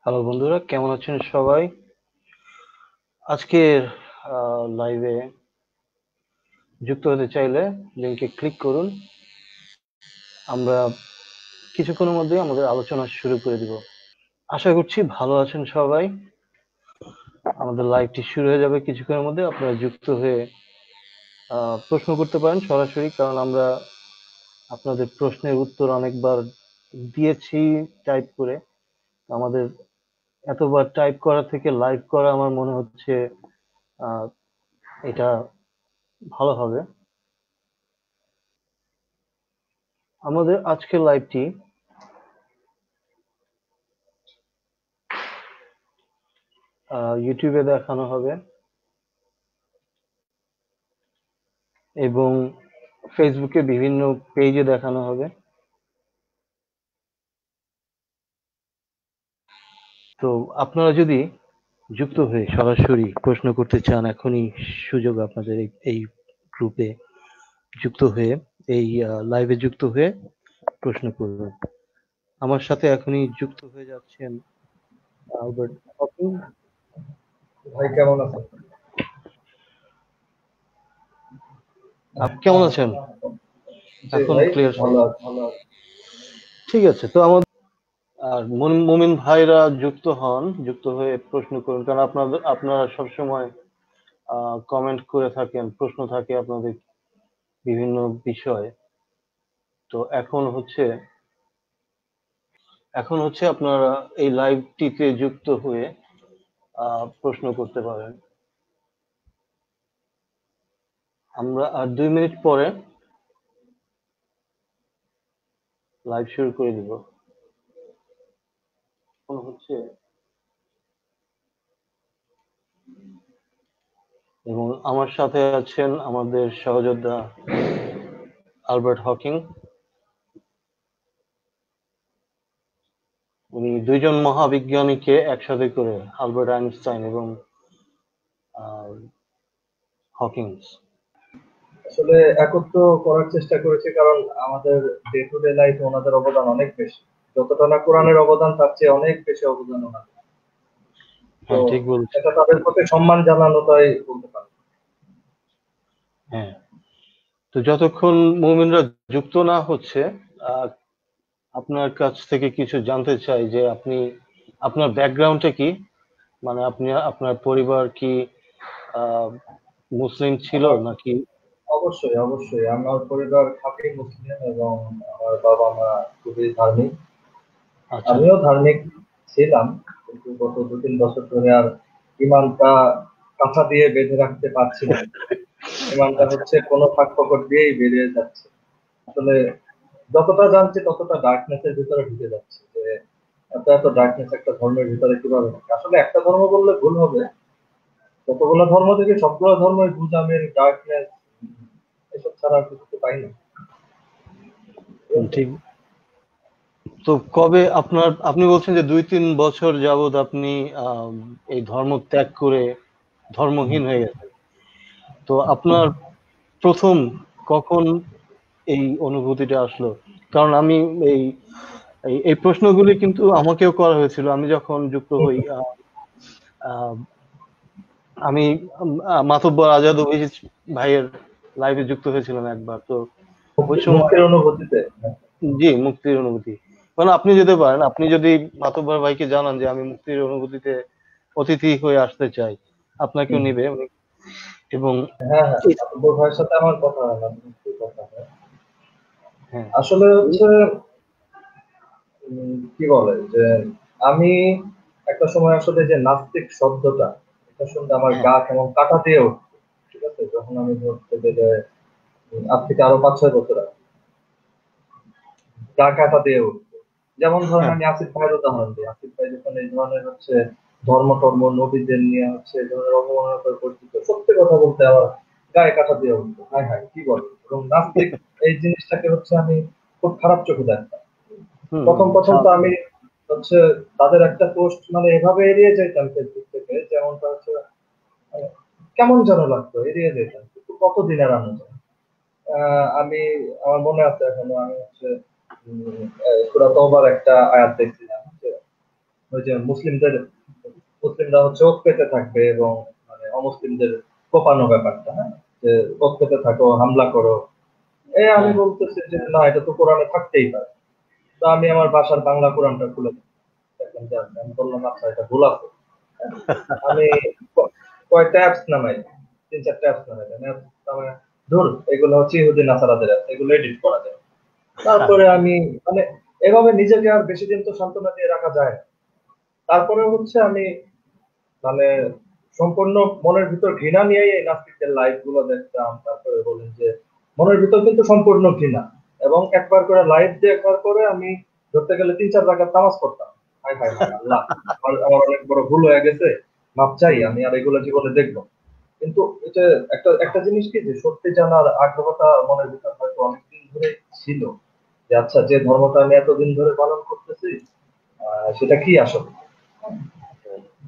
Hello বন্ধুরা, কেমন আছেন সবাই? আজকের লাইভে যুক্ত হতে চাইলে লিংকে ক্লিক করুন। আমরা কিছুক্ষণের মধ্যেই আমাদের আলোচনা শুরু করে দিব। আশা করছি ভালো আছেন সবাই। আমাদের লাইভটি শুরু হয়ে যাবে কিছুক্ষণের মধ্যে। আপনারা যুক্ত হয়ে প্রশ্ন করতে পারেন সরাসরি, কারণ আমরা আপনাদের প্রশ্নের উত্তর অনেকবার দিয়েছি টাইপ করে। আমাদের এতবার টাইপ করা থেকে লাইভ করা আমার মনে হচ্ছে আহ, এটা ভালো হবে। আমাদের আজকের লাইভটি ইউটিউবে দেখানো হবে এবং ফেসবুকে বিভিন্ন পেজে দেখানো হবে। তো আপনারা যদি যুক্ত হয়ে সরাসরি প্রশ্ন করতে চান, এখনই সুযোগ আপনাদের এই গ্রুপে যুক্ত হয়ে, এই লাইভে যুক্ত হয়ে প্রশ্ন করবেন। আমার সাথে এখনই যুক্ত হয়ে যাচ্ছেন আলবার্ট হকিং। ভাই কেমন আছেন? আপনি কেমন আছেন? জি এখন ভাই, ক্লিয়ার ভালো শোনা? আছি। ঠিক আছে, তো আমাদের আর মুমিন ভাইরা যুক্ত হন, যুক্ত হয়ে প্রশ্ন করুন, কারণ আপনারা সবসময় কমেন্ট করে থাকেন, প্রশ্ন থাকে আপনাদের বিভিন্ন বিষয়। তো এখন হচ্ছে আপনারা এই লাইভটিতে যুক্ত হয়ে প্রশ্ন করতে পারেন। আমরা আর 2 মিনিট পরে লাইভ শুরু করে দিব। এখন হচ্ছে, এবং আমার সাথে আছেন আমাদের সহযোদ্ধা আলবার্ট হকিং। উনি দুইজন মহাবিজ্ঞানীকে একসাথে করে, আলবার্ট আইনস্টাইন এবং আহ, হকিংস। আসলে একত্র করার চেষ্টা করেছি, কারণ আমাদের ডে টু ডে লাইফে ওনাদের অবদান অনেক বেশি। যতটা না কোরআনের অবদান, তার চেয়ে অনেক বেশি অবদান ওনাদের। তো হ্যাঁ, ঠিক বলছেন। এটা তাদের প্রতি সম্মান জানানোটাই বলতে পারি। হ্যাঁ, তো যতক্ষণ মুমিনরা যুক্ত না হচ্ছে, আহ, আপনার কাছ থেকে কিছু জানতে চাই যে আপনার ব্যাকগ্রাউন্ডটা কি, মানে আপনার পরিবার কি আহ, মুসলিম ছিল আমার নাকি? অবশ্যই অবশ্যই আমার পরিবার খাঁটি মুসলিম, এবং আমার বাবা মা খুবই ধার্মিক। আচ্ছা। আমিও ধার্মিক ছিলাম, কিন্তু গত 2-3 বছর ধরে আর ইমানটা কাঁথা দিয়ে বেঁধে রাখতে পারছি না। ইমানটা আচ্ছা। হচ্ছে কোনো ফাঁক ফোকর দিয়েই বেরিয়ে যাচ্ছে। আসলে যতটা জানছি ততটা ডার্কনেস এর ভিতরে ঢুকে যাচ্ছে, যে এত এত ডার্কনেস একটা ধর্মের ভিতরে কিভাবে থাকে। আসলে একটা ধর্ম বললে ভুল হবে, যতগুলো ধর্ম থেকে সবগুলো ধর্মের গুজামের ডার্কনেস এসব ছাড়া আর কিছু তো পাই না। ঠিক আছে? ঠিক। তো কবে আপনি বলছেন যে 2-3 বছর যাবত আপনি এই ধর্ম ত্যাগ করে ধর্মহীন হয়ে গেছেন। তো আপনার প্রথম কখন এই অনুভূতিটা আসলো? কারণ আমি এই এই প্রশ্নগুলি কিন্তু আমাকেও করা হয়েছিল আমি যখন যুক্ত হই। আহ, আমি মাতব্বর আজাদ অভিজিৎ ভাইয়ের লাইভে যুক্ত হয়েছিলাম একবার। তো ওই সময়, মুক্তির অনুভূতিতে। জি, মুক্তির অনুভূতি। মানে আপনি যেতে পারেন, আপনি যদি মাতব্বর ভাইকে জানান যে আমি মুক্তির অনুভূতিতে অতিথি হয়ে আসতে চাই, আপনাকেও নিবে উনি। এবং হ্যাঁ হ্যাঁ, এই- আব্বু ভাইয়ের সাথে আমার কথা হয় না, মুক্তির কথা হয়। হ্যাঁ। আসলে হচ্ছে কি বলে যে আমি একটা সময় আসলে যে নাস্তিক শব্দটা, এটা শুনতে আমার হ্যাঁ। গা কেমন কাটা দিয়ে উঠতো। ঠিক আছে, যখন আমি ধরতে গেলে আজ থেকে আরো 5-6 বছর আগে গা কাটা দিয়ে উঠতো। যেমন ধরেন, হ্যাঁ। আমি আসিফ ভাইয়ের উদাহরণ দিই। আসিফ ভাই যখন এই ধরনের হচ্ছে ধর্ম টর্ম নবীদের নিয়ে হচ্ছে এই ধরনের অবমাননা করে পরিচিত, সত্যি কথা বলতে আমার গায়ে কাটা দিয়ে উঠতো। হায় হায় কি বলে, এবং নাস্তিক এই জিনিসটাকে হচ্ছে আমি খুব খারাপ চোখে দেখতাম। হুম, প্রথম প্রথম তো স্বাভাবিক। আমি হচ্ছে তাদের একটা পোস্ট মানে এভাবে এড়িয়ে যেতাম ফেসবুক থেকে, যেমনটা হচ্ছে মানে কেমন যেন লাগতো, এড়িয়ে যেতাম। কিন্তু কতদিন এড়ানো যায়? আমি আমার মনে আছে এখনো, আমি হচ্ছে সূরা তওবার একটা আয়াত দেখছিলাম, যে ওই যে মুসলিমরা হচ্ছে ওত পেতে থাকবে এবং মানে অমুসলিমদের কোপানো ব্যাপারটা, হ্যাঁ, যে ওত পেতে থাকো, হামলা করো। আমি হ্যাঁ বলতেছি যে না, এটা তো কোরআনে থাকতেই পারে। তো আমি আমার বাসার বাংলা কোরআনটা খুলে দেখলাম যে আছে। আমি বললাম আচ্ছা, এটা ভুল আছে। হ্যাঁ? আমি কয়টা অ্যাপস নামাই, 3-4টা অ্যাপস নামাই, নামাই ধর এগুলো হচ্ছে ইহুদি নাসারাদের আছে, এগুলো এডিট করা যায়। তারপরে আমি মানে এভাবে নিজেকে আর বেশি দিন তো সান্ত্বনা দিয়ে রাখা যায় না। তারপরে হচ্ছে আমি মানে সম্পূর্ণ মনের ভিতর ঘৃণা নিয়েই এই নাস্তিকদের লাইভ গুলো দেখতাম। তারপরে বলেন যে মনের ভিতর কিন্তু সম্পূর্ণ ঘৃণা, এবং একবার করে লাইভ দেখার পরে আমি ধরতে গেলে 3-4 রাকাত নামাজ পড়তাম। হায় হায় হায় আল্লাহ, আমার অনেক বড় ভুল হয়ে গেছে, মাপ চাই, আমি আর এগুলো জীবনে দেখবো। কিন্তু এটা একটা একটা জিনিস কি, যে সত্যি জানার আগ্রহটা মনের ভিতর হয়তো অনেকদিন ধরে ছিল, যে আচ্ছা যে ধর্মটা আমি এতদিন ধরে পালন করতেছি সেটা কি আসলে।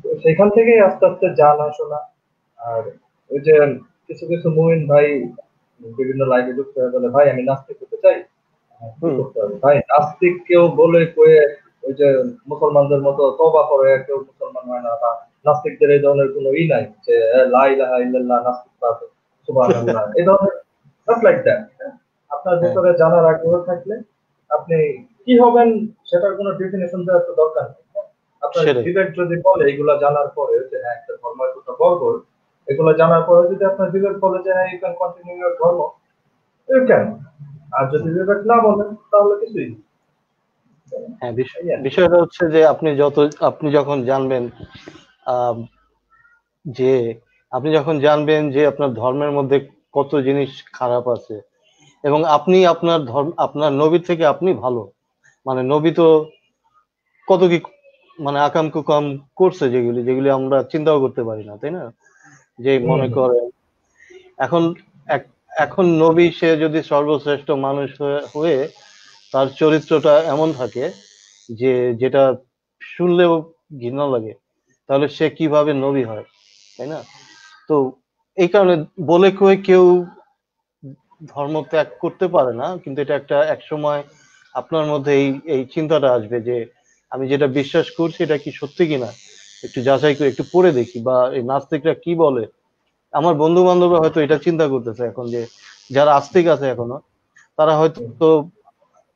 তো সেখান থেকে আস্তে আস্তে জানা শোনা। আর ওই যে কিছু কিছু মুমিন ভাই বিভিন্ন লাইভে যুক্ত হয়ে বলে, ভাই আমি নাস্তিক হতে চাই, কি হুম করতে হবে ভাই? নাস্তিক কেউ বলে কয়ে ওই যে মুসলমানদের মতো তওবা করে কেউ মুসলমান হয় না, বা নাস্তিকদের এই ধরনের কোনো নাই যে লা ইলাহা ইল্লাল্লাহ নাস্তিকবাদ সুবহানাল্লাহ এই ধরনের, নট লাইক দ্যাট। আপনার হ্যাঁ ভেতরে জানার আগ্রহ থাকলে আপনি কি হবেন সেটার কোনো ডেফিনেশন দেওয়ার তো দরকার নেই। আপনার সেটাই। বিবেক যদি বলে এগুলা জানার পরে যে হ্যাঁ একটা ধর্ম এতটা বর্বর, এগুলো জানার পরে যদি আপনার বিবেক বলে যে হ্যাঁ ইউ ক্যান কন্টিনিউ ইউর ধর্ম, ইউ ক্যান। আর যদি বিবেক না বলেন তাহলে কিছুই না। হ্যাঁ এই আর কি। বিষয়টা হচ্ছে যে আপনি যখন জানবেন আহ, যে আপনি যখন জানবেন যে আপনার ধর্মের মধ্যে কত জিনিস খারাপ আছে, এবং আপনি আপনার ধর্ম আপনার নবীর থেকে আপনি ভালো, মানে নবী তো কত কি মানে আকাম কুকাম করছে, যেগুলি যেগুলি আমরা চিন্তাও করতে পারি না, তাই না? যে হুম মনে হুম। করে এখন এক- এখন নবী সে যদি সর্বশ্রেষ্ঠ মানুষ হয়ে তার চরিত্রটা এমন থাকে যে যেটা শুনলেও ঘৃণা লাগে, তাহলে সে কিভাবে নবী হয়, তাই না? তো এই কারণে বলে কয়ে কেউ ধর্ম ত্যাগ করতে পারে না, কিন্তু এটা একটা এক সময় আপনার মধ্যে এই এই চিন্তাটা আসবে যে আমি যেটা বিশ্বাস করছি এটা কি সত্যি কিনা, একটু যাচাই করে একটু পড়ে দেখি, বা এই নাস্তিকরা কি বলে। আমার বন্ধু বান্ধবরা হয়তো এটা চিন্তা করতেছে এখন, যে যারা আস্তিক আছে এখনো, তারা হুম। হয়তো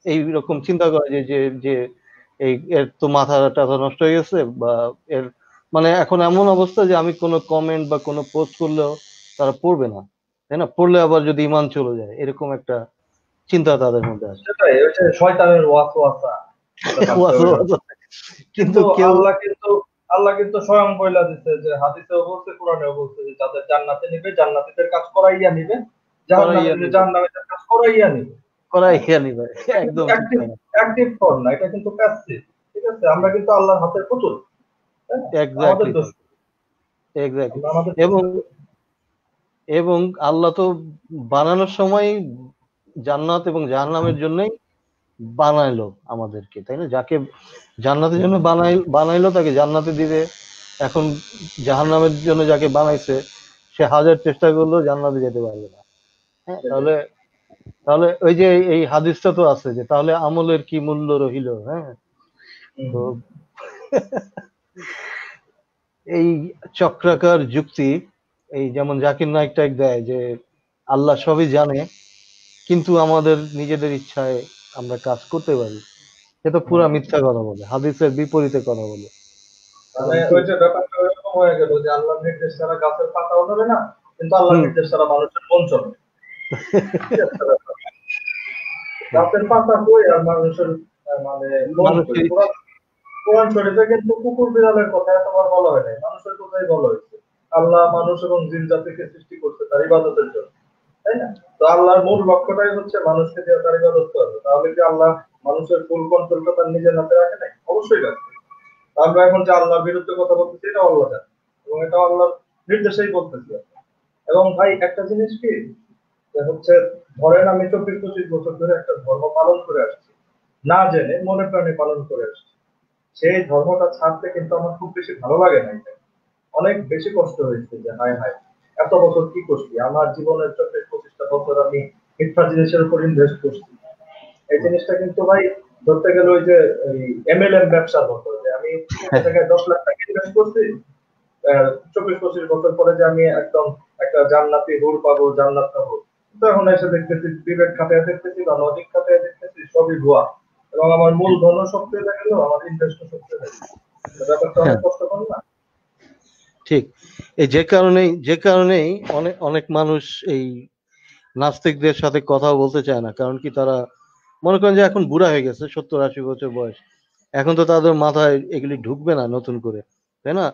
এইরকম চিন্তা করে যে যে যে এই এর তো মাথা টাথা নষ্ট হয়ে গেছে, বা এর মানে এখন এমন অবস্থা যে আমি কোনো কমেন্ট বা কোনো পোস্ট করলেও তারা পড়বে না, তাই না? পড়লে আবার যদি ইমান চলে যায়, এরকম একটা চিন্তা তাদের মধ্যে আসে। সেটাই, ওই যে শয়তানের ওয়াসওয়াসা ব্যাপারটা ওইরকম। কিন্তু কিন্তু কেউ আল্লাহ কিন্তু স্বয়ং বইলা দিচ্ছে যে হাদিসেও বলছে, কোরআনেও বলছে যে যাদের জান্নাতে নিবে জান্নাতীদের কাজ করাইয়া নিবে, করাইয়া জাহান্নামীদের নিবে, জাহান্নামীদের কাজ করাইয়া নিবে। হ্যাঁ? করাইয়া নিবে, এটা কিন্তু একদম ঠিক অ্যাক্টিভ কথা। অ্যাক্টিভ ফর্ম না, এটা কিন্তু প্যাসিভ। ঠিক আছে, আমরা কিন্তু আল্লাহর হাতের পুতুল। তাই না? আমাদের এক্স্যাক্টলি দোষ তাই, কি? এক্স্যাক্টলি। আমরা আমাদের দোষ এবং কি করি? এবং আল্লাহ তো বানানোর সময় জান্নাত এবং জাহান্নামের জন্যই বানাইলো আমাদেরকে, তাই না? যাকে জান্নাতের জন্য বানাইলো তাকে জান্নাতে দিবে। এখন জাহান্নামের জন্য যাকে বানাইছে সে হাজার চেষ্টা করলেও জান্নাতে যেতে পারবে না। হ্যাঁ, সেটাই। তাহলে তাহলে ওই যে এই হাদিসটা তো আছে যে তাহলে আমলের কি মূল্য রহিল। হ্যাঁ, হুম, তো এই চক্রাকার যুক্তি, এই যেমন জাকির নায়েক টাইক দেয় যে আল্লাহ সবই জানে কিন্তু আমাদের নিজেদের ইচ্ছায় আমরা কাজ করতে পারি, এটা পুরা হুম। মিথ্যা কথা বলে, হাদিসের বিপরীতে কথা বলে। মানে কারণ কি, ওই যে ব্যাপারটা ওইরকম হয়ে গেল যে আল্লাহর নির্দেশ ছাড়া গাছের পাতাও নড়ে না, কিন্তু আল্লাহর হুম, নির্দেশ ছাড়া মানুষের মন চলে। কি একটা ব্যাপার! গাছের পাতা কই আর মানুষের মানে মন কই? মানুষের কোরআন কোরআন শরীফে কিন্তু কুকুর বিড়ালের কথা এতবার বলা হয় নাই, মানুষের কথাই বলা হয়েছে। আল্লাহ মানুষ এবং জিন জাতিকে সৃষ্টি করছে তার ইবাদতের জন্য, তাই না? তো আল্লাহর মূল লক্ষ্যটাই হচ্ছে মানুষকে দিয়ে তার ইবাদত করবে। তাহলে কি আল্লাহ মানুষের ফুল কন্ট্রোলটা তার নিজের হাতে রাখে নাই? অবশ্যই রাখে। আমরা এখন যে আল্লাহর বিরুদ্ধে কথা বলতেছি এটা আল্লাহ জানে, এবং এটা আল্লাহর নির্দেশেই বলতেছি। এবং ভাই একটা জিনিস কি, যে হচ্ছে ধরেন আমি 24-25 বছর ধরে একটা ধর্ম পালন করে আসছি, না জেনে মনে প্রাণে পালন করে আসছি। সেই ধর্মটা ছাড়তে কিন্তু আমার খুব বেশি ভালো লাগে না। অনেক বেশি কষ্ট হয়েছে যে হায় হায় এত বছর কি করছি, আমার জীবনের 24-25টা বছর আমি মিথ্যা জিনিসের উপর ইনভেস্ট করছি। এই জিনিসটা কিন্তু ভাই ধরতে গেলে ওই যে এমএলএম ব্যবসার মতো, যে আমি একটা জায়গায় 10 লাখ টাকা ইনভেস্ট করছি, 24-25 বছর পরে যে আমি একদম একটা জান্নাতি হুর পাবো, জান্নাত পাবো, তো এখন এসে দেখতেছি বিবেক খাটায় দেখতেছি বা লজিক খাটায় দেখতেছি সবই ভুয়া, এবং আমার মূল ধন সব চলে গেল, আমার ইনভেস্ট সব চলে গেল। ব্যাপারটা অনেক হ্যাঁ, কষ্টকর না? ঠিক। এই যে কারণেই অনেক অনেক মানুষ এই নাস্তিকদের সাথে কথা বলতে চায় না, কারণ কি তারা মনে করেন যে এখন বুড়া হয়ে গেছে, 70-80 বছর বয়স, এখন তো তাদের মাথায় এগুলি ঢুকবে না নতুন করে, তাই না?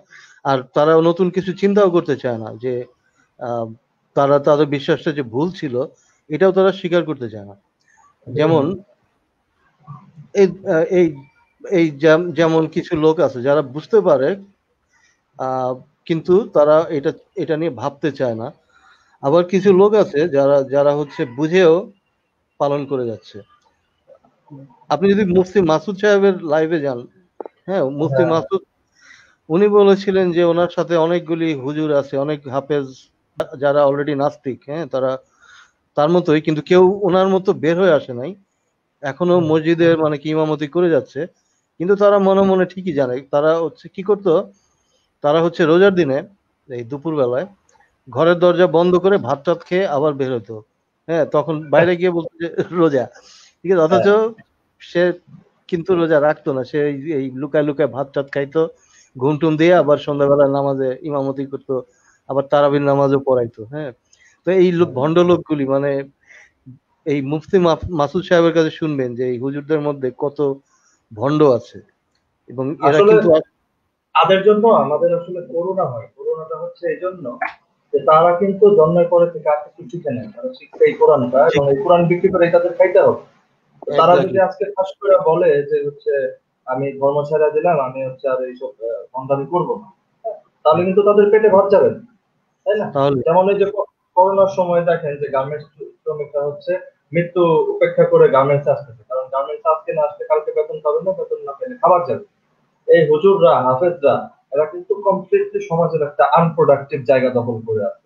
আর তারা নতুন কিছু চিন্তাও করতে চায় না, যে আহ, তারা তাদের বিশ্বাসটা যে ভুল ছিল এটাও তারা স্বীকার করতে চায় না। হুম, যেমন হুম। এই এই এই যেমন কিছু লোক আছে যারা বুঝতে পারে, আহ, কিন্তু তারা এটা এটা নিয়ে ভাবতে চায় না। আবার কিছু লোক আছে যারা যারা হচ্ছে বুঝেও পালন করে যাচ্ছে। আপনি যদি মুফতি মাসুদ সাহেবের লাইভে যান, হ্যাঁ, মুফতি হ্যাঁ, মাসুদ উনি বলেছিলেন যে ওনার সাথে অনেকগুলি হুজুর আছে, অনেক হাফেজ যারা অলরেডি নাস্তিক, হ্যাঁ, তারা তার মতোই, কিন্তু কেউ ওনার মতো বের হয়ে আসে নাই, এখনো হুম, মসজিদে মানে কি ইমামতি করে যাচ্ছে। কিন্তু তারা মনে মনে ঠিকই জানে তারা হচ্ছে কি করতো, তারা হচ্ছে রোজার দিনে এই দুপুর বেলায় ঘরের দরজা বন্ধ করে ভাত টাত খেয়ে আবার বের হতো। হ্যাঁ, তখন বাইরে গিয়ে বলতো যে রোজা, ঠিক আছে, অথচ হ্যাঁ, সে কিন্তু রোজা রাখতো না, সে এই লুকায় লুকায় ভাত টাত খাইতো, ঘুম টুম দিয়ে আবার সন্ধ্যাবেলা নামাজে ইমামতি করতো, আবার তারাবির নামাজও পড়াইতো। হ্যাঁ, তো এই লোক হুম। ভণ্ড লোকগুলি মানে এই মুফতি মাসুদ সাহেবের কাছে শুনবেন যে এই হুজুরদের মধ্যে কত ভণ্ড আছে, এবং এরা আসলে কিন্তু তাদের জন্য আমাদের আসলে করোনা হয়, করোনাটা হচ্ছে এই জন্য যে তারা কিন্তু জন্মের পরে থেকে আর কিছু শিখে নেয়, তারা শিখছে এই কোরআনটা, এবং এই কোরআন বিক্রি করে তাদের খাইতে হবে। তো তারা যদি এক্স্যাক্টলি। আজকে ফাঁস করে বলে যে হচ্ছে আমি ধর্ম ছেড়ে দিলাম, আমি হচ্ছে আর এইসব ভণ্ডামি করবো না, হ্যাঁ, তাহলে কিন্তু তাদের পেটে ভাত যাবে না, তাই না? তাহলে যেমন এই যে করোনার সময় দেখেন যে গার্মেন্টস শ্রমিকরা হচ্ছে মৃত্যু উপেক্ষা করে গার্মেন্টস আসতেছে, কারণ গার্মেন্টস আজকে না আসলে কালকে বেতন পাবে না, বেতন না পেলে খাবার যাবে। এই হুজুররা, হাফেজরা, এরা কিন্তু কমপ্লিটলি সমাজের একটা আনপ্রোডাক্টিভ জায়গা দখল করে আছে।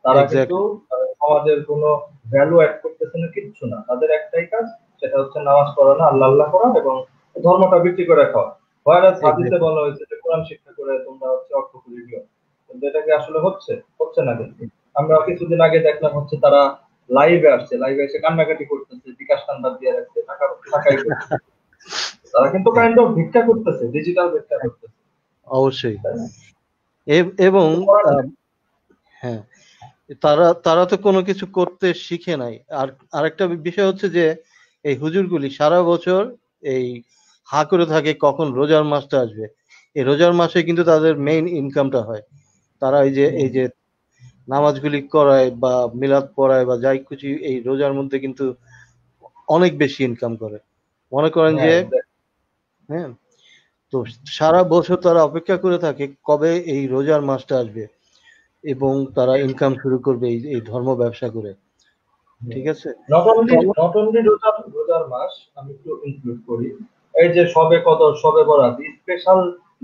তারা কিন্তু এক্স্যাক্টলি। সমাজের কোনো ভ্যালু অ্যাড করতেছে না, কিচ্ছু না, তাদের একটাই কাজ, সেটা হচ্ছে নামাজ পড়ানো, আল্লাহ আল্লাহ করা, এবং ধর্মটা বিক্রি করে খাওয়া। ভয়ানক হাদিসে এক্স্যাক্টলি। বলা হয়েছে যে কোরআন শিক্ষা করে তোমরা হচ্ছে অর্থ খুঁজে দিও, কিন্তু এটা কি আসলে হচ্ছে? হচ্ছে না কিন্তু। আমরা কিছুদিন আগে দেখলাম হচ্ছে তারা লাইভে আসছে, লাইভে এসে কান্নাকাটি করতেছে, বিকাশ নাম্বার দিয়ে রাখছে, টাকা টাকাই করতেছে। তারা কিন্তু হ্যাঁ, কাইন্ড অফ ভিক্ষা করতেছে, ডিজিটাল ভিক্ষা করতেছে, অবশ্যই। তাই না? এবং কিন্তু করার আহ, হ্যাঁ, তারা তারা তো কোনো কিছু করতে শিখে নাই। আর আরেকটা বিষয় হচ্ছে যে এই হুজুরগুলি সারা বছর এই হা করে থাকে কখন রোজার মাসটা আসবে। এই রোজার মাসে কিন্তু তাদের মেইন ইনকামটা হয়। তারা এই যে নামাজগুলি করায় বা মিলাদ পড়ায় বা যাই কিছু এই রোজার মধ্যে কিন্তু অনেক বেশি ইনকাম করে। মনে করেন হ্যাঁ, যে, exactly। হ্যাঁ, তো সারা বছর তারা অপেক্ষা করে থাকে কবে এই রোজার মাসটা আসবে, এবং তারা ইনকাম শুরু করবে এই ধর্ম ব্যবসা করে। ঠিক আছে? নট তো অনলি নট অনলি রোজার রোজার মাস, আমি একটু ইনক্লুড করি এই যে সবে কদর, সবে বরাত, স্পেশাল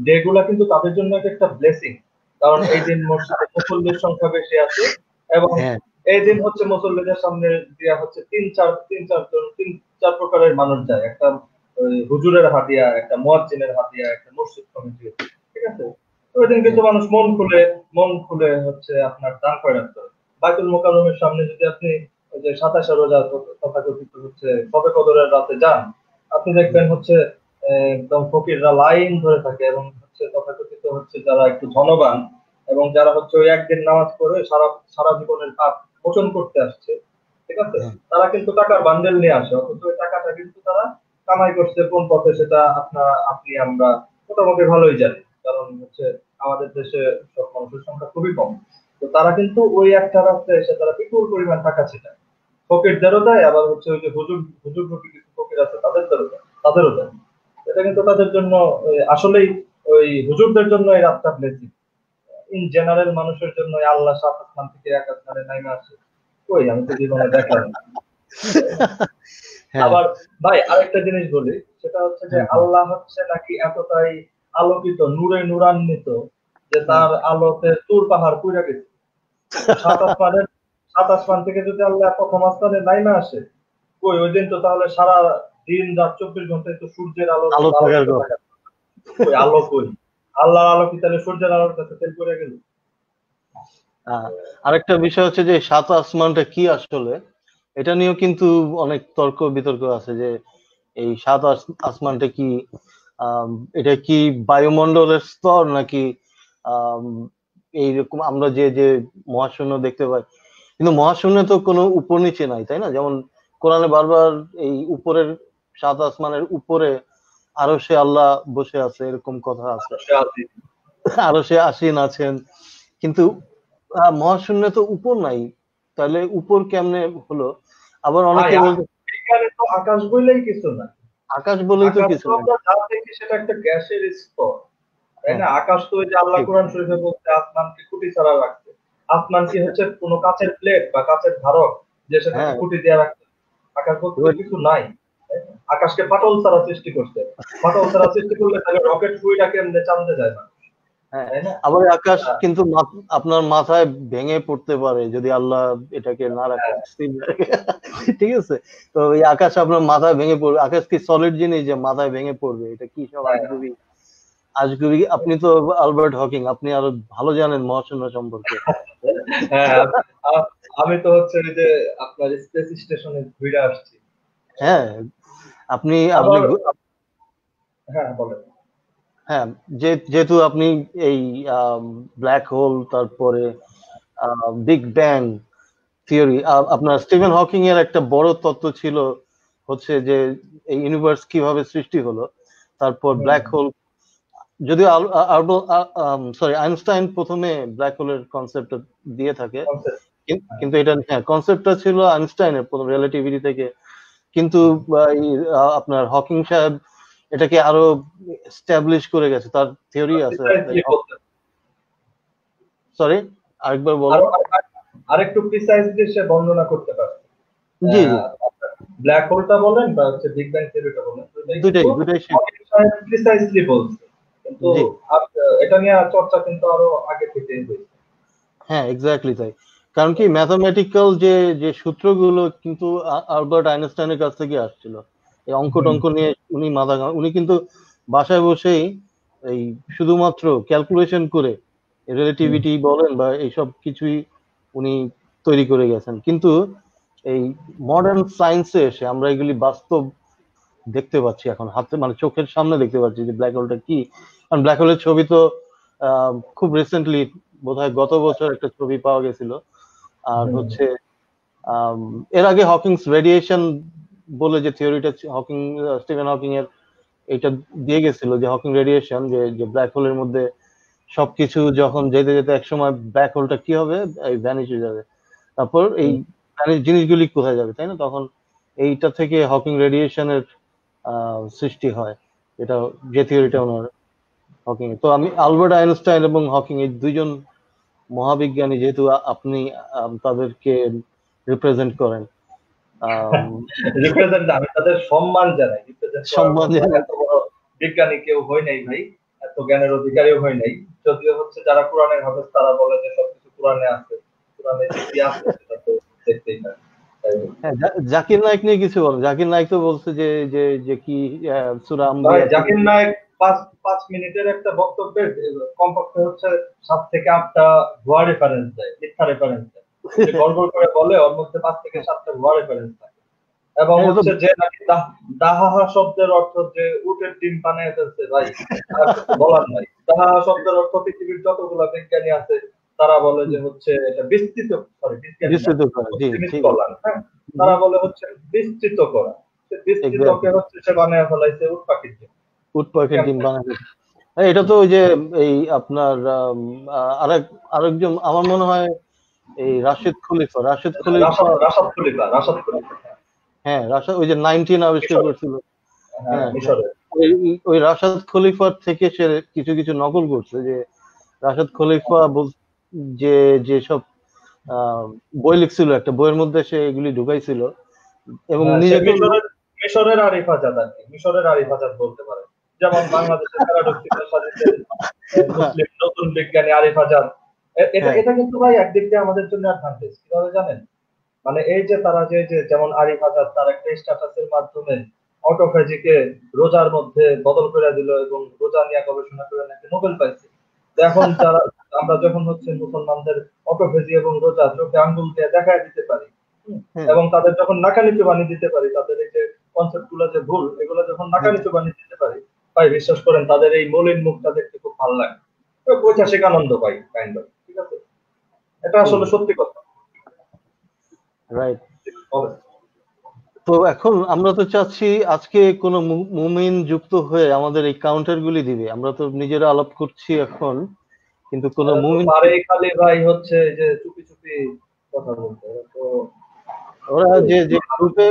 ডে গুলা কিন্তু তাদের জন্য একটা ব্লেসিং, কারণ এই দিন মসজিদে মুসল্লির সংখ্যা বেশি আছে, এবং হ্যাঁ, এই দিন হচ্ছে মুসল্লিদের সামনে দিয়া হচ্ছে তিন চার প্রকারের মানুষ যায়, একটা হুজুরের হাতিয়া, একটা মুয়াজ্জিনের হাতিয়া, একটা মসজিদ কমিটির, ঠিক আছে? তো ওই দিন হ্যাঁ, কিন্তু মানুষ মন খুলে হচ্ছে আপনার দান খয়রাত করে। বাইতুল মোকাররমের সামনে যদি আপনি ওই যে 27 রোজা তথাকথিত হচ্ছে সবে কদরের রাতে যান, আপনি হুম, দেখবেন হচ্ছে একদম ফকিররা লাইন ধরে থাকে, এবং হচ্ছে তথাকথিত হচ্ছে যারা একটু ধনবান, এবং যারা হচ্ছে ওই একদিন নামাজ পড়ে সারা সারা জীবনের পাপ মোচন করতে আসছে, ঠিক আছে, হ্যাঁ, তারা কিন্তু টাকার বান্ডেল নিয়ে আসে, অথচ ওই টাকাটা কিন্তু তারা কামাই করছে কোন পথে, সেটা আপনি আমরা মোটামুটি ভালোই জানি, কারণ হচ্ছে আমাদের দেশে সব মানুষের সংখ্যা খুবই কম। তো তারা কিন্তু ওই একটা রাস্তায় এসে তারা বিপুল পরিমাণ টাকা ছিটায়, ফকিরদেরও দেয়, আবার হচ্ছে ওই যে হুজুর হুজুর প্রকৃতি কিছু ফকির আছে তাদেরও দেয়। এটা কিন্তু তাদের জন্য আসলেই ওই হুজুরদের জন্য এই রাতটা ব্লেসিং। ইন জেনারেল মানুষের জন্য এই আল্লাহ সাত আসমান থেকে এক আসমানে নাইমা আসে, কই আমি তো জীবনে দেখলাম না, তাই না? হ্যাঁ, আবার ভাই আরেকটা জিনিস বলি, সেটা হচ্ছে যে হ্যাঁ, হ্যাঁ, আল্লাহ হচ্ছে নাকি এতটাই আলোকিত, নূরে নূরান্বিত, যে হ্যাঁ, তার আলোতে তুর পাহাড় পুইরা গেছে। তো সাত আসমান থেকে যদি আল্লাহ প্রথম আসমানে নাইমা আসে, কই ওই দিন তো তাহলে সারা দিন রাত 24 ঘন্টায় তো সূর্যের আলো আলো থাকার আলোকিত কথা। থাকা, ওই আলো কই? আল্লাহর আলো কি তাহলে সূর্যের আলোর কাছে ফেল করে গেল? আহ, আরেকটা বিষয় হচ্ছে যে সাত আসমানটা কি আসলে, এটা নিয়েও কিন্তু অনেক তর্ক বিতর্ক আছে যে এই সাত আসমানটা কি, আম, এটা কি বায়ুমণ্ডলের স্তর নাকি আম, এইরকম আমরা যে যে মহাশূন্য দেখতে পাই, কিন্তু মহাশূন্যে তো কোনো উপর নিচে নাই, তাই না? যেমন কোরআনে বারবার এই উপরের সাত আসমানের উপরে আরো সে আল্লাহ বসে আছে এরকম কথা আছে, সে আছে। আরো সে আসীন আছেন, কিন্তু মহাশূন্য তো উপর নাই, তাহলে উপর কেমনে হলো? আবার ভাই অনেকে বলতে এখানে তো আকাশ বইলেই কিছু না। আকাশ বলেই তো আকাশ কিছু তো নাই। আমরা যা দেখি সেটা একটা গ্যাসের স্তর, তাই হ্যাঁ, না? আকাশ তো ওই যে আল্লাহ ঠিক। কোরআন শরীফে বলছে আসমানকে খুঁটি ছাড়া রাখছে। আসমান কি হচ্ছে কোনো কাঁচের প্লেট বা কাঁচের ধারক যে সেটাকে হ্যাঁ, খুঁটি দিয়ে রাখছে? আকাশ বলতে তো এবার কিছু নাই, তাই না? আকাশকে ফাটল ছাড়া সৃষ্টি করছে। ফাটল ছাড়া সৃষ্টি করলে তাহলে রকেট কুইটা কেমনে চাঁদে যায় না, হ্যাঁ, তাই না? আবার এই আকাশ হ্যাঁ, কিন্তু আপনার মাথায় ভেঙে পড়তে পারে যদি আল্লাহ এটাকে না রাখে, হ্যাঁ, স্থির রাখে। ঠিক আছে? তো এই আকাশ আপনার মাথায় ভেঙে পড়বে, আকাশ কি সলিড জিনিস যে মাথায় ভেঙে পড়বে? এটা কি সব হ্যাঁ। আজগুবি আজগুবি! আপনি তো আলবার্ট হকিং, আপনি আরো ভালো জানেন মহাশূন্য সম্পর্কে। হ্যাঁ, আ- আমি তো হচ্ছে ওই যে আপনার স্পেস স্টেশনে ঘুরে আসছি। হ্যাঁ, আপনি আপনি আবার হ্যাঁ বলেন। হ্যাঁ, যেহেতু আপনি এই ব্ল্যাক হোল, তারপরে বিগ ব্যাং থিওরি, আপনার স্টিভেন হকিং এর একটা বড় তত্ত্ব ছিল হচ্ছে যে এই ইউনিভার্স কিভাবে সৃষ্টি হলো, তারপর হুম, ব্ল্যাক হোল, যদিও সরি আইনস্টাইন প্রথমে ব্ল্যাক হোলের কনসেপ্টটা দিয়ে থাকে, concept, হ্যাঁ, কিন্তু এটা হ্যাঁ কনসেপ্টটা ছিল আইনস্টাইনের প্রথম রিলেটিভিটি থেকে, কিন্তু আপনার হকিং সাহেব এটাকে আরো স্টাবলিশ করে গেছে, তার থিওরি আছে। precisely বলতে সরি, আরেকবার বলেন। আরো আরেকটু প্রিসাইজলি সে বর্ণনা করতে পারে। জি, জি, ব্ল্যাক হোলটা বলেন বা হচ্ছে বিগ ব্যাং থিওরিটা বলেন, দুইটাই কিন্তু দুটাই দুটাই প্রিসাইজলি বলছে। কিন্তু জি, এটা নিয়ে চর্চা কিন্তু আরো আগে থেকেই হয়েছে। হ্যাঁ, এক্স্যাক্টলি তাই। কারণ কি ম্যাথমেটিক্যাল যে যে সূত্রগুলো কিন্তু আলবার্ট আইনস্টাইনের কাছ থেকে আসছিল, এই অঙ্ক হুম, টঙ্ক নিয়ে উনি উনি কিন্তু বাসায় বসেই এই শুধুমাত্র ক্যালকুলেশন করে হুম, রিলেটিভিটি বলেন বা এইসব কিছুই উনি তৈরি করে গেছেন, কিন্তু এই মডার্ন সায়েন্সে এসে আমরা এগুলি বাস্তব দেখতে পাচ্ছি, এখন হাতে মানে চোখের সামনে দেখতে পাচ্ছি যে ব্ল্যাক হোলটা কি। কারণ ব্ল্যাক হোলের ছবি তো খুব রিসেন্টলি, বোধহয় গত বছর একটা ছবি পাওয়া গেছিল। আর হুম, হচ্ছে আম, এর আগে হকিংস রেডিয়েশন বলে যে থিওরিটা হকিং, স্টিফেন হকিং এর এটা দিয়ে গেছিল যে হকিং রেডিয়েশন, যে যে ব্ল্যাক হোলের মধ্যে সবকিছু যখন যেতে যেতে একসময় ব্ল্যাক হোলটা কি হবে, এই ভ্যানিশ হয়ে যাবে, তারপর এই হুম। vanish জিনিসগুলি কোথায় যাবে, তাই না? তখন এইটা থেকে হকিং রেডিয়েশনের সৃষ্টি হয়, এটা যে থিওরিটা ওনার হকিং এর। তো আমি আলবার্ট আইনস্টাইন এবং হকিং এই দুইজন মহাবিজ্ঞানী, যেহেতু আপনি তাদেরকে রিপ্রেজেন্ট করেন, আম, রিপ্রেজেন্ট আমি তাদের সম্মান জানাই, রিপ্রেজেন্ট করার সম্মান মতো জানাই। এত বড় বিজ্ঞানী কেউ হয় নাই ভাই, এত জ্ঞানের অধিকারীও হয় নাই। যদিও হচ্ছে যারা কোরআনের হাফেজ তারা বলে যে সবকিছু কোরআনে আছে, কোরআনে যে কি আছে সেটা তো দেখতেই পাই, তাই বলি। হ্যাঁ, জাকির নায়েক নিয়ে কিছু বলেন। জাকির নায়েক তো বলছে যে যে যে কি সূরা ভাই আম্বিয়া থেকে। জাকির নায়েক পাঁচ পাঁচ মিনিটের একটা বক্তব্যের কমপক্ষে হচ্ছে 7 থেকে 8টা ভুয়া রেফারেন্স দেয়, মিথ্যা রেফারেন্স দেয়। ওই যে গড়গড় করে বলে ওর মধ্যে 5 থেকে 7টা ভুয়া রেফারেন্স থাকে। এবং হ্যাঁ, এটা তো হচ্ছে যে নাকি দাহাহা শব্দের অর্থ যে উটের ডিম বানিয়ে ফেলছে ভাই, আর কিছু বলার নাই। দাহাহা শব্দের অর্থ পৃথিবীর যতগুলো বিজ্ঞানী আছে তারা বলে যে হচ্ছে এটা বিস্তৃত, সরি বিজ্ঞানী না, বিস্তৃত করা, জি, মুসলিম ঠিক আছে। স্কলার, হ্যাঁ, তারা বলে হচ্ছে বিস্তৃত করা। সে বিস্তৃতকে এক্স্যাক্টলি, হচ্ছে সে বানিয়ে ফেলাইছে উট পাখির ডিম। উট পাখির ডিম কেমনে? বানাবে। হ্যাঁ, এটা তো ওই যে এই আপনার আরেকজন আমার মনে হয় এই রাশেদ খলিফা। রাশাদ খলিফা, হ্যাঁ, হ্যাঁ, রাশাদ ওই যে 19 আবিষ্কার মিশরের, করছিল। হ্যাঁ হ্যাঁ, হ্যাঁ। মিশরের। ওই ওই রাশাদ খলিফার থেকে সে কিছু কিছু নকল করছে, যে রাশাদ খলিফা যে যেসব আহ, বই লিখছিল, একটা বইয়ের মধ্যে সে এগুলি ঢুকাইছিল এবং হ্যাঁ, সে নিজেকে। মিশরের আরিফ আজাদ আর কি, মিশরের আরিফ আজাদ বলতে পারে। যেমন বাংলাদেশের প্যারাডক্সিক্যাল সাজেশন মুসলিম নতুন বিজ্ঞানী আরিফ আজাদ। এটা হ্যাঁ, এটা কিন্তু ভাই একদিক দিয়ে আমাদের জন্য অ্যাডভান্টেজ, কিভাবে জানেন? মানে এই যে তারা যে যে যেমন আরিফ আজাদ তার একটা স্ট্যাটাসের মাধ্যমে অটোফ্যাজিকে রোজার মধ্যে বদল করে দিল এবং রোজা নিয়ে গবেষণা করে নাকি নোবেল পাইছে। তো এখন যারা আমরা যখন হচ্ছে মুসলমানদের অটোফেজি এবং রোজা চোখে আঙ্গুল দিয়ে দেখায় দিতে পারি, হ্যাঁ এবং তাদের যখন নাকানিচু বানিয়ে দিতে পারি, তাদের এই যে কনসেপ্ট গুলো যে ভুল, এগুলো যখন হ্যাঁ নাকানিচু বানিয়ে দিতে পারি, ভাই বিশ্বাস করেন তাদের এই মলিন মুখটা দেখতে খুব ভালো লাগে। তো পৈশাসিক আনন্দ পাই কাইন্ড অফ, ঠিক আছে? এটা আসলে সত্যি কথা। রাইট। হবে। তো এখন আমরা তো চাচ্ছি আজকে কোনো মুমিন যুক্ত হয়ে আমাদের এই কাউন্টার গুলি দিবে। আমরা তো নিজেরা আলাপ করছি এখন, কিন্তু কোনো এরা তো মুমিন পারেই খালি ভাই হচ্ছে যে চুপি চুপি কথা বলতে। এরা তো ওরা যে যে গ্রুপে,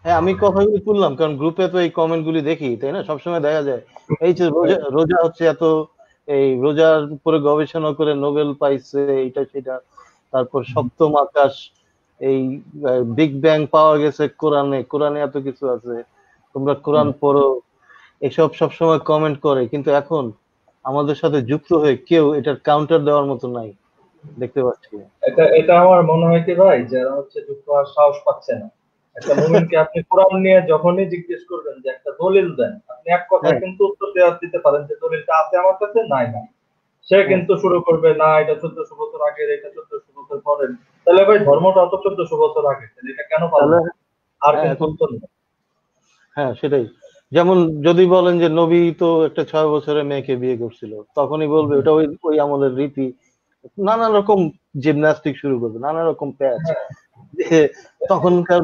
হ্যাঁ আমি কথাগুলি তুললাম কারণ গ্রুপে তো এই কমেন্ট গুলি দেখি, তাই না? সবসময় দেখা যায় এই যে রোজা রোজা হচ্ছে এত, এই রোজার উপরে গবেষণা করে নোবেল পাইছে এইটা সেটা, তারপর সপ্তম আকাশ, এই বিগ ব্যাং পাওয়া গেছে কোরআনে, কোরআনে এত কিছু আছে, তোমরা কোরআন পড়ো, এসব সবসময় কমেন্ট করে, কিন্তু এখন আমাদের সাথে যুক্ত হয়ে কেউ এটার কাউন্টার দেওয়ার মতো নাই, দেখতে পাচ্ছি। এটা এটা আমার মনে হয় কি ভাই, যারা হচ্ছে যুক্ত হওয়ার সাহস পাচ্ছে না। একটা মুমিনকে আপনি কোরআন নিয়ে যখনই জিজ্ঞেস করবেন যে একটা দলিল দেন, আপনি এক কথায় হ্যাঁ কিন্তু উত্তর দেওয়া দিতে পারেন যে দলিলটা আছে আমার কাছে, নাই নাই। সে হ্যাঁ কিন্তু শুরু করবে না এটা 1400 বছর আগের, এটা 1400 বছর পরের। তাহলে ভাই ধর্মটা অত 1400 বছর আগে, তাহলে এটা কেন পালন তাহলে করে? আর হ্যাঁ কিন্তু এখন উত্তর নেই। হ্যাঁ সেটাই। যেমন যদি বলেন যে নবী তো একটা 6 বছরের মেয়েকে বিয়ে করছিল, তখনই বলবে ওটা ওই ওই আমলের রীতি, নানা রকম জিমন্যাস্টিক শুরু করবে, নানা রকম প্যাচ, হ্যাঁ যে তখনকার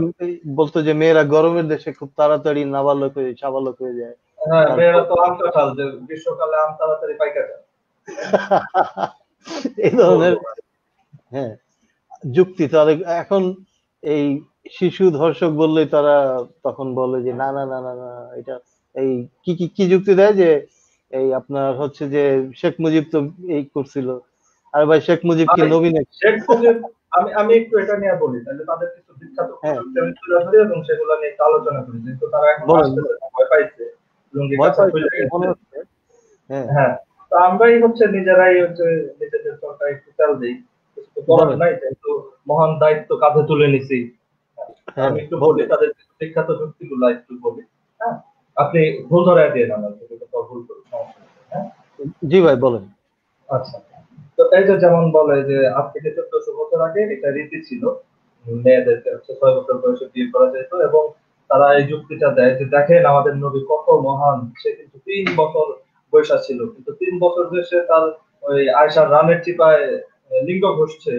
বলতো যে মেয়েরা গরমের দেশে খুব তাড়াতাড়ি নাবালক হয়ে সাবালক হয়ে যায়। হ্যাঁ, তারপর মেয়েরা তো আম কাঁঠাল, যে গ্রীষ্মকালে আম তাড়াতাড়ি পাইকা যায়। এই কি ধরনের, বলবো ভাই? হ্যাঁ, যুক্তি তাদের এখন, এই শিশু ধর্ষক বললেই তারা তখন বলে যে না না না না না, এটা এই কি কি কি যুক্তি দেয় যে এই আপনার হচ্ছে যে শেখ মুজিব তো এই করছিল, আর ভাই শেখ মুজিব কি ভাই নবী নাকি? শেখ মুজিব, আমি আমি একটু এটা নিয়ে বলি, তাহলে তাদের কিছু বিখ্যাত হ্যাঁ কুচক্রী আমি তুলে ধরি এবং সেগুলো নিয়ে একটু আলোচনা করি, যেহেতু তারা এখন বলেন, আসতেছে না, ভয় পাইছে, লুঙ্গি ভয় কাঁচা পাইছে খুলে তো গেছে। মনে হচ্ছে। হ্যাঁ হ্যাঁ, তো আমরাই হচ্ছে নিজেরাই হচ্ছে নিজেদের সরকার একটু চাল দিই, কিছু তো করার বলেন, নাই, যেহেতু মহান দায়িত্ব কাঁধে তুলে নিছি। তো হ্যাঁ আমি একটু বলি বলেন। তাদের কিছু বিখ্যাত যুক্তিগুলো একটু বলি। হ্যাঁ, আপনি ভুল ধরায় দিয়ে না আমাকে, যদি কোথাও ভুল করি সমস্যা নেই। হ্যাঁ, জি ভাই বলেন। আচ্ছা। তো এই যে যেমন বলে যে আজ থেকে 1400 বছর আগে এটা রীতি ছিল, মেয়েদেরকে হচ্ছে 6 বছর বয়সে বিয়ে করা যেত, এবং তারা এই যুক্তিটা দেয় যে দেখেন আমাদের নবী কত মহান, সে কিন্তু 3 বছর বয়সা ছিল, কিন্তু 3 বছর যে সে তার ওই আয়সার রানের চিপায় লিঙ্গ ঘষছে,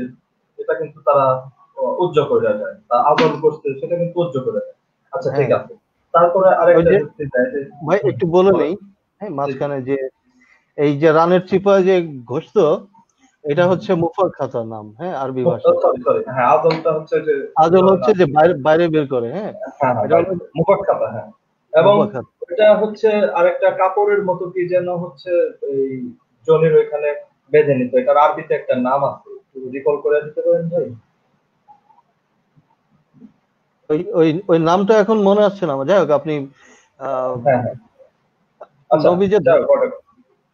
এটা কিন্তু তারা উজ্জ করে দেয়, তা আদর করছে সেটা কিন্তু উজ্জ করে দেয়। আচ্ছা ঠিক হ্যাঁ আছে। তারপরে ওই আরেকটা যে যুক্তি দেয় যে ভাই একটু বলে বলেন। নেই, হ্যাঁ জি, জি। মাঝখানে যে এই যে রানের চিপায় যে ঘষতো, এটা হচ্ছে মুফাখাতা নাম, হ্যাঁ আরবি ভাষায়। সরি সরি, হ্যাঁ আদলটা হচ্ছে যে কি আজল ধরনের হচ্ছে যে বাইরে বাইরে বের করে, হ্যাঁ হ্যাঁ হ্যাঁ এটা বাইরে হলো মুফাক্কাতা, হ্যাঁ। এবং মুফাখাত। এটা হচ্ছে আরেকটা কাপড়ের মতো কি যেন হচ্ছে এই জনির ওইখানে বেঁধে নিত, এটার আরবিতে একটা নাম আছে, রিকল করে দিতে পারেন ভাই? ওই ওই ওই নামটা এখন মনে আসছে না আমার, যাই হোক আপনি আহ, হ্যাঁ হ্যাঁ, আচ্ছা। নবী যে যাই হোক, ওটা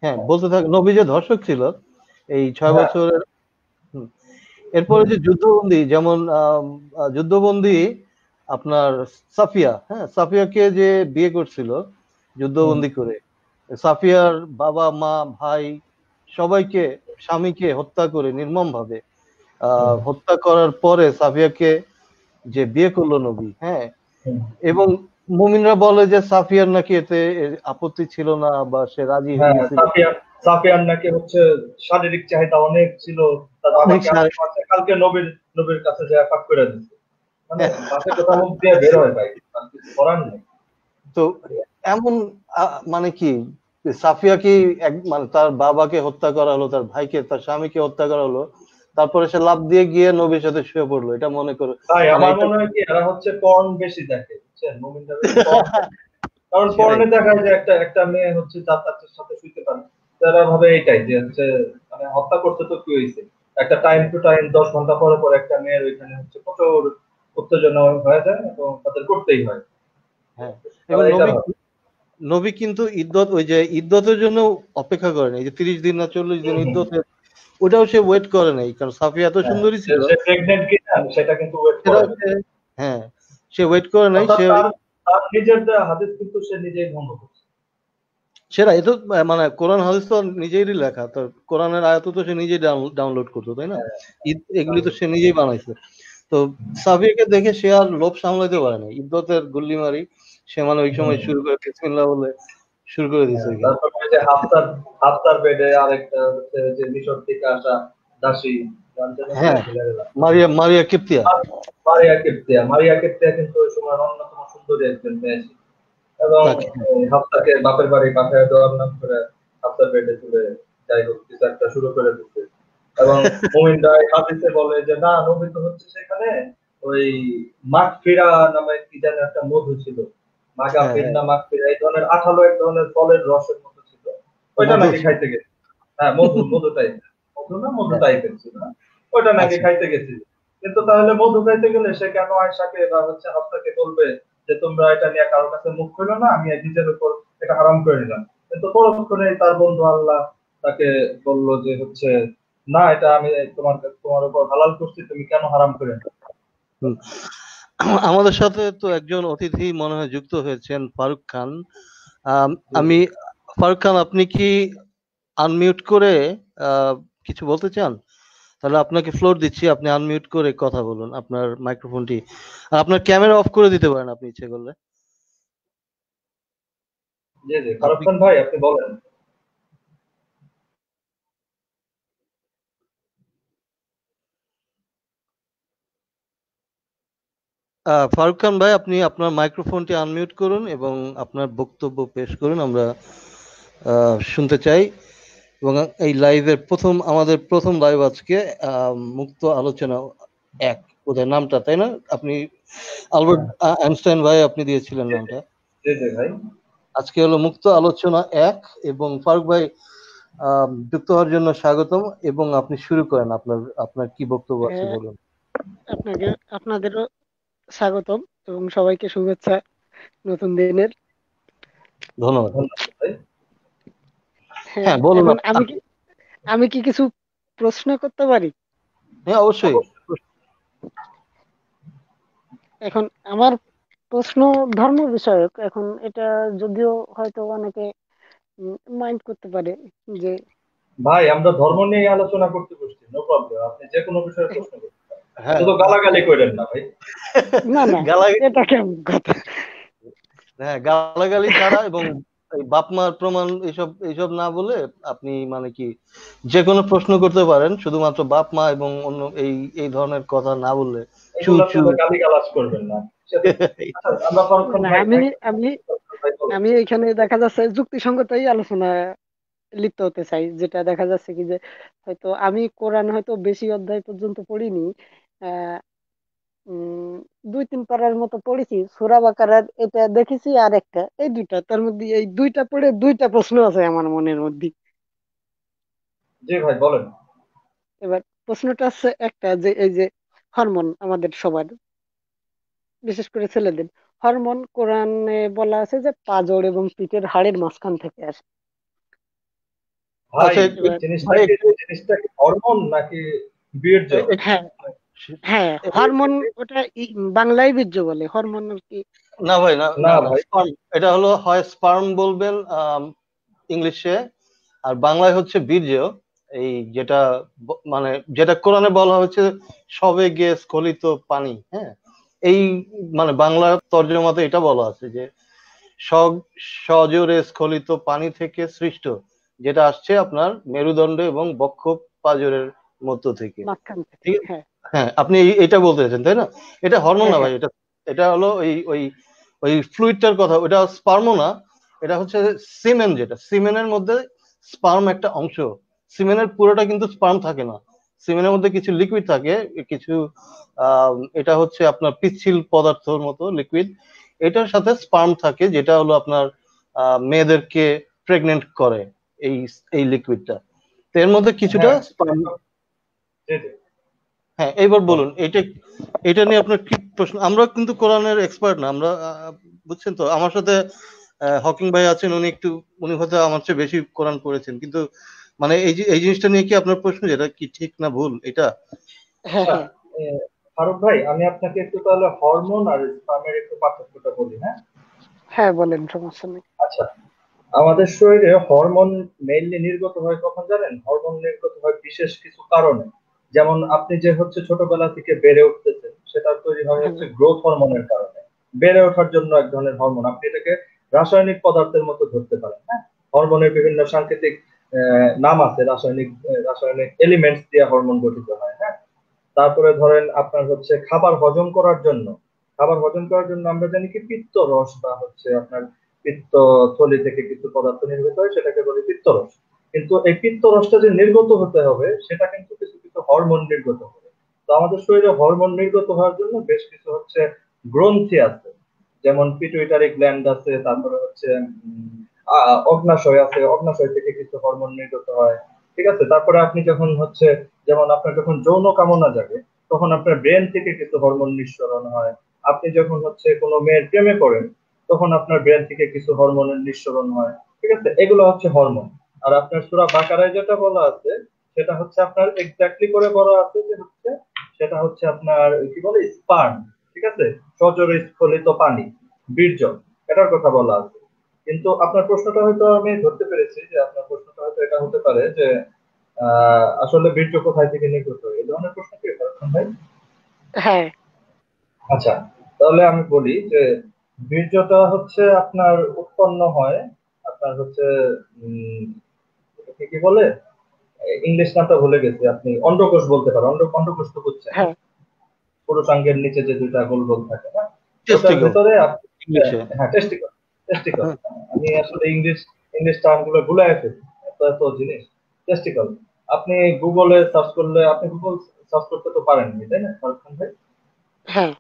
হ্যাঁ বলতে থাক, নবী যে ধর্ষক ছিল এই ছয় হ্যাঁ বছরের হুম, এরপরে হুম যে যুদ্ধবন্দী, যেমন যুদ্ধবন্দী আপনার সাফিয়া, হ্যাঁ সাফিয়াকে যে বিয়ে করছিল হুম যুদ্ধবন্দী করে, সাফিয়ার বাবা মা ভাই সবাইকে, স্বামীকে হত্যা করে নির্মম ভাবে হুম হত্যা করার পরে সাফিয়াকে যে বিয়ে করলো নবী, হ্যাঁ, হুম। এবং মুমিনরা বলে যে সাফিয়ার নাকি এতে আপত্তি ছিল না বা সে রাজি হয়ে হ্যাঁ, গেছিল। সাফিয়ার নাকি হচ্ছে শারীরিক চাহিদা অনেক ছিল, তার অনেক বাবাকে আপনি পাচ্ছে কালকে নবীর নবীর কাছে যায় পাক করে দিচ্ছে, মানে বাসে কথা মুখ দিয়ে বের হয় ভাই, আর কিছু করার নেই। তো এমন মানে কি সাফিয়া কি মানে তার বাবাকে হত্যা করা হলো, তার ভাইকে তার স্বামীকে হত্যা করা হলো, তারপরে সে লাফ দিয়ে গিয়ে নবীর সাথে শুয়ে পড়লো, এটা মনে করো ভাই মানে আমার এটা মনে হয় কি এরা হচ্ছে পর্ন বেশি দেখে, বুঝছেন? মুমিনরা বেশি পর্ন দেখে। কারণ সেটাই। পর্নে দেখায় যে একটা একটা মেয়ে হচ্ছে যার তার সাথে শুইতে পারে, তারা ভাবে এইটাই যে হচ্ছে মানে হত্যা করতে তো কি হয়েছে, একটা টাইম টু টাইম 10 ঘন্টা পরে পরে একটা মেয়ের ওইখানে হচ্ছে প্রচুর উত্তেজনা হয়ে যায় এবং তাদের করতেই হয়। হ্যাঁ তারা এবং এটা নবী ভাবে। নবী কিন্তু ইদ্যত, ওই যে ইদ্যতের জন্য অপেক্ষা করেন, এই যে 30 দিন না 40 দিন হুম, হুম। ইদ্যতের, ওটাও সে ওয়েট করে নাই, কারণ সাফিয়া এত হ্যাঁ, সুন্দরী ছিল। সে প্রেগনেন্ট কিনা সেটা কিন্তু ওয়েট সেটা করে না। হচ্ছে, হ্যাঁ সে ওয়েট করে নাই, অর্থাৎ সে তার তার নিজের দেওয়া হাদিস কিন্তু সে নিজেই ভঙ্গ করছে। সেটা এ তো মানে কোরআন হাদিস তো নিজেরই লেখা, তো কোরআনের আয়াত তো সে নিজেই ডাউনলোড করতো, তাই না? হ্যাঁ, এগুলি তো তাহলে- সে নিজেই বানাইছে। তো সাফিয়াকে দেখে সে আর লোভ সামলাইতে পারে না, ইদ্যতের গুল্লি মারি সে মানে ওই সময় হুম, শুরু করে বিসমিল্লাহ বলে শুরু করে দিছে হ্যাঁ, ওইখানে। তারপরে ওই যে হাফতার বেডে আরেকটা হচ্ছে যে মিশর থেকে আসা দাসী, নাম যেন কি হ্যাঁ, ভুলে গেলাম। মারিয়া মারিয়া কিপ্তিয়া। মারিয়া কেপ্তিয়া কিন্তু ওই সময় অন্যতম সুন্দরী একজন মেয়ে ছিল। এবং নাকি? এই হাফসাকে বাপের বাড়ি পাঠায় দেওয়ার নাম করে হাফসার পেটে তুলে যাই হোক কিছু একটা শুরু করে দিচ্ছে। এবং মুমিন রায় হাদিসে বলে যে না, নবী তো হচ্ছে সেখানে ওই মাগফিরা নামে কি যেন একটা মধু ছিল, হ্যাঁ, মাগাফির হ্যাঁ, না মাগফিরা, এই ধরনের আঠালো এক ধরনের ফলের রসের মতো ছিল, ওইটা মধু নাকি ছিল। খাইতে গেছে। হ্যাঁ, মধু মধু টাইপের, মধু না মধু হ্যাঁ, টাইপের ছিল না? ওইটা নাকি আচ্ছা। খাইতে গেছিল। কিন্তু তাহলে মধু খাইতে গেলে সে কেন আয়েশাকে বা হচ্ছে হাফসাকে বলবে যে তোমরা এটা নিয়ে কারোর কাছে মুখ খুলো না, আমি নিজের উপর এটা হারাম করে নিলাম? কিন্তু পরক্ষণে তার বন্ধু আল্লাহ তাকে বলল যে হচ্ছে না, এটা আমি তোমার উপর হালাল করছি, তুমি কেন হারাম করে নিলে? হুম। আমাদের সাথে তো একজন অতিথি মনে হয় যুক্ত হয়েছেন, ফারুক খান। আম, জি জি। আমি ফারুক খান, আপনি কি আনমিউট করে কিছু বলতে চান? তাহলে আপনাকে ফ্লোর দিচ্ছি, আপনি আনমিউট করে কথা বলুন, আপনার মাইক্রোফোনটি আর আপনার ক্যামেরা অফ করে দিতে পারেন আপনি ইচ্ছে করলে। জি জি, ফারুক আপনি খান ভাই আপনি বলেন। ফারুক খান ভাই, আপনি আপনার মাইক্রোফোনটি আনমিউট করুন এবং আপনার বক্তব্য পেশ করুন, আমরা শুনতে চাই। এবং এই লাইভের আমাদের প্রথম লাইভ আজকে, মুক্ত আলোচনা এক, ওদের নামটা, তাই না? আপনি আলবার্ট হ্যাঁ, আইনস্টাইন ভাই আপনি দিয়েছিলেন জি জি। নামটা। জি জি ভাই। আজকে হলো মুক্ত আলোচনা এক। এবং ফারুক ভাই, যুক্ত হওয়ার জন্য স্বাগতম, এবং আপনি শুরু করেন, আপনার আপনার কি বক্তব্য আছে হ্যাঁ, বলুন। আপনাকে আপনাদেরও স্বাগতম এবং সবাইকে শুভেচ্ছা নতুন দিনের। ধন্যবাদ। ধন্যবাদ ভাই। হ্যাঁ, হ্যাঁ, বলুন এখন আমি কি কিছু প্রশ্ন করতে পারি? হ্যাঁ, অবশ্যই। অবশ্যই। এখন আমার প্রশ্ন ধর্ম বিষয়ক। এখন এটা যদিও হয়তো অনেকে মাইন্ড করতে পারে যে ভাই আমরা ধর্ম নিয়ে আলোচনা করতে বসছি, নো প্রবলেম, আপনি যে কোনো বিষয়ে প্রশ্ন করতে পারেন। হ্যাঁ, শুধু গালাগালি করেন না ভাই। না না, গালাগালি, এটা কেমন কথা? হ্যাঁ, গালাগালি ছাড়া এবং এই বাপ মার প্রমাণ, এইসব এইসব না বলে আপনি মানে কি যে কোনো প্রশ্ন করতে পারেন, শুধুমাত্র বাপ মা এবং অন্য এই এই ধরনের কথা না বললে। চু এগুলা চু। তো গালি গালাজ করবেন না। আচ্ছা, আমরা না পরক্ষণ না, ভাই আমি ভাই আমি ভাই বলেন। আমি এখানে দেখা যাচ্ছে যুক্তিসঙ্গতই আলোচনা লিপ্ত হতে চাই, যেটা দেখা যাচ্ছে কি যে হয়তো আমি কোরআন হয়তো বেশি অধ্যায় পর্যন্ত পড়িনি। আহ উম 2-3 পারার মতো পড়েছি, সূরা বাকারার এটা দেখেছি আর একটা, এই দুইটা, তার মধ্যে এই দুইটা পড়ে দুইটা প্রশ্ন আছে আমার মনের মধ্যে। জি ভাই বলেন। এবার প্রশ্নটা আছে একটা, যে এই যে হরমোন আমাদের সবার, বিশেষ করে ছেলেদের হরমোন, কোরআনে বলা আছে যে পাজর এবং পিঠের হাড়ের মাঝখান থেকে আসে। ভাই আচ্ছা, এবার জিনিসটা ভাই কি জিনিসটা কি হরমোন নাকি বীর্য? হ্যাঁ, হ্যাঁ, হরমোন, ওটা বাংলায় বীর্য বলে, হরমোন আর কি। না ভাই, না না না না, ভাই, স্পার্ম, এটা হলো হয় স্পার্ম বলবেন ইংলিশে, আর বাংলায় হচ্ছে বীর্য। এই যেটা মানে যেটা কোরআনে বলা হচ্ছে সবে গিয়ে স্খলিত পানি, হ্যাঁ, এই মানে বাংলা তর্জমাতে এটা বলা আছে যে সজোরে স্খলিত পানি থেকে সৃষ্ট, যেটা আসছে আপনার মেরুদণ্ড এবং বক্ষ পাঁজরের মধ্য থেকে। মাঝখান থেকে, ঠিক, হ্যাঁ। হ্যাঁ, আপনি এটা বলতে চাইছেন তাই না? এটা হরমোন হ্যাঁ না ভাই, হ্যাঁ এটা এটা হলো ওই ওই ওই ফ্লুইডটার কথা, ওটা স্পার্মও না। এটা হচ্ছে সিমেন, যেটা সিমেনের মধ্যে স্পার্ম একটা অংশ। সিমেনের পুরোটা কিন্তু স্পার্ম থাকে না, সিমেনের মধ্যে কিছু লিকুইড থাকে, কিছু এটা হচ্ছে আপনার পিচ্ছিল পদার্থর মতো লিকুইড, এটার সাথে স্পার্ম থাকে, যেটা হলো আপনার মেয়েদেরকে প্রেগনেন্ট করে, এই এই লিকুইডটা। তো এর মধ্যে কিছুটা হ্যাঁ, স্পার্ম। জি জি হ্যাঁ, এইবার বলেন। বলুন, এটা এটা নিয়ে আপনার কি প্রশ্ন? আমরা কিন্তু কোরআনের এক্সপার্ট না আমরা, বুঝছেন তো। আমার সাথে হকিং ভাই আছেন, উনি একটু, উনি হয়তো আমার চেয়ে বেশি কোরআন পড়েছেন, কিন্তু মানে এই যে এই জিনিসটা নিয়ে কি আপনার প্রশ্ন, যেটা কি ঠিক না ভুল এটা? হ্যাঁ আচ্ছা, হ্যাঁ এ, ফারুক ভাই আমি আপনাকে একটু তাহলে হরমোন আর স্পার্মের একটু পার্থক্যটা বলি, হ্যাঁ। হ্যাঁ বলেন, সমস্যা নেই। আচ্ছা, আমাদের শরীরে হরমোন মেইনলি নির্গত হয় কখন জানেন? হরমোন নির্গত হয় বিশেষ কিছু কারণে। যেমন আপনি যে হচ্ছে ছোটবেলা থেকে বেড়ে উঠতেছেন, সেটা তৈরি হয় হ্যাঁ হচ্ছে গ্রোথ হরমোনের কারণে। বেড়ে ওঠার জন্য এক ধরনের হরমোন, আপনি এটাকে রাসায়নিক পদার্থের মতো ধরতে পারেন। হ্যাঁ, হরমোনের বিভিন্ন সাংকেতিক নাম আছে, রাসায়নিক এলিমেন্টস দিয়ে হরমোন গঠিত হয়। হ্যাঁ, তারপরে ধরেন আপনার হচ্ছে খাবার হজম করার জন্য আমরা জানি কি পিত্ত রস বা হচ্ছে আপনার পিত্ত থলি থেকে কিছু পদার্থ নির্গত হয়, সেটাকে বলি পিত্ত রস। কিন্তু এই পিত্ত রসটা যে নির্গত হতে হবে, সেটা কিন্তু কিছু কিছু হরমোন নির্গত হবে। তো আমাদের শরীরে হরমোন নির্গত হওয়ার জন্য বেশ কিছু হচ্ছে গ্রন্থি আছে, যেমন পিটুইটারি গ্ল্যান্ড আছে, তারপরে হচ্ছে অগ্নাশয় আছে, অগ্নাশয় থেকে কিছু হরমোন নির্গত হয়। ঠিক আছে, তারপরে আপনি যখন হচ্ছে, যেমন আপনার যখন যৌন কামনা জাগে, তখন আপনার ব্রেন থেকে কিছু হরমোন নিঃসরণ হয়। আপনি যখন হচ্ছে কোনো মেয়ের প্রেমে পড়েন, তখন আপনার ব্রেন থেকে কিছু হরমোনের নিঃসরণ হয়। ঠিক আছে, এগুলো হচ্ছে হরমোন। আর আপনার সূরা বাকারায় যেটা বলা আছে, সেটা হচ্ছে আপনার এক্স্যাক্টলি করে বলা আছে যে হচ্ছে, সেটা হচ্ছে আপনার কি বলে, স্পার্ম। ঠিক আছে, সজোরে স্খলিত পানি, বীর্য, এটার কথা বলা আছে। কিন্তু আপনার প্রশ্নটা হয়তো আমি ধরতে পেরেছি, যে আপনার প্রশ্নটা হয়তো এটা হতে পারে যে আসলে বীর্য কোথায় থেকে নির্গত হয়, এই ধরনের প্রশ্ন কি করছেন ভাই? হ্যাঁ আচ্ছা, তাহলে আমি বলি যে বীর্যটা হচ্ছে আপনার উৎপন্ন হয় আপনার হচ্ছে উম এটাকে কি বলে, ইংলিশ নামটা ভুলে গেছি, আপনি অন্ডকোষ বলতে পারেন। অন্ডকোষ তো বুঝছেন, হ্যাঁ পুরুষাঙ্গের নিচে যে দুইটা গোল গোল থাকে না, ওটার টেস্টিকল ভিতরে ইংলিশে। হ্যাঁ, টেস্টিকল। টেস্টিকল, হ্যাঁ, আমি আসলে ইংলিশ ইংলিশ টার্ম গুলো ভুলে গেছি, এত এত জিনিস। টেস্টিকল, আপনি গুগলে সার্চ করলে, আপনি গুগল সার্চ করতে তো পারেননি তাই না ফারুক ভাই? হ্যাঁ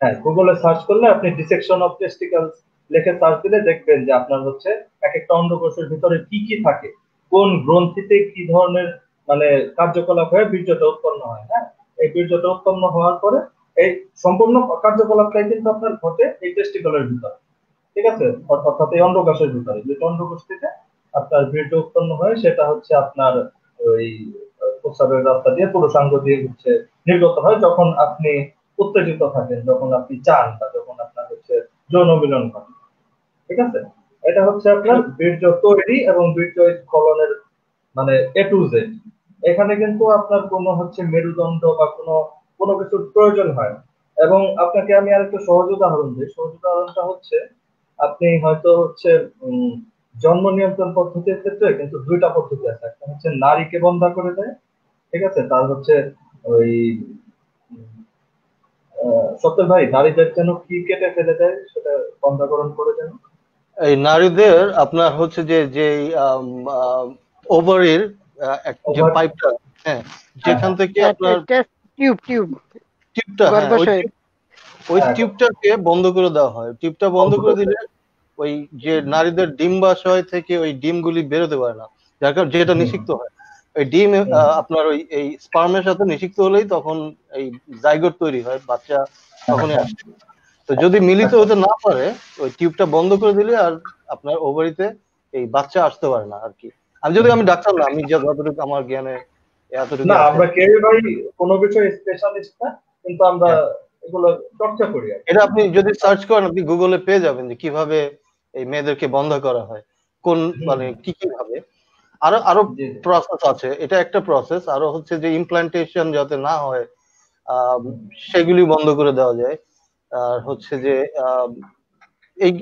হ্যাঁ, গুগলে সার্চ করলে আপনি ডিসেকশন অফ টেস্টিকলস লিখে সার্চ দিলে দেখবেন যে আপনার হচ্ছে এক একটা অন্ডকোষের ভিতরে কি কি থাকে, কোন গ্রন্থিতে কি ধরনের মানে কার্যকলাপ হয়ে বীর্যটা উৎপন্ন হয়। হ্যাঁ, এই বীর্যটা উৎপন্ন হওয়ার পরে এই সম্পূর্ণ কার্যকলাপটাই কিন্তু আপনার ঘটে এই টেস্টিকলের ভিতরে। ঠিক আছে, অর্থাৎ এই অন্ডকোষের ভিতরে, যে অন্ডকোষ থেকে আপনার বীর্য উৎপন্ন হয়, সেটা হচ্ছে আপনার ওই প্রস্রাবের রাস্তা দিয়ে পুরুষাঙ্গ দিয়ে হচ্ছে নির্গত হয়, যখন আপনি উত্তেজিত থাকেন, যখন আপনি চান, বা যখন আপনার হচ্ছে যৌন মিলন ঘটে। ঠিক আছে, এটা হচ্ছে আপনার হ্যাঁ বীর্য তৈরি এবং বীর্য স্খলনের মানে এ টু জেড। এখানে কিন্তু আপনার কোনো হচ্ছে মেরুদণ্ড বা কোনো কোনো কিছুর প্রয়োজন হয় না। এবং আপনাকে আমি আরেকটু সহজ উদাহরণ দিই, সহজ উদাহরণটা হচ্ছে, আপনি হয়তো হচ্ছে উম জন্ম নিয়ন্ত্রণ পদ্ধতির ক্ষেত্রে কিন্তু দুইটা পদ্ধতি আছে, একটা হচ্ছে নারীকে বন্ধা করে দেয়। ঠিক আছে, তার হচ্ছে ওই সত্যি ভাই, নারীদের যেন কি কেটে ফেলে দেয়, সেটা বন্ধাকরণ করে দেন। এই নারীদের আপনার হচ্ছে যে যে ওভারির যে ওভার, পাইপটা, হ্যাঁ, হ্যাঁ যেখান হ্যাঁ থেকে আপনার টেস্ট টিউব টিউবটা, হ্যাঁ ওই গর্ভাশয়ের। ওই হ্যাঁ, টিউবটাকে বন্ধ করে দেওয়া হয়। টিউবটা বন্ধ বন্ধ করে করে দিলে দেয়। ওই যে নারীদের ডিম্বাশয় থেকে ওই ডিমগুলি বেরোতে পারে না, যার কারণে যেটা হুম, নিষিক্ত হয়। ওই ডিম হুম, আপনার ওই এই স্পার্মের সাথে নিষিক্ত হলেই তখন এই জাইগোট তৈরি হয়, বাচ্চা হ্যাঁ তখনই হ্যাঁ, আসে। তো যদি মিলিত আচ্ছা। হতে না পারে, ওই টিউবটা বন্ধ করে দিলে আর আপনার ওভারিতে এই বাচ্চা আসতে পারে না আর কি। আমি ডাক্তার না, আমি যতটুকু আমার জ্ঞানে এতটুকু না, আছে। আমরা কেউ ভাই কোনো বিষয়ে স্পেশালিস্ট না, কিন্তু আমরা হ্যাঁ, এগুলো চর্চা করি আর কি। এটা আপনি যদি সার্চ করেন আপনি গুগলে পেয়ে যাবেন যে কিভাবে এই মেয়েদেরকে বন্ধ করা হয়, কোন হুম, মানে কি কি ভাবে। আরো আরো জি জি। প্রসেস আছে, এটা একটা প্রসেস। আরো হচ্ছে যে ইমপ্লান্টেশন যাতে না হয়, আহ, হুম, সেগুলি বন্ধ করে দেওয়া যায়। আর হচ্ছে যে আহ,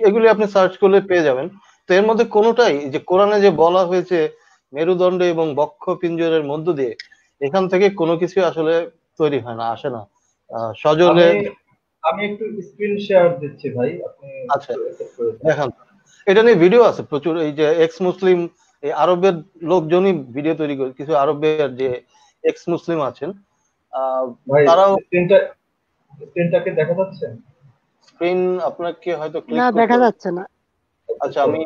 এগুলি আপনি সার্চ করলে পেয়ে যাবেন। তো এর মধ্যে কোনোটাই, এই যে কোরআনে যে বলা হয়েছে মেরুদণ্ড এবং বক্ষ পিঞ্জরের মধ্য দিয়ে, এখান থেকে কোনো কিছু আসলে তৈরি হয় না, আসে না সজলে। আমি আমি একটু স্ক্রিন শেয়ার দিচ্ছি ভাই, আপনি আচ্ছা, একটু accept করে দেন। দেখান। এটা নিয়ে ভিডিও আছে প্রচুর, এই যে এক্স মুসলিম, এই আরবের লোকজনই ভিডিও তৈরি করে, কিছু আরবের যে এক্স মুসলিম আছেন, আহ, ভাই তারাও। স্ক্রিনটাকে দেখা যাচ্ছে? স্ক্রিন আপনাকে হয়তো না ক্লিক করতে দেখা হবে। যাচ্ছে না। আচ্ছা আমি,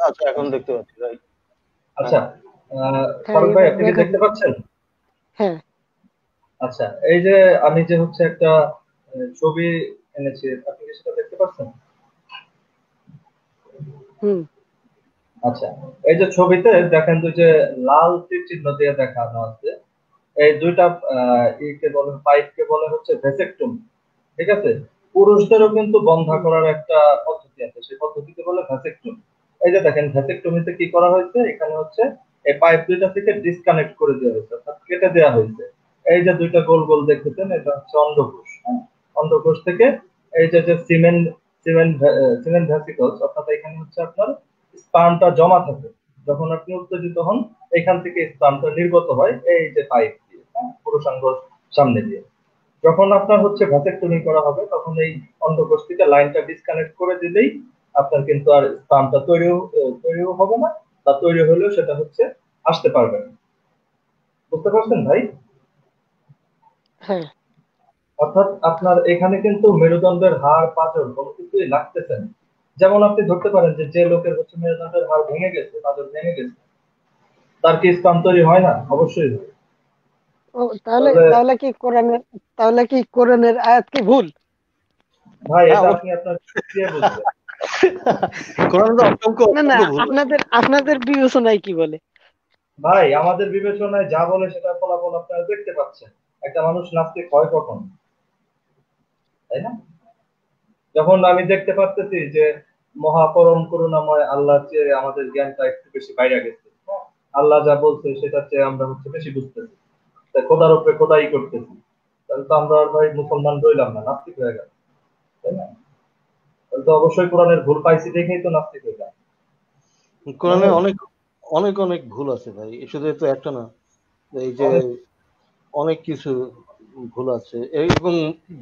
আচ্ছা এখন আচ্ছা দেখতে পাচ্ছি, রাইট। হ্যাঁ, আচ্ছা, হ্যাঁ ফারুক ভাই এবার আপনি কি দেখান। দেখতে পাচ্ছেন? হ্যাঁ আচ্ছা, এই যে আমি যে হচ্ছে একটা ছবি এনেছি, আপনি কি সেটা দেখতে পাচ্ছেন? হুম আচ্ছা, এই যে ছবিতে দেখেন, তো যে লাল তীর চিহ্ন দিয়ে দেখানো আছে, এই দুইটা ইকে বলে, পাইপকে বলে হচ্ছে ভেসেকটমি। ঠিক আছে, পুরুষদেরও কিন্তু বন্ধা হুম করার একটা পদ্ধতি পদ্ধতি আছে, সেই পদ্ধতিকে বলে ভ্যাসেকটমি। এই যে দেখেন ভ্যাসেকটমিতে কি করা হয়েছে, এখানে হচ্ছে এই পাইপ দুইটা থেকে ডিসকানেক্ট করে দেওয়া হয়েছে, অর্থাৎ কেটে দেওয়া হয়েছে। এই যে দুইটা গোল গোল দেখতেছেন, এটা হচ্ছে অন্ডকোষ। হ্যাঁ, অন্ডকোষ থেকে এই যে যে সিমেন্ট সিমেন্ট সিমেন্ট ভ্যাসিকলস, অর্থাৎ এখানে হচ্ছে আপনার স্পার্মটা জমা থাকে। যখন আপনি উত্তেজিত হন, এখান থেকে স্পার্মটা নির্গত হয় এই যে পাইপ দিয়ে, হ্যাঁ, পুরুষাঙ্গর সামনে দিয়ে। যখন আপনার হচ্ছে ভ্যাসেকটমি করা হবে, তখন এই অন্ডকোষ থেকে লাইনটা ডিসকানেক্ট করে দিলেই আপনার কিন্তু আর স্পামটা তৈরিও হবে না, বা তৈরি হলেও সেটা হচ্ছে আসতে পারবে না। বুঝতে পারছেন ভাই? হ্যাঁ। অর্থাৎ আপনার এখানে কিন্তু মেরুদণ্ডের হাড় পাঁজর কোনো কিছুই লাগতেছে না। যেমন আপনি ধরতে পারেন যে যে লোকের হচ্ছে মেরুদণ্ডের হাড় ভেঙে গেছে, পাঁজর ভেঙে গেছে, তার কি স্পাম তৈরি হয় না? অবশ্যই হয়। ও তাহলে তাহলে তাহলে কি কোরআনের তাহলে কি কোরআনের আয়াত কি ভুল? ভাই হ্যাঁ, এটা আপনি আপনার চোখ দিয়ে বুঝবেন। কোরআন তো অসংখ্য না না, অসংখ্য ভুল আছে। আপনাদের বিবেচনায় কি বলে? ভাই আমাদের বিবেচনায় যা বলে সেটা ফলাফল আপনারা দেখতে পাচ্ছেন। একটা মানুষ নাস্তিক হয় কখন, তাই না? যখন আমি দেখতে পাচ্তেছি যে মহাপরম করুণাময় আল্লাহ চেয়ে আমাদের জ্ঞানটা একটু বেশি বাইরে গেছে, হ্যাঁ? আল্লাহ যা বলছে সেটা চেয়ে আমরা হচ্ছে বেশি বুঝতেছি, তাই খোদার উপরে খোদাই করতেছি, তাহলে তো আমরা আর ভাই মুসলমান রইলাম না, নাস্তিক হয়ে গেল, তাই না? তাহলে তো অবশ্যই কোরআনের ভুল পাইছি দেখেই তো নাস্তিক হইলাম, তাই না কোরআনে ভাই? অনেক অনেক অনেক ভুল আছে ভাই, শুধু তো একটা না, এই যে অনেক। অনেক কিছু ভুল আছে এবং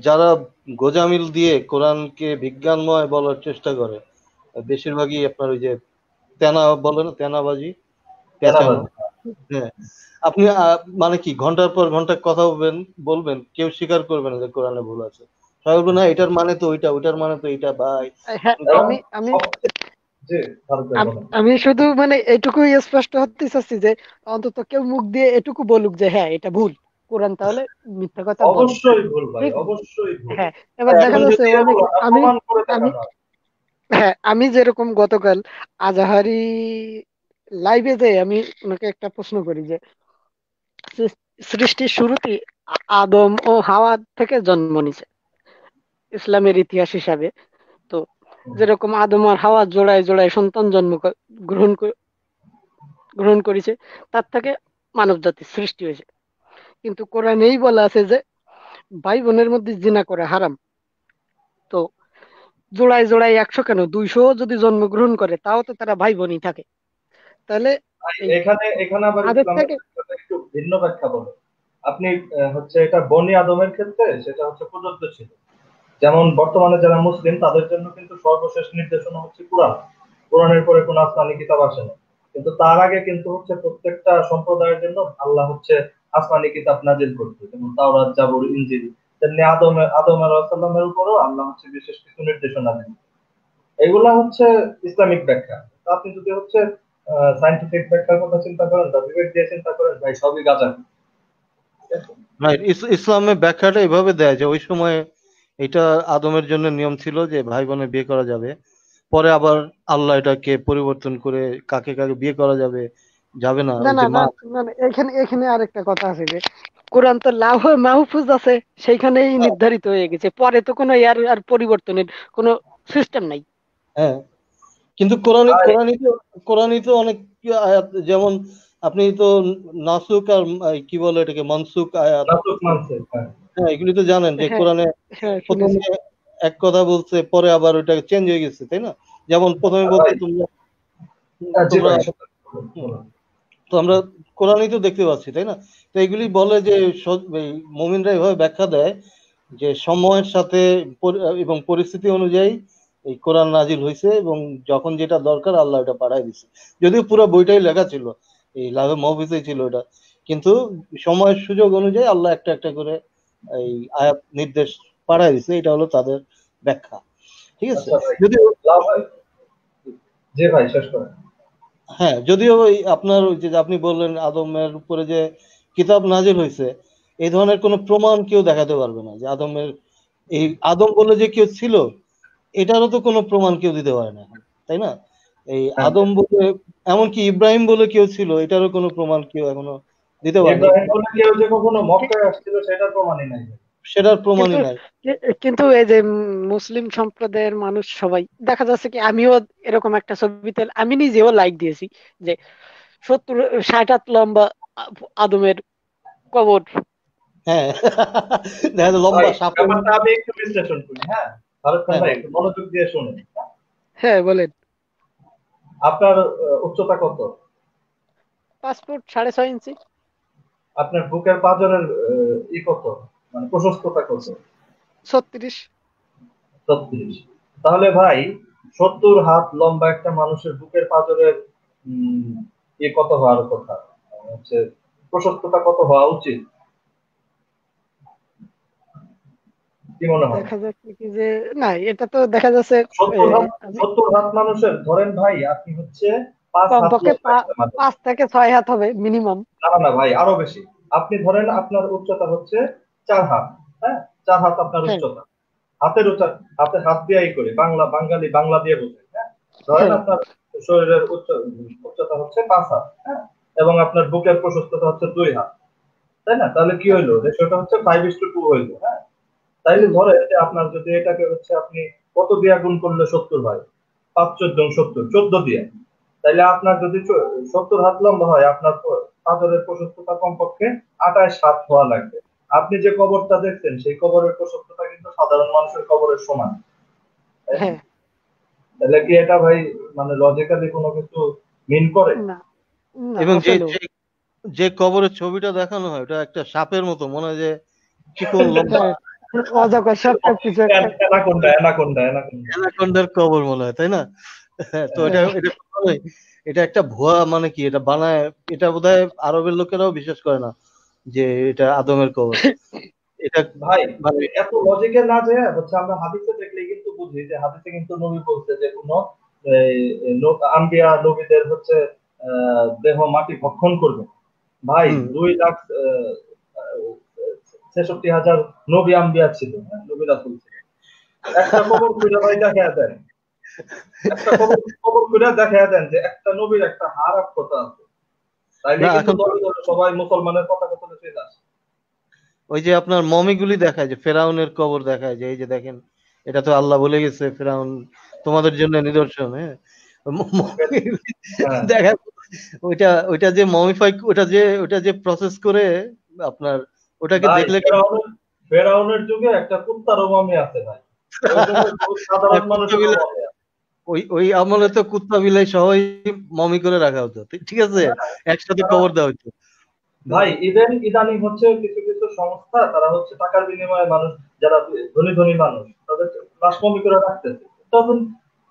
যারা গোঁজামিল দিয়ে কোরআনকে বিজ্ঞানময় বলার চেষ্টা করে বেশিরভাগই আপনার ওই যে তেনা বলে না, তেনাবাজি, পেঁচানো। তেলাবাজি। হ্যাঁ, আপনি মানে কি ঘন্টার পর ঘন্টা কথা বলবেন, বলবেন, কেউ স্বীকার করবে না যে কোরআনে ভুল আছে। সবাই বলবে না এটার মানে তো ওইটা, ওইটার মানে তো এইটা। ভাই হ্যাঁ, আপনি এবং আমি আমি সবচেয়ে, যে ভারত ভাই আম- বলেন। আমি শুধু মানে এটুকুই স্পষ্ট হতে চাচ্ছি যে অন্তত কেউ মুখ দিয়ে এটুকু বলুক যে হ্যাঁ এটা ভুল, কোরআন তাহলে মিথ্যা কথা বলে। অবশ্যই ভুল ভাই, ঠিক আছে? অবশ্যই ভুল। হ্যাঁ, এবার দেখা এখন যাচ্ছে যদি অনেক ওরা আমি প্রমাণ করে আমি দেখানো। হ্যাঁ, আমি যেরকম গতকাল আজাহারি লাইভে যে আমি ওনাকে একটা প্রশ্ন করি যে সৃষ্টির শুরুতে আদম ও হাওয়া থেকে জন্ম নিছে ইসলামের ইতিহাস হিসাবে। তো যেরকম আদম আর হাওয়া জোড়ায় জোড়ায় সন্তান গ্রহণ গ্রহণ করেছে, তার থেকে মানব জাতির সৃষ্টি হয়েছে। কিন্তু কোরআনেই বলা আছে যে ভাই বোনের মধ্যে জিনা করা হারাম। তো জোড়ায় জোড়ায় 100 কেন, 200 যদি জন্মগ্রহণ করে তাও তো তারা ভাই বোনই থাকে। তাহলে ভাই এই এখানে এখানে আবার আদের ইসলামের থেকে ব্যাখ্যাটা একটু ভিন্ন ব্যাখ্যা বলে। আপনি হচ্ছে এটা বনি আদমের ক্ষেত্রে সেটা হচ্ছে প্রযোজ্য ছিল। যেমন বর্তমানে যারা মুসলিম তাদের জন্য কিন্তু সর্বশেষ নির্দেশনা হচ্ছে কোরআন। কোরআনের পরে কোন আসমানি কিতাব আসে না। কিন্তু তার আগে কিন্তু হচ্ছে প্রত্যেকটা সম্প্রদায়ের জন্য আল্লাহ হচ্ছে আসমানি কিতাব নাজিল করতে, যেমন তাওরাত, জাবুর, ইনজিল। তেমনি আদম আলাইহিস সালামের উপরও আল্লাহ হচ্ছে বিশেষ কিছু নির্দেশনা দেন। এগুলা হচ্ছে ইসলামিক ব্যাখ্যা। তো আপনি যদি হচ্ছে সায়েন্টিফিক ব্যাখ্যার কথা চিন্তা করেন বা বিবেক দিয়ে চিন্তা করেন, ভাই সবই গাঁজা। ঠিক আছে? রাইট, ইসলামের ব্যাখ্যাটা এভাবে দেয় যে ওই সময় এটা আদমের জন্য নিয়ম ছিল যে ভাই বোনে বিয়ে করা যাবে। পরে আবার আল্লাহ এটাকে পরিবর্তন করে কাকে কাকে বিয়ে করা যাবে যাবে না, না ওই না যে না মা। না না, এখানে এখানে আরেকটা কথা আছে যে কোরআন তো লাউহে মাহফুজ আছে, সেইখানেই নির্ধারিত হয়ে গেছে, পরে তো কোনো আর আর পরিবর্তনের কোনো সিস্টেম নাই। হ্যাঁ, কিন্তু কোরআনে ভাই কোরআনে তো অনেক আয়াত, যেমন আপনি তো নাসুক আর কি বলে এটাকে মনসুক আয়াত, নাটক মানছে, হ্যাঁ। হ্যাঁ এগুলি তো জানেন যে হ্যাঁ, কোরআনে হ্যাঁ শুনেছি। প্রথমে এক কথা বলছে, পরে আবার ওইটা চেঞ্জ হয়ে গেছে, তাই না? যেমন প্রথমে আর বলছে ভাই, তোমরা জি তোমরা ভাই, হুম, তো আমরা কোরআনই তো দেখতে পাচ্ছি, তাই না? তো এগুলি বলে যে এই মুমিনরা এভাবে ব্যাখ্যা দেয় যে সময়ের সাথে এবং পরিস্থিতি অনুযায়ী এই কোরআন নাজিল হয়েছে এবং যখন যেটা দরকার আল্লাহ এটা পাঠায় দিছে। যদিও পুরো বইটাই লেখা ছিল, এই লাভে মহফিজেই ছিল এটা, কিন্তু সময়ের সুযোগ অনুযায়ী আল্লাহ একটা একটা করে এই আয়াত নির্দেশ পাঠায় দিছে। এটা হলো তাদের ব্যাখ্যা, ঠিক আছে? আচ্ছা ভাই, যদিও লাভ হয়। জি ভাই, শেষ করেন। হ্যাঁ, যদিও ওই আপনার ওই যে আপনি বললেন আদমের উপরে যে কিতাব নাজিল হয়েছে, এই ধরনের কোনো প্রমাণ কেউ দেখাতে পারবে না যে আদমের, এই আদম বলে যে কেউ ছিল এটারও তো কোনো প্রমাণ কেউ দিতে পারে না এখন, তাই না? এই হ্যাঁ, আদম বলে, এমনকি ইব্রাহিম বলে কেউ ছিল, এটারও কোনো প্রমাণ কেউ এখনো দিতে পারেনি। ইব্রাহিম বলে কেউ যে কখনো ঠিক মক্কায় আসছিল সেটার প্রমাণই নাই। সেটার প্রমাণই কিন্তু নাই। কিন্তু এই যে মুসলিম সম্প্রদায়ের মানুষ সবাই দেখা যাচ্ছে কি, আমিও এরকম একটা ছবিতে আমি নিজেও লাইক দিয়েছি যে 70-60 হাত লম্বা আদমের কবর। হ্যাঁ দেখা যায় ভাই লম্বা সাপের ব্যাপারটা মতো। আমি একটু বিশ্লেষণ করি, হ্যাঁ ফারুক খান হ্যাঁ ভাই বলেন। একটু মনোযোগ দিয়ে শুনুন। হ্যাঁ বলেন। আপনার উচ্চতা কত? 5 ফুট 6.5 ইঞ্চি। আপনার বুকের পাঁজরের কত, মানে প্রশস্ততা কত? 36। 36। তাহলে ভাই 70 হাত লম্বা একটা মানুষের বুকের পাঁজরের উম, কত হওয়ার কথা, হচ্ছে প্রশস্ততা কত হওয়া উচিত, কি মনে হয়? দেখা যাচ্ছে কি যে, না এটা তো দেখা যাচ্ছে এ, 70 হাত, আমি 70 হাত মানুষের ধরেন ভাই আপনি হচ্ছে 5 হাত কমপক্ষে লম্বা একটা মানুষ। 5 থেকে 6 হাত হবে মিনিমাম। না না না ভাই আরো বেশি। আপনি ধরেন আপনার উচ্চতা হচ্ছে 4 হাত, হ্যাঁ 4 হাত আপনার হ্যাঁ, উচ্চতা। হাতের উচ্চতা, হাতে হাত দিয়েই করে বাংলা, বাঙালি বাংলা দিয়ে বোঝায়, হ্যাঁ। ধরেন হ্যাঁ, আপনার শরীরের উচ্চতা হচ্ছে 5 হাত, হ্যাঁ, এবং আপনার বুকের প্রশস্ততা হচ্ছে 2 হাত, তাই না? তাহলে কি হ্যাঁ। হইলো, রেশিওটা হচ্ছে 5:2 হইলো, হ্যাঁ। তাইলে হুম। ধরে যে আপনার যদি এটাকে হচ্ছে আপনি কত দিয়া গুণ করলে 70 হয়, 5 × 4 = 70, 14 দিয়ে। তাইলে আপনার যদি 70 হাত লম্বা হয়, আপনার পাঁজরের প্রশস্ততা কমপক্ষে 28 হাত হওয়া লাগবে। আপনি যে কবরটা দেখছেন সেই কবরের প্রশস্ততা কিন্তু সাধারণ মানুষের কবরের সমান, তাই না? হ্যাঁ। তাহলে কি এটা ভাই মানে লজিক্যালি কোনো কিছু মিন করে? না, না এবং যে আসলেও। যে যে কবরের ছবিটা দেখানো হয় ওটা একটা সাপের মতো মনে হয়, যে চিকন লম্বা হ্যাঁ, অজগর সাপ টাপ কিছু একটা। Anaconda anaconda anaconda. অ্যানাকোন্ডার কবর মনে হয়, তাই না? হ্যাঁ, তো এটা হ্যাঁ, এটা কখনোই, এটা একটা ভুয়া, মানে কি এটা বানায়, এটা বোধহয় আরবের লোকেরাও বিশ্বাস করে না যে এটা আদমের কবর। এটা ভাই মানে এত লজিকে না যে হচ্ছে আমরা হাদিসে দেখলেই কিন্তু বুঝি যে হাদিসে কিন্তু নবী বলছে যে কোন আম্বিয়া নবীদের হচ্ছে দেহ মাটি ভক্ষণ করবে। ভাই হুম 2,66,000 নবী আম্বিয়া ছিল, হ্যাঁ, নবী রাসূল ছিল। একটা কবর খুঁজে ভাই দেখা দেন, একটা কবর কবর খুঁজে দেখা দেন যে একটা নবীর একটা হাড় আর কথা আছে, তাইলে না কিন্তু এখন দলে দলে সবাই মুসলমানের পতাকা তুলে চলে আসে। ওই যে আপনার মমিগুলি দেখায়, যে ফেরাউনের কবর দেখায়, যে এই যে দেখেন এটা তো আল্লাহ বলে গেছে ফেরাউন তোমাদের জন্য নিদর্শন, হ্যাঁ। মমিগুলি হ্যাঁ দেখায়, ওইটা ওইটা যে মমিফাই, ওটা যে প্রসেস করে আপনার, ওটাকে ভাই, দেখলে কিন্তু ফেরাউনের যুগে একটা কুত্তারও মমি আছে ভাই। ওই যুগে সাধারণ কুত্তা মানুষেরও বিলাই, মমি আছে। ওই ওই আমলে তো কুত্তা বিলাই সবাই মমি করে রাখা হতো, ঠিক আছে, একসাথে তারা- কবর দেওয়া হতো। ভাই ইভেন ইদানিং হচ্ছে কিছু কিছু সংস্থা তারা হচ্ছে টাকার বিনিময়ে মানুষ, যারা ধনী ধনী মানুষ তাদের লাশ মমি করে রাখতেছে।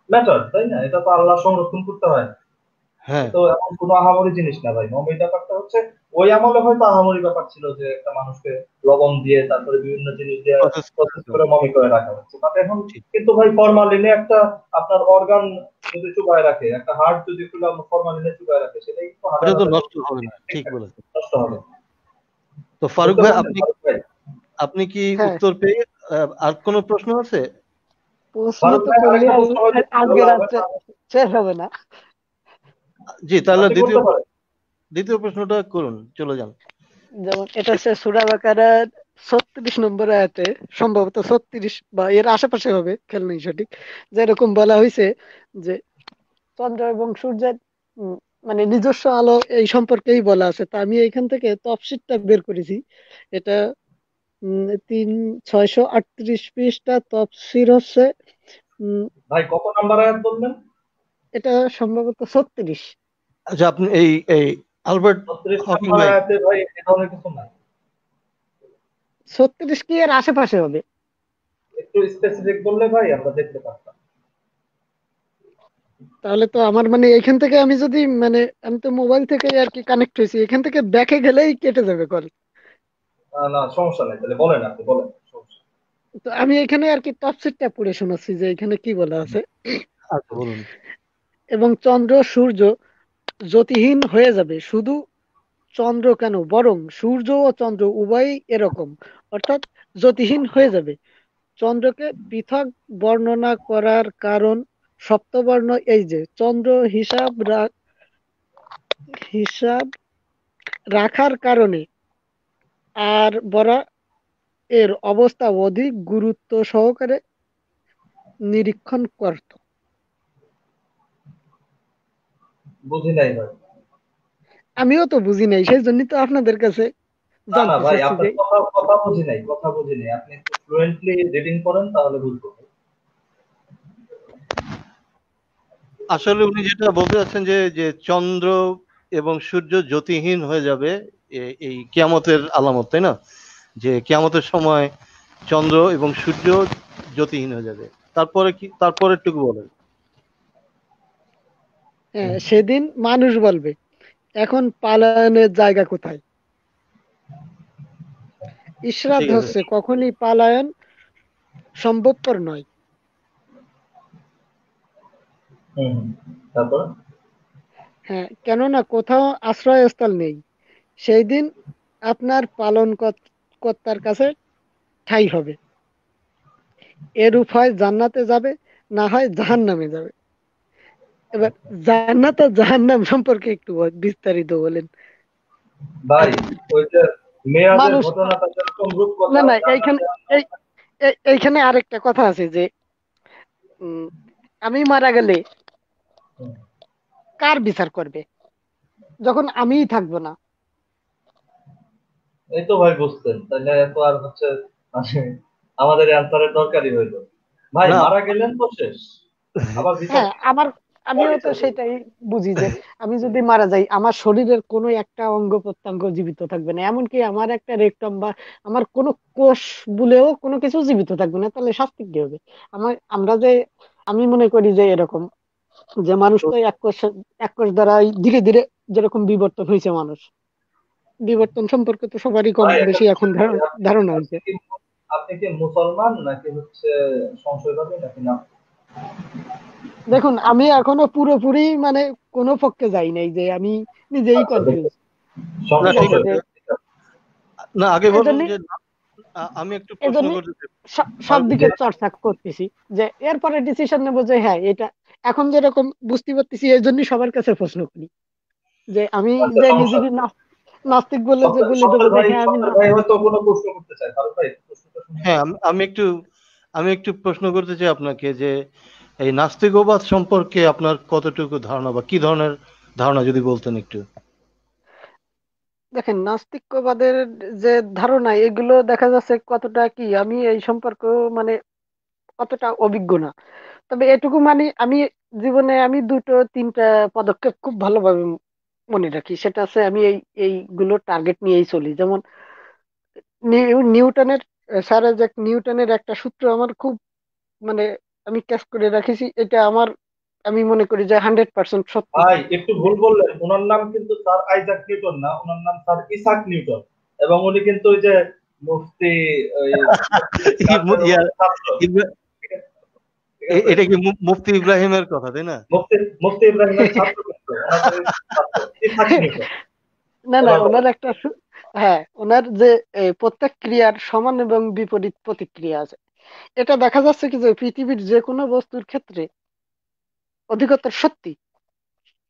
ম্যাটার, তাই না? এটা তো আল্লাহ সংরক্ষণ করতে হয় না। হ্যাঁ, তো এমন কোনো আহামরি জিনিস না ভাই। মমির ব্যাপারটা হচ্ছে ওই আমলে হয়তো আহামরি ব্যাপার ছিল যে একটা মানুষকে লবণ দিয়ে তারপরে বিভিন্ন জিনিস দিয়ে প্রসেস প্রসেস করে মমি করে রাখা হচ্ছে, বাট এখন ঠিক। কিন্তু ভাই ফরমালিনে একটা আপনার অর্গান যদি চুবায় রাখে, একটা হার্ট যদি ফরমালিনে চুবায় রাখে, সেটাই কিন্তু হাজার ওটা তো হাজার নষ্ট বছর হবে না, ঠিক ঠিক থাকে, বলেছেন। নষ্ট হবে না। তো ফারুক বুঝতে ভাই, পারছেন আপনি ফারুক ভাই? আপনি কি হ্যাঁ, উত্তর পেয়ে, আর কোনো প্রশ্ন আছে? প্রশ্ন ফারুক তো ভাই করলে আরেকটা প্রশ্ন হয়তো আজকে ভালো হবে রাত্রে না। শেষ হবে না। জি, তাহলে আপনি করতে পারেন। দ্বিতীয় প্রশ্নটা করুন, চলে যান। যেমন এটা হচ্ছে সূরা বাকারার 36 নম্বর আয়াতে, সম্ভবত 36 বা এর আশেপাশে হবে, খেয়াল নেই সঠিক, যেরকম বলা হয়েছে যে চন্দ্র এবং সূর্যের উম, মানে নিজস্ব আলো এই সম্পর্কেই বলা আছে। তা আমি এইখান থেকে তফসিরটা বের করেছি। এটা 638 পৃষ্ঠা তফসির হচ্ছে। উম, ভাই কত নাম্বার আয়াত বললেন? এটা সম্ভবত 36। আচ্ছা, আপনি এই এই আলবার্ট 36 হকিং নাম্বার ভাই, আয়াতে ভাই এ ধরনের কিছু নাই। 36 কি এর আশেপাশে হবে? একটু স্পেসিফিক বললে ভাই আমরা দেখতে পারতাম। তাহলে তো আমার মানে এখান থেকে আমি যদি মানে, আমি তো মোবাইল থেকে আর কি কানেক্ট হয়েছি, এখান থেকে ব্যাকে গেলেই কেটে যাবে কল। না সমস্যা নাই, তাহলে বলেন, আপনি বলেন, সমস্যা নেই। তো আমি এখানে আর কি তফসিরটা পড়ে শোনাচ্ছি যে এখানে কি বলা আছে। আচ্ছা বলুন। এবং চন্দ্র সূর্য জ্যোতিহীন হয়ে যাবে, শুধু চন্দ্র কেন, বরং সূর্য ও চন্দ্র উভয়ই এরকম, অর্থাৎ জ্যোতিহীন হয়ে যাবে। চন্দ্রকে পৃথক বর্ণনা করার কারণ সপ্তবর্ণ এই যে চন্দ্র হিসাব রাখার কারণে, আর বলা এর অবস্থা অধিক গুরুত্ব সহকারে নিরীক্ষণ করত। বুঝি নাই ভাই। আমিও তো বুঝি নাই, সেই জন্যই তো আপনাদের কাছে না না জানতে ভাই, চাচ্ছি আপনার যে কথা কথা বুঝি নাই, কথা বুঝি নাই। আপনি একটু ফ্লুয়েন্টলি রিডিং করেন তাহলে বুঝবো। আসলে উনি যেটা বলতে চাচ্ছেন যে যে চন্দ্র এবং সূর্য জ্যোতিহীন হয়ে যাবে এই কিয়ামতের আলামত, তাই না? যে কিয়ামতের সময় চন্দ্র এবং সূর্য জ্যোতিহীন হয়ে যাবে। তারপরে কি, তারপরের টুকু বলেন। সেদিন মানুষ বলবে, এখন পালায়নের জায়গা কোথায়? ইশরাত ঠিক আছে। হচ্ছে কখনই পালায়ন সম্ভবপর নয়। হুম। তারপর হ্যাঁ, কেননা কোথাও আশ্রয়স্থল নেই। সেই দিন আপনার পালন কর্তার কাছে ঠাঁই হবে। এরূপ হয় জান্নাতে যাবে, না হয় জাহান্নামে যাবে। এবার জান্নাত আর জাহান্নাম সম্পর্কে একটু বিস্তারিত বলেন। ভাই, আর ওই যে মেয়াদের মানুষ তো, ঘটনাটা যেরকম না রূপকথা না, এইখানে জান্নাতে এই এইখানে আরেকটা কথা আছে যে উম, আমি মারা গেলে হুম, কার বিচার করবে যখন আমিই থাকবো না? এই তো ভাই বুঝতেন, তাহলে তো আর হচ্ছে মানে আমাদের অ্যান্সারের দরকারই হইলো। ভাই না, মারা গেলেন তো শেষ, আবার বিচার হ্যাঁ, কার আমিও তো বিচার করবে? সেটাই বুঝি যে আমি যদি মারা যাই আমার শরীরের কোনো একটা অঙ্গ প্রত্যঙ্গ জীবিত থাকবে না, এমনকি আমার একটা রেকটম বা আমার কোনো কোষ বলেও কোনো কিছু জীবিত থাকবে না, তাহলে শাস্তি কি হবে? আমরা যে, আমি মনে করি যে এরকম, যে মানুষ তো তো এক কোষ দ্বারাই ধীরে ধীরে যেরকম বিবর্তন হয়েছে, মানুষ বিবর্তন সম্পর্কে তো সবারই কম ভাই একটা বেশি এখন বিষয় বলি, ধারণা হয়েছে। আপনি কি মুসলমান নাকি হচ্ছে সংশয়বাদী নাকি না? দেখুন, আমি এখনো পুরোপুরি মানে কোনো পক্ষে যাই নাই, যে আমি নিজেই আচ্ছা কনফিউজ। দেখুন, না, ঠিক ঠিক আছে, যে আছে। না, আগে বলুন এজন্য যে আমি একটু প্রশ্ন এজন্য করতে চাই। সব যে দিকে চর্চা করতেছি, যে এরপরে ডিসিশন নেবো যে হ্যাঁ এটা এখন যেরকম বুঝতে পারতেছি, এই জন্য সবার কাছে প্রশ্ন করি। যে আমি আচ্ছা যে সমস্যা নিজেকে নেই। নাস্তিক বলে যে বলে দেবো সত্তর যে ভাই, হ্যাঁ আমি সত্তর ভাই নাস্তিক। হয়তো কোনো প্রশ্ন করতে চায়, ফারুক ভাই প্রশ্নটা শুনে। হ্যাঁ, আমি একটু প্রশ্ন করতে চাই আপনাকে যে এই নাস্তিকবাদ সম্পর্কে আপনার কতটুকু ধারণা, বা কি ধরনের ধারণা যদি বলতেন একটু। দেখেন, নাস্তিক্যবাদের যে ধারণা, এগুলো দেখা যাচ্ছে কতটা কি, আমি এই সম্পর্কে মানে অতটা অভিজ্ঞ না। তবে এটুকু মানে আমি জীবনে আমি দুটো তিনটা পদক্ষেপ খুব ভালোভাবে মনে রাখি। সেটা আছে, আমি এইগুলো টার্গেট নিয়েই চলি। যেমন নিউটনের, স্যার আইজাক নিউটনের একটা সূত্র আমার খুব মানে আমি ক্যাচ করে রাখেছি। এটা আমার, আমি মনে করি যে 100% সত্যি। ভাই একটু যে ভুল বললেন, ওনার নাম কিন্তু স্যার আইজাক নিউটন না, ওনার নাম স্যার ইসাক নিউটন। এবং উনি কিন্তু ওই যে মুফতি, ওই মুফতি কাদের ইয়া, ছাত্র। ইব্রা- ঠিক আছে, ঠিক আছে। এটা কি মুফতি ইব্রাহিমের কথা, তাই না? মুফতি মুফতি ইব্রাহিমের ছাত্র, কিন্তু ওনাদের ছাত্র ইসাক নিউটন। না না, এবার বলেন। ওনার একটা হ্যাঁ, ওনার যে প্রত্যেক ক্রিয়ার সমান এবং বিপরীত প্রতিক্রিয়া আছে। এটা দেখা যাচ্ছে কি যে পৃথিবীর যে কোনো বস্তুর ক্ষেত্রে অধিকতর সত্যি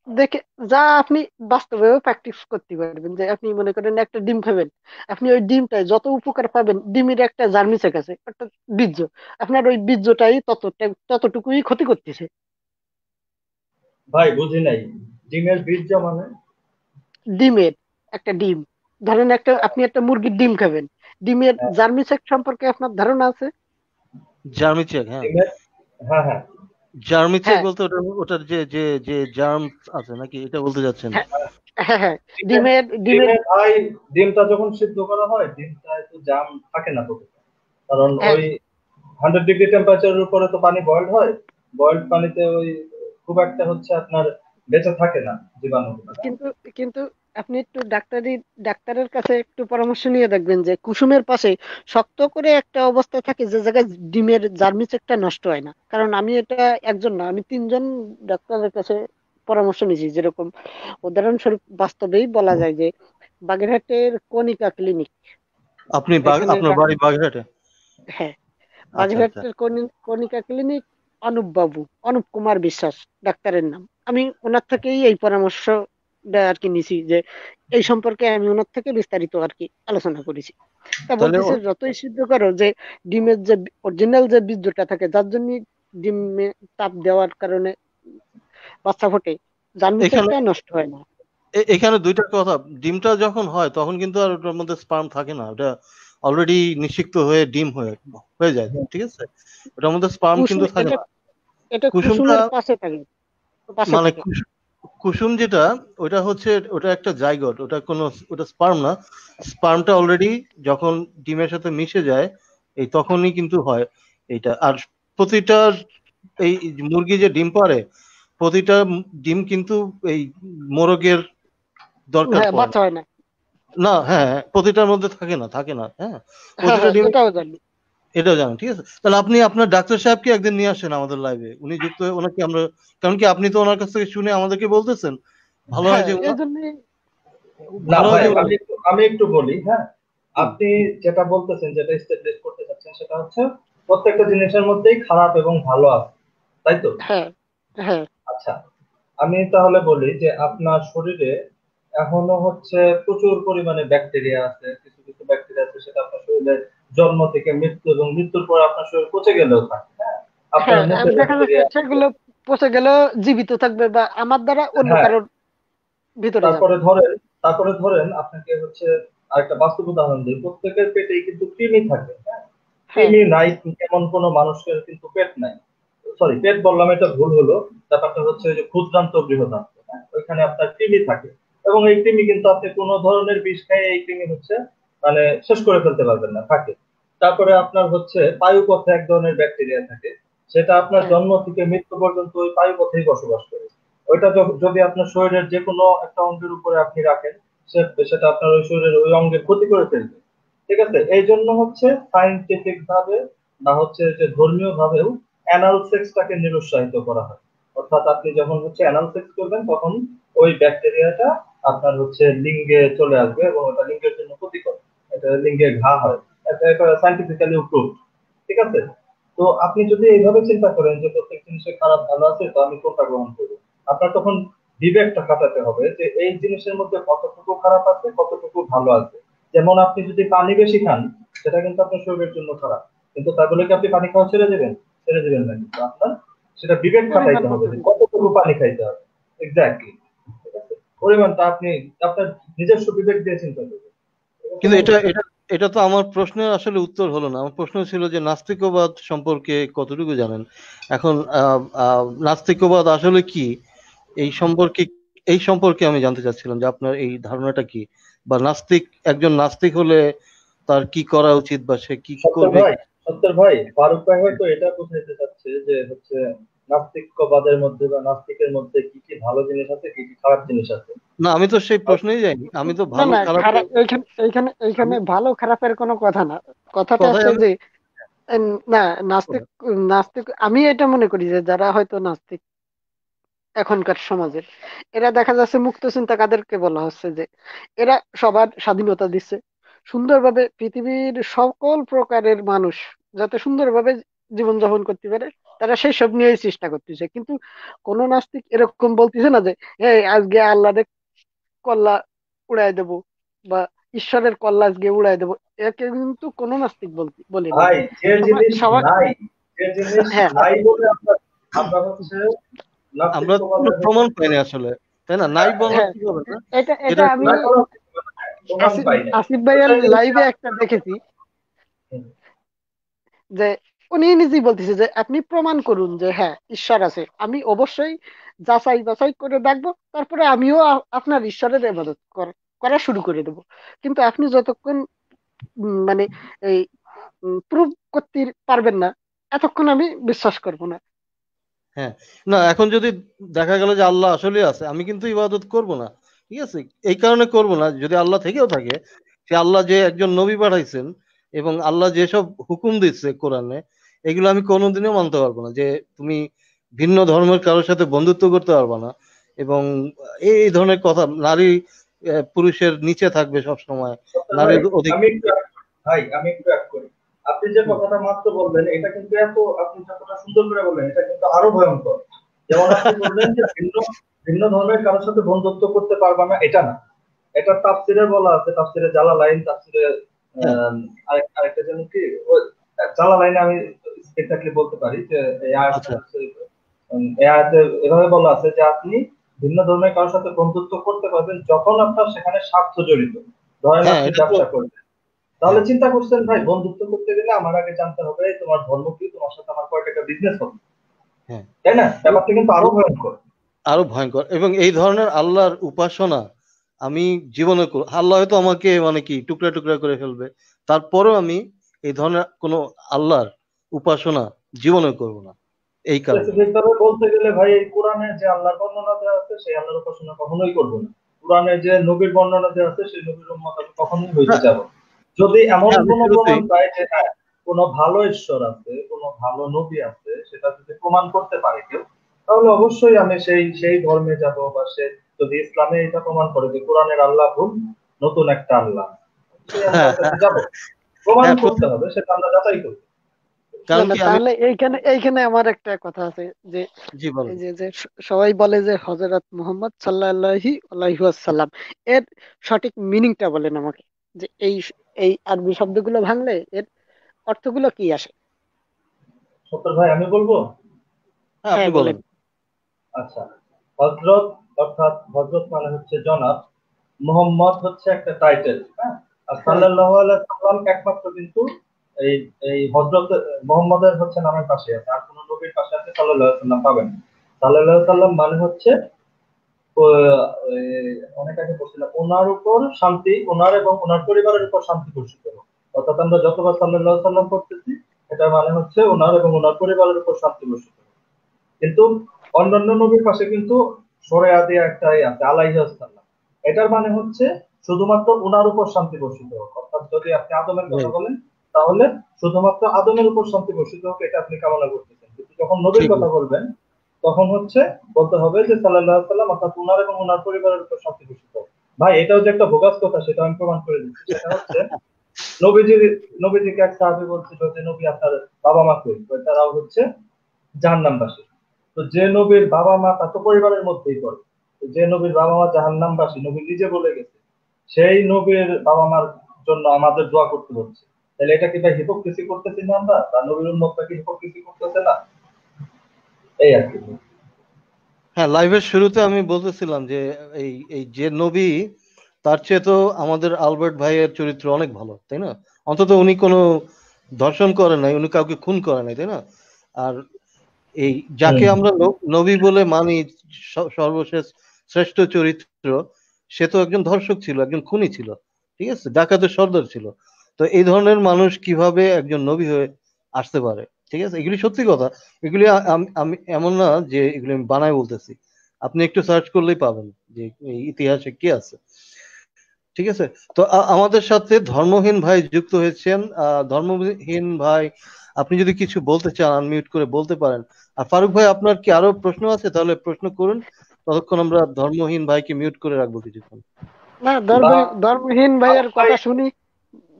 দেখে, যা আপনি বাস্তবেও প্র্যাকটিস করতে পারবেন। যে আপনি মনে করেন একটা ডিম খাবেন, আপনি ওই ডিমটায় যত উপকার পাবেন, ডিমের একটা জার্মিসেক আছে, অর্থাৎ বীর্য, আপনার ওই বীর্যটাই ততটুকুই ক্ষতি করতেছে। ভাই বুঝি নাই, ডিমের বীর্য মানে? ডিমের একটা ডিম, ধরেন একটা আপনি একটা মুরগির ডিম খাবেন, ডিমের হ্যাঁ, জার্মিসেক সম্পর্কে আপনার ধারণা আছে? জার্মি চেক, হ্যাঁ। ডিমের, হ্যাঁ হ্যাঁ জার্মি চেক হ্যাঁ, বলতে ওটার যে যে যে জার্ম আছে নাকি, এটা বলতে যাচ্ছেন? হ্যাঁ, হ্যাঁ, হ্যাঁ। ডিমের ডিমের ডিমের ডিমের ভাই, ডিমটা যখন সিদ্ধ করা হয় ডিমটায় তো জাম থাকে না তো, কারণ হ্যাঁ, ওই 100 ডিগ্রি টেম্পারেচারের উপরে তো পানি বয়েলড হয়। বয়েলড পানিতে ওই খুব একটা হচ্ছে আপনার বেঁচে থাকে না জীবাণুগুলো, না? কিন্তু কিন্তু আপনি একটু ডাক্তারের কাছে একটু পরামর্শ নিয়ে দেখবেন যে কুসুমের পাশে শক্ত করে একটা অবস্থা থাকে, যে জায়গায় ডিমের জার্মিসেকটা নষ্ট হয় না। কারণ আমি এটা একজন না, আমি তিনজন ডাক্তারের কাছে পরামর্শ নিয়েছি। যেরকম উদাহরণস্বরূপ বাস্তবেই বলা যায় যে বাগেরহাটের কণিকা ক্লিনিক, এখানে আপনার বাড়ি বাগেরহাটে? হ্যাঁ, আচ্ছা, আচ্ছা। বাগেরহাটের কণিকা ক্লিনিক, অনুপ কুমার বিশ্বাস ডাক্তারের নাম। আমি ওনার থেকেই এই পরামর্শ আর কি নিছি, যে এই সম্পর্কে আমি ওনার থেকে বিস্তারিত আর কি আলোচনা করেছি। তা তাহলে বলতেছে যতই সিদ্ধ করো, যে ডিমের যে অরিজিনাল যে বীর্যটা থাকে, যার জন্য ডিমে তাপ দেওয়ার কারণে বাচ্চা ফোটে, এখানে জার্মিসেসটা নষ্ট হয় না। এখানে দুইটা কথা। ডিমটা যখন হয় তখন কিন্তু আর ওটার মধ্যে স্পার্ম থাকে না, ওটা অলরেডি নিষিক্ত হয়ে ডিম হয়ে হয়ে যায়, ঠিক আছে? ওটার মধ্যে স্পার্ম কিন্তু থাকে এটা না। এটা কুসুমটা কুসুমের পাশে থাকে, পাশে মানে থাকে। কুসুম যেটা, ওটা হচ্ছে ওটা একটা জাইগোট, ওটা কোনো, ওটা স্পার্ম না। স্পার্মটা অলরেডি যখন ডিমের সাথে মিশে যায় এই তখনই কিন্তু হয় এইটা। আর প্রতিটা এই মুরগি যে ডিম পারে, প্রতিটা ডিম কিন্তু এই মোরগের দরকার হ্যাঁ, পড়ে না। বাচ্চা হয় না। না, হ্যাঁ, প্রতিটার মধ্যে থাকে না, থাকে না, হ্যাঁ, হ্যাঁ প্রতিটা হ্যাঁ, ডিম। এটাও জানি। এটাও জানেন, ঠিক আছে? তাহলে আপনি আপনার ডাক্তার সাহেবকে একদিন নিয়ে আসেন আমাদের লাইভে, উনি যুক্ত হয়ে ওনাকে আমরা, কারণ কি আপনি তো ওনার কাছ থেকে শুনে আমাদেরকে বলতেছেন, ভালো হয় হ্যাঁ, যে এই জন্য। না ভালো হয় ভাই, যে আমি একটু বলি, হ্যাঁ। হুম, আপনি যেটা বলতেছেন, যেটা স্টেটমেন্ট করতে চাচ্ছেন, সেটা হচ্ছে প্রত্যেকটা জিনিসের মধ্যেই খারাপ এবং ভালো আছে, তাই তো? হ্যাঁ হ্যাঁ আচ্ছা, আমি তাহলে বলি যে আপনার শরীরে এখনো হচ্ছে প্রচুর পরিমাণে ব্যাকটেরিয়া আছে, কিছু কিছু ব্যাকটেরিয়া আছে সেটা আপনার শরীরে জন্ম থেকে মৃত্যু এবং মৃত্যুর পর আপনার শরীর পচে গেলেও থাকে, হ্যাঁ। আপনার হ্যাঁ, মুখে আর দেখা যাচ্ছে ব্যাকটেরিয়া। সেগুলো পচে গেলেও জীবিত থাকবে, বা আমার দ্বারা অন্য হ্যাঁ, কারোর ভিতরে যাবে। তারপরে ধরেন, আপনাকে হচ্ছে আরেকটা বাস্তব উদাহরণ দিই, প্রত্যেকের পেটেই কিন্তু কৃমি থাকে, হ্যাঁ। হ্যাঁ কৃমি নাই এমন কোনো মানুষের কিন্তু পেট নাই। সরি, পেট বললাম, এটা ভুল হলো। ব্যাপারটা হচ্ছে ওই যে ক্ষুদ্রান্ত বৃহদান্ত, হ্যাঁ? ওইখানে আপনার কৃমি থাকে, এবং এই কৃমি কিন্তু আপনি কোনো ধরনের বিষ খেয়ে এই কৃমি হচ্ছে মানে শেষ করে ফেলতে পারবেন না, থাকে। তারপরে আপনার হচ্ছে পায়ুপথে এক ধরনের ব্যাকটেরিয়া থাকে, সেটা আপনার হ্যাঁ জন্ম থেকে মৃত্যু পর্যন্ত ওই পায়ুপথেই বসবাস করে। ওইটা যদি আপনার শরীরের যে কোনো একটা অঙ্গের উপরে আপনি রাখেন, সেটা আপনার ওই শরীরের ওই অঙ্গের ক্ষতি করে ফেলবে। ঠিক আছে, এই জন্য হচ্ছে সায়েন্টিফিক ভাবে বা হচ্ছে যে ধর্মীয় ভাবেও অ্যানাল সেক্সটাকে নিরুৎসাহিত করা হয়। অর্থাৎ আপনি যখন হচ্ছে অ্যানাল সেক্স করবেন, তখন ওই ব্যাকটেরিয়াটা আপনার হচ্ছে লিঙ্গে চলে আসবে এবং ওটা লিঙ্গের জন্য ক্ষতিকর। এটা লিঙ্গে ঘা হয়। এটা সায়েন্টিফিক্যালি প্রুভড। ঠিক আছে? তো আপনি যদি এইভাবে চিন্তা করেন যে প্রত্যেক জিনিসের খারাপ ভালো আছে, তো আমি কোনটা গ্রহণ করবো, আপনার তখন বিবেকটা খাটাতে হবে যে এই জিনিসের মধ্যে কতটুকু খারাপ আছে, কতটুকু ভালো আছে। যেমন আপনি যদি পানি বেশি খান, সেটা কিন্তু আপনার শরীরের জন্য খারাপ, কিন্তু তার বলে কি আপনি পানি খাওয়া ছেড়ে দেবেন? ছেড়ে দেবেন না, কিন্তু আপনার সেটা বিবেক পরিমাণ খাটাইতে হবে মতো যে দিবে। কতটুকু পানি খাইতে হবে। এক্স্যাক্টলি। ঠিক আছে, পরিমাণটা আপনি আপনার নিজস্ব বিবেক দিয়ে চিন্তা করবেন। ঠিক আছে কিন্তু এটা বন্ধু? এটা এটা তো আমার প্রশ্নের আসলে উত্তর হলো না। আমার প্রশ্ন ছিল যে নাস্তিকবাদ সম্পর্কে কতটুকু জানেন। এখন নাস্তিকবাদ আসলে কি, এই সম্পর্কে এই সম্পর্কে আমি জানতে চাচ্ছিলাম যে আপনার এই ধারণাটা কি, বা নাস্তিক, একজন নাস্তিক হলে তার কি করা উচিত বা সে কি সত্তর করবে। ভাই, ফারুক ভাই হয়তো এটা বোঝাইতে চাচ্ছে যে হচ্ছে নাস্তিক্যবাদের মধ্যে বা নাস্তিকের মধ্যে কি কি ভালো জিনিস আছে, কি কি খারাপ জিনিস আছে। না, আমি তো সেই প্রশ্নেই যাইনি, আমি তো না ভালো না, খারাপ খারাপ এইখানে এইখানে এইখানে আমি ভালো খারাপের কোনো কথা না। কথাটা কথাই হচ্ছে আমি যে না, নাস্তিক নাস্তিক আমি এটা মনে করি যে যারা হয়তো নাস্তিক এখনকার সমাজের, এরা দেখা যাচ্ছে মুক্ত চিন্তা কাদেরকে বলা হচ্ছে, যে এরা সবার স্বাধীনতা দিচ্ছে, সুন্দরভাবে পৃথিবীর সকল প্রকারের মানুষ যাতে সুন্দরভাবে জীবনযাপন করতে পারে, তারা সেই সব নিয়েই চেষ্টা করতেছে। কিন্তু কোন নাস্তিক এরকম বলতেছে না যে এই আজকে আল্লাহর কল্লা উড়াই দেব, বা ঈশ্বরের কল্লা আজকে উড়াই দেব। একে কিন্তু কোন নাস্তিক বলেনি। ভাই, যে সবাই জিনিস সবাই নাই, যে জিনিস হ্যাঁ, নাই বলে আমরা আমরা হচ্ছে আমরা কোনো নাস্তিক্যবাদের হচ্ছে প্রমাণ পাইনি আসলে, তাই না? নাই বলা হ্যাঁ, কি হবে না, এটা এটা যেটা আমি না কোনো প্রমাণ আসিফ পাই নাই। আসিফ তো ভাইয়ের সেই জিনিসটা লাইভে একটা দেখেছি, হুম, যে উনি নিজেই বলতেছে যে আপনি প্রমাণ করুন যে হ্যাঁ ঈশ্বর আছে, আমি অবশ্যই যাচাই বাছাই করে দেখবো, তারপরে আমিও আপনার ঈশ্বরের ইবাদত করা শুরু করে দেব। কিন্তু আপনি যতক্ষণ মানে এই প্রুভ করতে পারবেন না, এতক্ষণ আমি বিশ্বাস করব না। হ্যাঁ। না, এখন যদি দেখা গেল যে আল্লাহ আসলে আছে, আমি কিন্তু ইবাদত করব না, ঠিক আছে? এই কারণে করব না, যদি আল্লাহ থেকেও থাকে, সে আল্লাহ যে একজন নবী পাঠাইছেন এবং আল্লাহ যেসব হুকুম দিচ্ছে কোরআনে, এগুলো আমি কোনোদিনও মানতে পারবো না। যে তুমি ভিন্ন ধর্মের কারোর সাথে বন্ধুত্ব করতে পারবে না, এবং এই ধরনের কথা, নারী পুরুষের নিচে থাকবে সব সময়, সত্তর ভাই, নারীর অধিক। আমি একটু অ্যাড করি। আপনি যে হুম, কথাটা মাত্র বললেন, এটা কিন্তু এত, আপনি যতটা সুন্দর করে বললেন, এটা কিন্তু আরো ভয়ঙ্কর। যেমন আপনি বললেন যে ভিন্ন ভিন্ন ধর্মের কারোর সাথে বন্ধুত্ব করতে পারবা না, এটা না। এটা তাফসিরে বলা আছে, তাফসিরে জালালাইন, তাফসিরে হ্যাঁ আরেকটা যেন কি, ওই জালালাইনে আমি এক্স্যাক্টলি বলতে পারি যে এই আয়াতটা আচ্ছা হচ্ছে, এই আয়াতে এভাবে বলা আছে যে আপনি ভিন্ন ধর্মের কারোর সাথে বন্ধুত্ব করতে পারবেন যখন আপনার সেখানে স্বার্থ জড়িত। ধরেন হ্যাঁ আপনি এটা তো ব্যবসা করবেন, তাহলে হ্যাঁ চিন্তা করছেন ভাই বন্ধুত্ব করতে গেলে আমার আগে জানতে হবে তোমার ধর্ম কি, তোমার সাথে আমার কয় টাকা বিজনেস হবে, হ্যাঁ তাই না? ব্যাপারটা কিন্তু আরো ভয়ঙ্কর। আরো ভয়ঙ্কর। এবং এই ধরনের আল্লাহর উপাসনা আমি জীবনে আল্লাহ হয়তো আমাকে মানে কি টুকরা টুকরা করে ফেলবে, তারপরেও আমি এই ধরনের কোনো আল্লাহর উপাসনা জীবনে করব না এই কারণে। স্পেসিফিক ভাবে বলতে গেলে ভাই এই কোরআনে যে আল্লাহর বর্ণনা দেওয়া আছে সেই আল্লাহর উপাসনা কখনোই করবো না। কোরআনে যে নবীর বর্ণনা দেওয়া আছে সেই নবীর উম্মত আমি কখনোই হইতে হ্যাঁ যাব না। যদি এমন হ্যাঁ আমি কোনো প্রমাণ শুরুতেই পাই যে হ্যাঁ কোনো ভালো ঈশ্বর আছে, কোনো ভালো নবী আছে, সেটা যদি প্রমাণ করতে পারে কেউ, তাহলে অবশ্যই আমি সেই সেই ধর্মে যাব। বা সে যদি ইসলামে এটা প্রমাণ করে যে কোরআনের আল্লাহ ভুল, নতুন একটা আল্লাহ, সেই হ্যাঁ আল্লাহর কাছে যাব। প্রমাণ হ্যাঁ করতে হবে, সেটা আমরা যাচাই করব। না কারণ না, কি আমি তাহলে এইখানে এইখানে আমার একটা কথা আছে যে জি এই বলেন। যে সবাই বলে যে হযরত মুহাম্মদ সাল্লাল্লাহু আলাইহি ওয়াসাল্লাম, এর সঠিক মিনিংটা বলেন আমাকে, যে এই এই আরবি শব্দগুলো ভাঙলে এর অর্থগুলো কি আসে? সত্তর ভাই আমি বলবো। হ্যাঁ হ্যাঁ আপনি বলেন। বলেন। আচ্ছা, হযরত অর্থাৎ হযরত মানে হচ্ছে জনাব, মুহাম্মদ হচ্ছে একটা টাইটেল, হ্যাঁ। আর হ্যাঁ সাল্লাল্লাহু আলাইহি সাল্লাম একমাত্র কিন্তু এই এই হযরত মুহাম্মদের হচ্ছে নামের পাশে আছে, আর কোন নবীর পাশে আছে সাল্লাল্লাহু আলাইহি সাল্লাম পাবেন না। সাল্লাল্লাহু আলাইহি সাল্লাম মানে হচ্ছে অনেক আগে বলছিলাম ওনার উপর শান্তি, ওনার এবং ওনার পরিবারের উপর শান্তি বর্ষিত হোক। অর্থাৎ আমরা যতবার সাল্লাল্লাহু আলাইহি সাল্লাম পড়তেছি এটার মানে হচ্ছে ওনার এবং ওনার পরিবারের উপর শান্তি বর্ষিত হোক। কিন্তু অন্যান্য নবীর পাশে কিন্তু সরেয়া দিয়ে একটাই আছে, আলাইহিস সালাম। এটার মানে হচ্ছে শুধুমাত্র উনার উপর শান্তি বর্ষিত হোক। অর্থাৎ যদি আপনি আদমের কথা রাইট বলেন তাহলে শুধুমাত্র আদমের উপর শান্তি বর্ষিত হোক, এটা আপনি কামনা করতেছেন। কিন্তু যখন নবীর ঠিক কথা বলবেন তখন হচ্ছে বলতে হবে যে সাল্লাল্লাহু আলাইহি সাল্লাম অর্থাৎ উনার এবং উনার পরিবারের উপর শান্তি বর্ষিত হোক। ভাই এটাও যে একটা বোগাস কথা সেটা আমি প্রমাণ করে দিচ্ছি। সেটা হচ্ছে নবীজি নবীজিকে এক সাহাবী বলছিল যে নবী আপনার বাবা মা কই? তো তারাও হচ্ছে জাহান্নামবাসী। তো যে নবীর বাবা মা তা তো পরিবারের মধ্যেই পড়ে। তো যে নবীর বাবা মা জাহান্নামবাসী, নবী নিজে বলে গেছে, সেই নবীর বাবা মার জন্য আমাদের দোয়া করতে হচ্ছে। তাহলে এটা কি ভাই হিপোক্রিসি করতেছি না আমরা? বা নবীর উম্মতটা কি হিপোক্রিসি করতেছে না? এই আর কি। হ্যাঁ লাইভের শুরুতে আমি বলতেছিলাম যে এই এই যে নবী তার চেয়ে তো আমাদের আলবার্ট ভাইয়ের চরিত্র অনেক ভালো, তাই না? অন্তত উনি কোনো ধর্ষণ করে নাই, উনি কাউকে খুন করে নাই, তাই না? আর এই যাকে হুম। আমরা নবী বলে মানি, সর্বশেষ শ্রেষ্ঠ চরিত্র, সে তো একজন ধর্ষক ছিল, একজন খুনি ছিল, ঠিক আছে, ডাকাতের সর্দার ছিল। তো এই ধরনের মানুষ কিভাবে একজন নবী হয়ে আসতে পারে? ঠিক আছে, এগুলি সত্যি কথা। এগুলি আমি আমি এমন না যে এগুলি আমি বানায় বলতেছি, আপনি একটু সার্চ করলেই পাবেন যে এই ইতিহাসে কি আছে। ঠিক আছে, তো আমাদের সাথে ধর্মহীন ভাই যুক্ত হয়েছেন। ধর্মহীন ভাই, আপনি যদি কিছু বলতে চান আনমিউট করে বলতে পারেন। আর ফারুক ভাই, আপনার কি আরো প্রশ্ন আছে? তাহলে প্রশ্ন করুন, ততক্ষণ আমরা ধর্মহীন ভাইকে মিউট করে রাখবো কিছুক্ষণ। না, বা ধর্মহীন ভাইয়ের ফারুক ভাই, কথা শুনি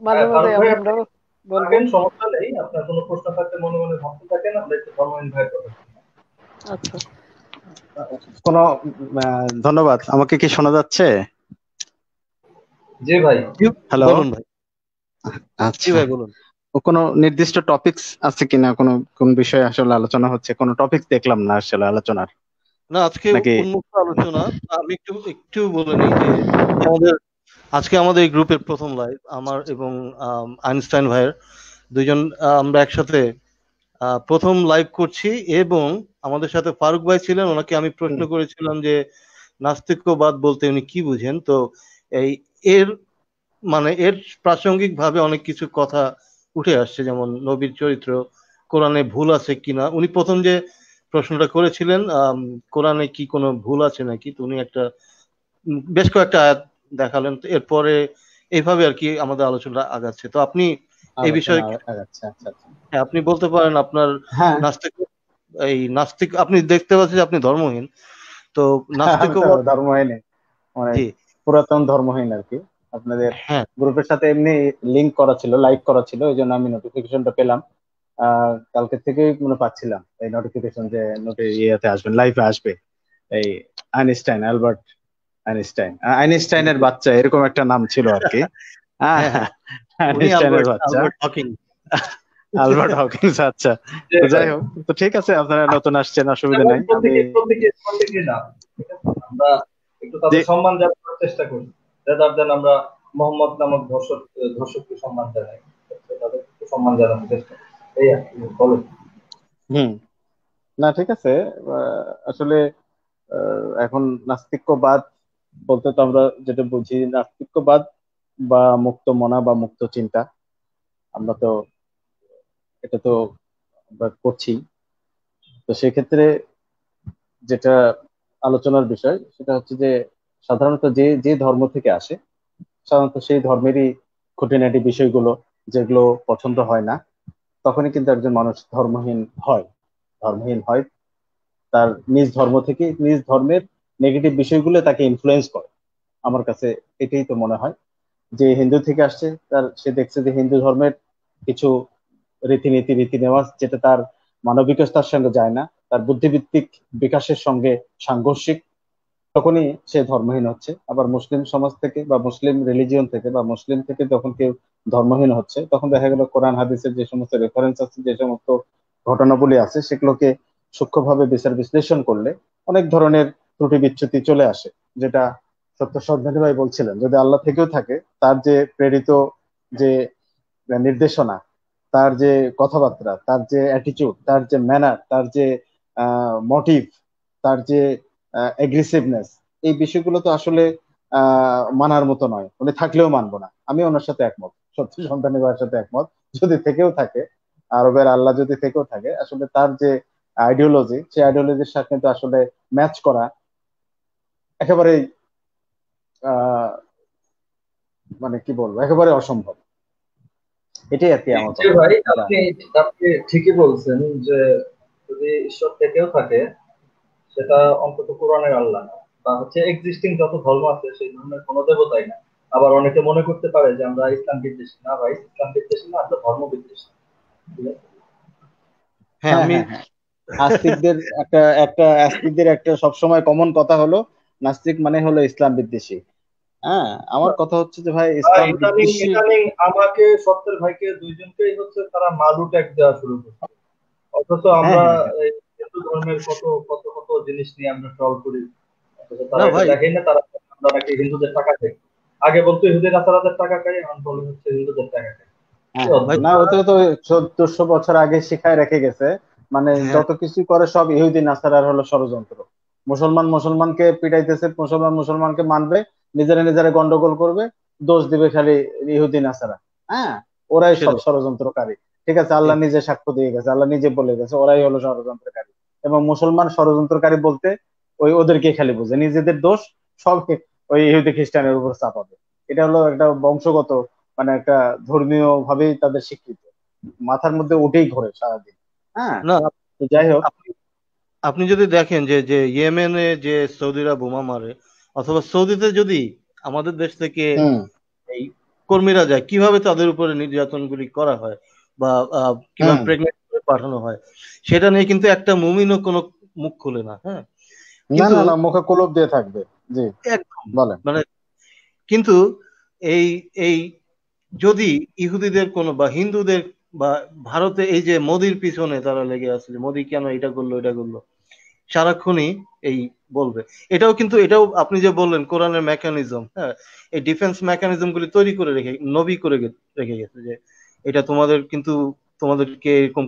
মাঝে মাঝে, ফারুক ভাই আপনি আমরাও বলবো। থাকেন, সমস্যা নেই। আপনার কোনো প্রশ্ন থাকলে মনে মনে ভাবতে থাকেন, আমরা একটু ধর্মহীন ভাইয়ের কথা শুনি। আচ্ছা। কোনো ধন্যবাদ। আমাকে কি শোনা যাচ্ছে? জি ভাই। জি, হ্যালো। বলুন ভাই। জি আচ্ছা, ভাই বলুন। কোনো নির্দিষ্ট টপিকস আছে কিনা? কোন বিষয়ে আসলে আলোচনা হচ্ছে? কোনো টপিক দেখলাম না আসলে আলোচনার, না, আজকে নাকি? উন্মুক্ত আলোচনা। আমি একটু একটু বলে নিই যে আমাদের আজকে আমাদের এই গ্রুপের প্রথম লাইভ, আমার এবং আইনস্টাইন ভাইয়ের দুইজন, আমরা একসাথে প্রথম লাইভ করছি। এবং আমাদের সাথে ফারুক ভাই ছিলেন, ওনাকে আমি প্রশ্ন করেছিলাম যে নাস্তিক্যবাদ বলতে উনি কি বুঝেন। তো এই এর মানে এর প্রাসঙ্গিক ভাবে অনেক কিছু কথা উঠে আসছে, যেমন নবীর চরিত্র, কোরআনে ভুল আছে কিনা। উনি প্রথম যে প্রশ্নটা করেছিলেন, কোরআনে কি কোনো ভুল আছে নাকি, তো উনি একটা বেশ কয়েকটা আয়াত দেখালেন। তো এরপরে এইভাবে আর কি আমাদের আলোচনা আগাচ্ছে। তো আপনি এই আলোচনা বিষয়ে আচ্ছা আচ্ছা আচ্ছা। হ্যাঁ, আপনি বলতে পারেন আপনার হ্যাঁ, নাস্তিক, এই নাস্তিক, আপনি দেখতে পাচ্ছেন যে আপনি ধর্মহীন, তো আমি তো নাস্তিকবাদ। ধর্মহীন, মানে জি পুরাতন ধর্মহীন আর কি। আপনাদের হ্যাঁ গ্রুপের সাথে এমনি লিংক করা ছিল, লাইক করা ছিল, এই জন্য আমি নোটিফিকেশনটা পেলাম। কালকে থেকেই মনে পাচ্ছিলাম এই নোটিফিকেশন যে ইয়েতে আসবেন, লাইভে আসবে এই অ্যালবার্ট আইনস্টাইনের বাচ্চা, এরকম একটা নাম ছিল আর কি। হ্যাঁ হ্যাঁ, উনি আইনস্টাইনের বাচ্চা আলবার্ট হকিং। Albert Hawkins. আচ্ছা, যে তো যাই ভাই, হোক, তো ঠিক আছে, আপনারা নতুন আসছেন, অসুবিধা যেমন নাই। আমি প্রতীকী না, ঠিক আছে? আমরা একটু যে তাদের সম্মান জানানোর চেষ্টা করি, রেদার দেন আমরা মোহাম্মদ নামক ধর্ষককে সম্মান জানাই, তাদের একটু সম্মান জানানোর চেষ্টা করি। এই আর কি, বলেন। হুম, না ঠিক আছে। আসলে এখন নাস্তিক্যবাদ বলতে তো আমরা যেটা বুঝি, নাস্তিক্যবাদ বা মুক্ত মনা বা মুক্ত চিন্তা, আমরা তো এটা তো আমরা করছি। তো সেক্ষেত্রে যেটা আলোচনার বিষয় সেটা হচ্ছে যে সাধারণত যে যে ধর্ম থেকে আসে, সাধারণত সেই ধর্মেরই খুঁটিনাটি বিষয়গুলো যেগুলো পছন্দ হয় না, তখনই কিন্তু একজন মানুষ ধর্মহীন হয়। তার নিজ ধর্ম থেকে, নিজ ধর্মের নেগেটিভ বিষয়গুলো তাকে ইনফ্লুয়েন্স করে। আমার কাছে এটাই তো মনে হয় যে হিন্দু থেকে আসছে, সে দেখছে যে হিন্দু ধর্মের কিছু রীতি নেওয়াজ যেটা তার মানবিকতার সঙ্গে যায় না, তার বুদ্ধিভিত্তিক বিকাশের সঙ্গে সাংঘর্ষিক, তখনই সে ধর্মহীন হচ্ছে। আবার মুসলিম সমাজ থেকে বা মুসলিম রিলিজিয়ন থেকে বা মুসলিম থেকে যখন কেউ ধর্মহীন হচ্ছে, তখন দেখা গেল কোরআন হাদিসের যে সমস্ত রেফারেন্স আছে, যে সমস্ত ঘটনাবলী আছে, সেগুলোকে সূক্ষ্মভাবে বিচার বিশ্লেষণ করলে অনেক ধরনের ত্রুটি বিচ্যুতি চলে আসে। যেটা সত্য শ্রদ্ধানী ভাই বলছিলেন, যদি আল্লাহ থেকেও থাকে, তার যে প্রেরিত যে নির্দেশনা, তার যে কথাবার্তা, তার যে অ্যাটিটিউড, তার যে ম্যানার, তার যে মোটিভ, তার যে এগ্রেসিভনেস, এই বিষয়গুলো তো আসলে মানার মতো নয়। উনি থাকলেও মানবো না, আমি ওনার সাথে একমত, সত্যি সন্তানী ভাইয়ের সাথে একমত। যদি থেকেও থাকে, আরবের আল্লাহ যদি থেকেও থাকে, আসলে তার যে আইডিওলজি, সেই আইডিওলজির সাথে কিন্তু আসলে ম্যাচ করা একেবারেই আহ মানে কি বলবো, একেবারে অসম্ভব। এটাই আর কি আমার যে কথা। ভাই, এটা আপনি আপনি ঠিকই বলছেন যে যদি ঈশ্বর থেকেও থাকে, সেটা অন্তত কোরআনের আল্লাহ না, বা হচ্ছে এক্সিস্টিং যত ধর্ম আছে সেই ধর্মের কোনো দেবতাই না। আবার অনেকে মনে করতে পারে যে আমরা ইসলাম বিদ্বেষী। না ভাই, ইসলাম বিদ্বেষী না, আমরা ধর্ম বিদ্বেষী, ঠিক আছে? হ্যাঁ হ্যাঁ আমি হ্যাঁ হ্যাঁ, আস্তিকদের একটা সবসময় কমন কথা হলো, নাস্তিক মানে হলো ইসলাম বিদ্বেষী। হ্যাঁ, আমার কথা হচ্ছে যে ভাই, আর ইসলাম ইদানিং বিদ্বেষী। ইদানিং আমাকে, সত্যের ভাইকে, দুইজনকেই হচ্ছে তারা মালু ট্যাগ দেওয়া শুরু করছে। অথচ হ্যাঁ আমরা হ্যাঁ হ্যাঁ, এই হিন্দু ধর্মের কত কত কত জিনিস নিয়ে আমরা ট্রল করি, অথচ না তারা এটা ভাই, দেখেই না। তারা, আমরা নাকি হিন্দুদের টাকা খাই। আগে বলতো ইহুদি নাসারাদের টাকা খাই, এখন বলে হচ্ছে হিন্দুদের টাকা খাই। কি হ্যাঁ হ্যাঁ, ভাই অদ্ভুত! না ওটা তো 1400 বছর আগে শিখায় রেখে গেছে। মানে হ্যাঁ যত কিছু করে সব ইহুদি নাসারার হলো ষড়যন্ত্র। মুসলমানকে পিটাইতেছে, মুসলমানকে মানবে, নিজেরা গন্ডগোল করবে, দোষ দিবে খালি ইহুদি নাসারা। হ্যাঁ, ওরাই সব সেটাই ষড়যন্ত্রকারী। ঠিক আছে, এই আল্লাহ নিজে সাক্ষ্য দিয়ে গেছে, আল্লাহ নিজে বলে গেছে ওরাই হলো ষড়যন্ত্রকারী। এবং মুসলমান ষড়যন্ত্রকারী বলতে ওদেরকে খালি বোঝে, নিজেদের দোষ সব ওই ইহুদি খ্রিস্টানের উপর চাপাবে। এটা হলো একটা বংশগত, মানে একটা ধর্মীয় ভাবেই তাদের স্বীকৃত, মাথার মধ্যে ওঠেই ঘোরে সারাদিন। হ্যাঁ, না, তো যাই হোক। আপনি আপনি যদি দেখেন যে যে ইয়েমেনে যে সৌদিরা বোমা মারে, অথবা সৌদিতে যদি আমাদের দেশ থেকে হুম এই কর্মীরা যায়, কিভাবে তাদের উপরে নির্যাতনগুলি করা হয়, বা কিভাবে হুম, প্রেগনেন্ট করে পাঠানো হয়, সেটা নিয়ে কিন্তু একটা মুমিনও কোনো মুখ খুলে না। হ্যাঁ, না কিন্তু না না, মুখে কলপ দিয়ে থাকবে। জি, একদম বলেন। মানে, কিন্তু এই এই যদি ইহুদিদের কোনো বা হিন্দুদের বা ভারতে এই যে মোদির পিছনে তারা লেগে আছে, যে মোদি কেন এটা করলো এটা করলো, সারাক্ষণই এই বলবে। এটাও আপনি যে বললেন কোরআনের মেকানিজম, হ্যাঁ, এই ডিফেন্স মেকানিজম গুলি তৈরি করে নবী করে রেখে গেছে, যে এটা তোমাদের কিন্তু তোমাদেরকে এরকম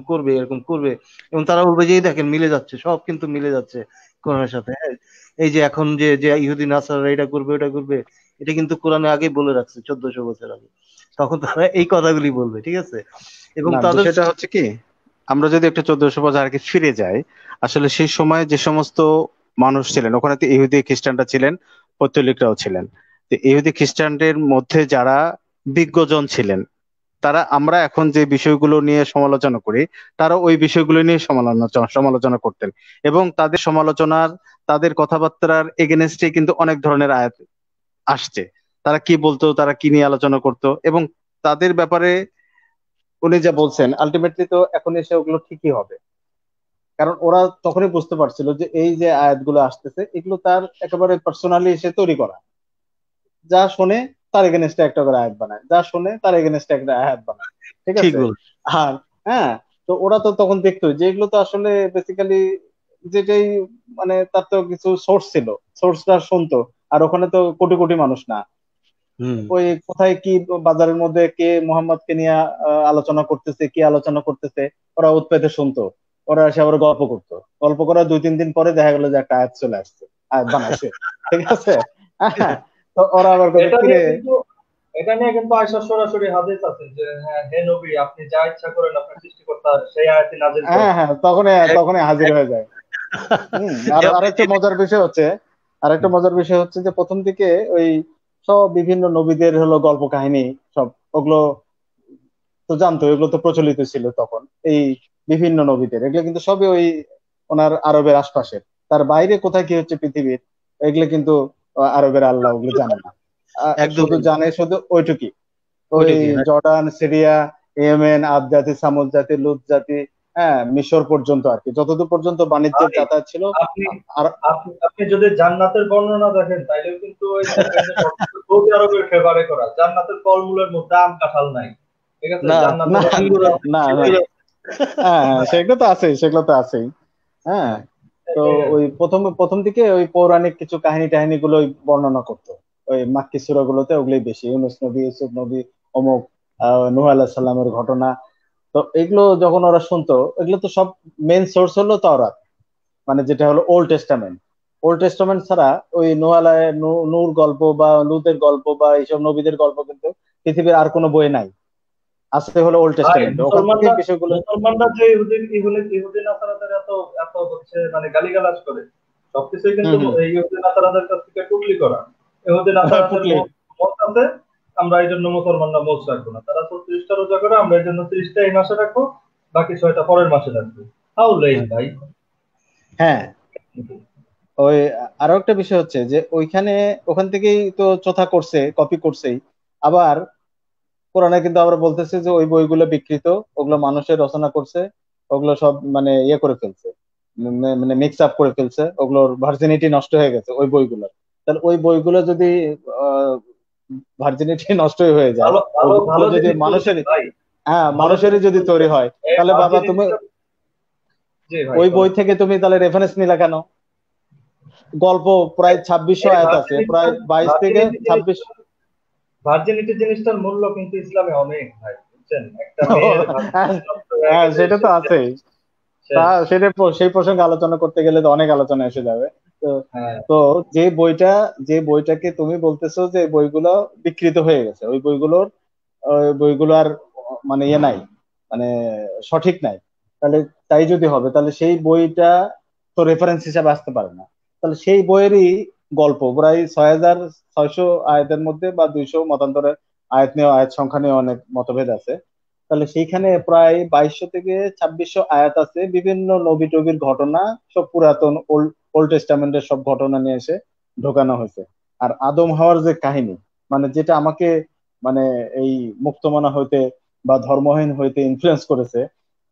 করবে, এবং তারা বলবে যে এই দেখেন মিলে যাচ্ছে, সব কিন্তু মিলে যাচ্ছে কোরআনের সাথে। হ্যাঁ, এই যে এখন যে যে ইহুদি নাসারা এটা করবে ওটা করবে, এটা কিন্তু কোরআনে আগেই বলে রাখছে 1400 বছর আগে। তখন তারা এই কথাগুলি বলবে, ঠিক আছে, এবং না, তাদের বিষয়টা হচ্ছে কি, আমরা যদি একটা 1400 বছর আগে ফিরে যাই, আসলে সেই সময় যে সমস্ত মানুষ ছিলেন ওখানে, তো ইহুদি খ্রিস্টানরা ছিলেন, পৌত্তলিকরাও ছিলেন। তো ইহুদি খ্রিস্টানদের মধ্যে যারা বিজ্ঞজন ছিলেন, তারা আমরা এখন যে বিষয়গুলো নিয়ে সমালোচনা করি, তারা ওই বিষয়গুলো নিয়ে সমালোচনা করতেন। এবং তাদের সমালোচনার, তাদের কথাবার্তার এগেনস্টে কিন্তু অনেক ধরনের আয়াত আসছে। তারা কি বলতো, তারা কি নিয়ে আলোচনা করতো, এবং তাদের ব্যাপারে উনি যা বলছেন আলটিমেটলি তো এখন এসে ওগুলো ঠিকই হবে, কারণ ওরা তখনই বুঝতে পারছিল যে এই যে আয়াতগুলো আসতেছে এগুলো তার একেবারে পার্সোনালি এসে তৈরি করা। যা শোনে তার এগেনস্টে একটা করে আয়াত বানায়, যা শোনে তার এগেনস্টে একটা আয়াত বানায়, ঠিক ঠিক আছে? বল। আর হ্যাঁ, তো ওরা তো তখন দেখতো যে এগুলো তো আসলে বেসিক্যালি যেটাই, মানে তার তো কিছু সোর্স ছিল, সোর্সটা শুনতো। আর ওখানে তো কোটি কোটি মানুষ না, হুম। ওই কোথায় কি বাজারের মধ্যে কে মোহাম্মদকে নিয়ে আলোচনা করতেছে, কি আলোচনা করতেছে, ওরা উৎপেতে শুনতো। ওরা এসে আবার গল্প করতো, গল্প করার 2-3 দিন পরে দেখা গেলো যে একটা আয়াত চলে আসছে, আয়াত বানাইছে, ঠিক আছে? হ্যাঁ, তো ওরা আবার কত এটা নিয়ে কিরে। কিন্তু এটা নিয়ে কিন্তু আয়েশা সরাসরি হাদিস আছে যে হ্যাঁ, হে নবী, আপনি যা ইচ্ছা করেন আপনার সৃষ্টিকর্তা সেই আয়াতই নাজিল হ্যাঁ করেন। হ্যাঁ, তখনই এক- তখনই হাজির হয়ে যায়। আর এমনি আরেকটা মজার বিষয় হচ্ছে, আরেকটা মজার বিষয় হচ্ছে যে প্রথম দিকে ওই সব বিভিন্ন নবীদের হলো গল্প কাহিনী সব, ওগুলো তো জানতো, এগুলো তো প্রচলিত ছিল তখন। এই বিভিন্ন নবীদের এগুলো কিন্তু সবই ওই ওনার আরবের আশপাশে, তার বাইরে কোথায় কি হচ্ছে পৃথিবীর, এগুলো কিন্তু আরবের আল্লাহ ওগুলো জানে না। শুধু একদমই জানে শুধু ওইটুকুই, ওই ওইটুকুই, হ্যাঁ। জর্ডান, সিরিয়া, ইয়েমেন, আদ জাতি, সামুদ জাতি, লুত জাতি, হ্যাঁ মিশর পর্যন্ত আর কি, যতদূর পর্যন্ত বাণিজ্যের ভাই, যাতায়াত ছিল। আপনি আর আপনি আপনি যদি জান্নাতের বর্ণনা দেখেন তাইলেও কিন্তু ওই দেখবেন যে সবকিছু সৌদি আরবের ফেভারে করা। জান্নাতের ফলমূলের মধ্যে আম কাঁঠাল নাই, ঠিক আছে? না, জান্নাতে না যখন আঙ্গুর আছে, না না, খেজুর আছে। হ্যাঁ হ্যাঁ, সেগুলো তো আছেই, সেগুলো তো আছেই। হ্যাঁ, তো এই আর ওই কি। প্রথম প্রথম দিকে ওই পৌরাণিক কিছু কাহিনী টাহিনী গুলো বর্ণনা করতো, ওই মাক্কি সূরা গুলোতে ওগুলোই বেশি, ইউনূস নবী, ইউসুফ নবী, অমুক নূহ আলাইহিস সালামের ঘটনা। তো এগুলো যখন ওরা শুনতো, এগুলো তো সব মেন সোর্স হলো তাওরাত, মানে যেটা হলো ওল্ড টেস্টামেন্ট। ওল্ড টেস্টামেন্ট ছাড়া ওই নূর গল্প বা লুতের গল্প বা এইসব নবীদের গল্প কিন্তু পৃথিবীর আর কোনো বই নাই, আছে হলো ওল্ড ভাই, টেস্টামেন্ট, ওখান থেকে মুসলমানরা বিষয়গুলো। মুসলমানরা যে ইহুদি ইহুদি ইহুদি নাসারাদের এত এত হচ্ছে মানে গালিগালাজ করে, সবকিছুই হম কিন্তু হম। এই ইহুদি নাসারাদের কাছ থেকে টুকলি করা। ইহুদি নাসারাদের টুকলি। মত আছে, আমরা এই জন্য মুসলমানরা মোজ রাখবো না। তারা 36টা রোজা করে, আমরা এই জন্য 30টা এই মাসে রাখবো, বাকি 6টা পরের মাসে রাখবো। হাউ লেট হ্যাঁ, ভাই। হ্যাঁ, ওই আরো একটা বিষয় হচ্ছে যে ওইখানে, ওখান থেকেই তো চোথা করছে, কপি করছেই। আবার কোরআনে কিন্তু আবার বলতেছে যে ওই বইগুলো বিকৃত, ওগুলো মানুষের রচনা করছে, ওগুলো সব মানে ইয়ে করে ফেলছে, মানে মিক্স আপ করে ফেলছে, ওগুলোর ভার্জিনিটি নষ্ট হয়ে গেছে ওই বইগুলোর। তাহলে ওই বইগুলো যদি ভার্জিনিটি নষ্টই হয়ে যায়, ভালো ভালো ওইগুলো ভালো যদি জিনিস বলছেন মানুষেরই, ভাই, হ্যাঁ ভালো মানুষেরই জিনিস যদি তৈরি বলছেন। হয়, এই তাহলে বাবা তুমি ভার্জিনিটিটা, জি ভাই ওই বই বলেন। থেকে তুমি তাহলে রেফারেন্স নিলা কেন? গল্প প্রায় 2600 এই আয়াত আছে, ভার্জিনিটিটা প্রায় 22 থেকে 26। ভার্জিনিটি জিনিসটার মূল্য কিন্তু ইসলামে অনেক ভাই, বুঝছেন? একটা মেয়ের ভার্জিনিটি নষ্ট হয়ে হ্যাঁ গেলে সেটা সে তো আছেই। তা শেষ। সেই প্রসঙ্গে আলোচনা করতে গেলে তো অনেক আলোচনা এসে যাবে। তো হ্যাঁ, তো যে বইটা, যে বইটাকে তুমি বলতেছো যে বইগুলো বিকৃত হয়ে গেছে, ওই বইগুলো আর মানে ইয়ে নাই, মানে সঠিক নাই, তাহলে তাই যদি হবে তাহলে সেই বইটা তো রেফারেন্স হিসাবে আসতে পারে না। তাহলে সেই বইয়েরই গল্প প্রায় 6600 আয়াতের মধ্যে বা 200 মতান্তরে, আয়াত নিয়ে আয়াত সংখ্যা নিয়ে অনেক মতভেদ আছে। তাহলে সেইখানে প্রায় 2200 থেকে 2600 আয়াত আছে বিভিন্ন নবী টবির ঘটনা, সব পুরাতন ওল্ড ওল্ড টেস্টামেন্টের সব ঘটনা নিয়ে এসে ঢোকানো হয়েছে। আর আদম হাওয়ার যে কাহিনী, মানে যেটা আমাকে মানে এই মুক্তমনা হইতে বা ধর্মহীন হইতে ইনফ্লুয়েন্স করেছে,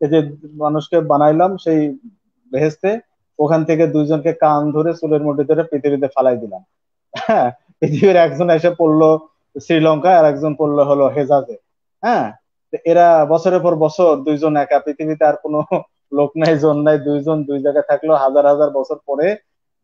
এই যে মানুষকে বানাইলাম সেই বেহেস্তে, ওখান থেকে দুইজনকে কান ধরে চুলের মুঠি ধরে পৃথিবীতে ফালাই দিলাম। হ্যাঁ, পৃথিবীর একজন এসে পড়লো শ্রীলঙ্কায় আর একজন পড়লো হলো হেজাজে। হ্যাঁ, তো এরা বছরের পর বছর দুইজন একা, পৃথিবীতে আর কোনো লোক নাই জন নাই, দুইজন দুই জায়গায় থাকলো হাজার হাজার বছর পরে,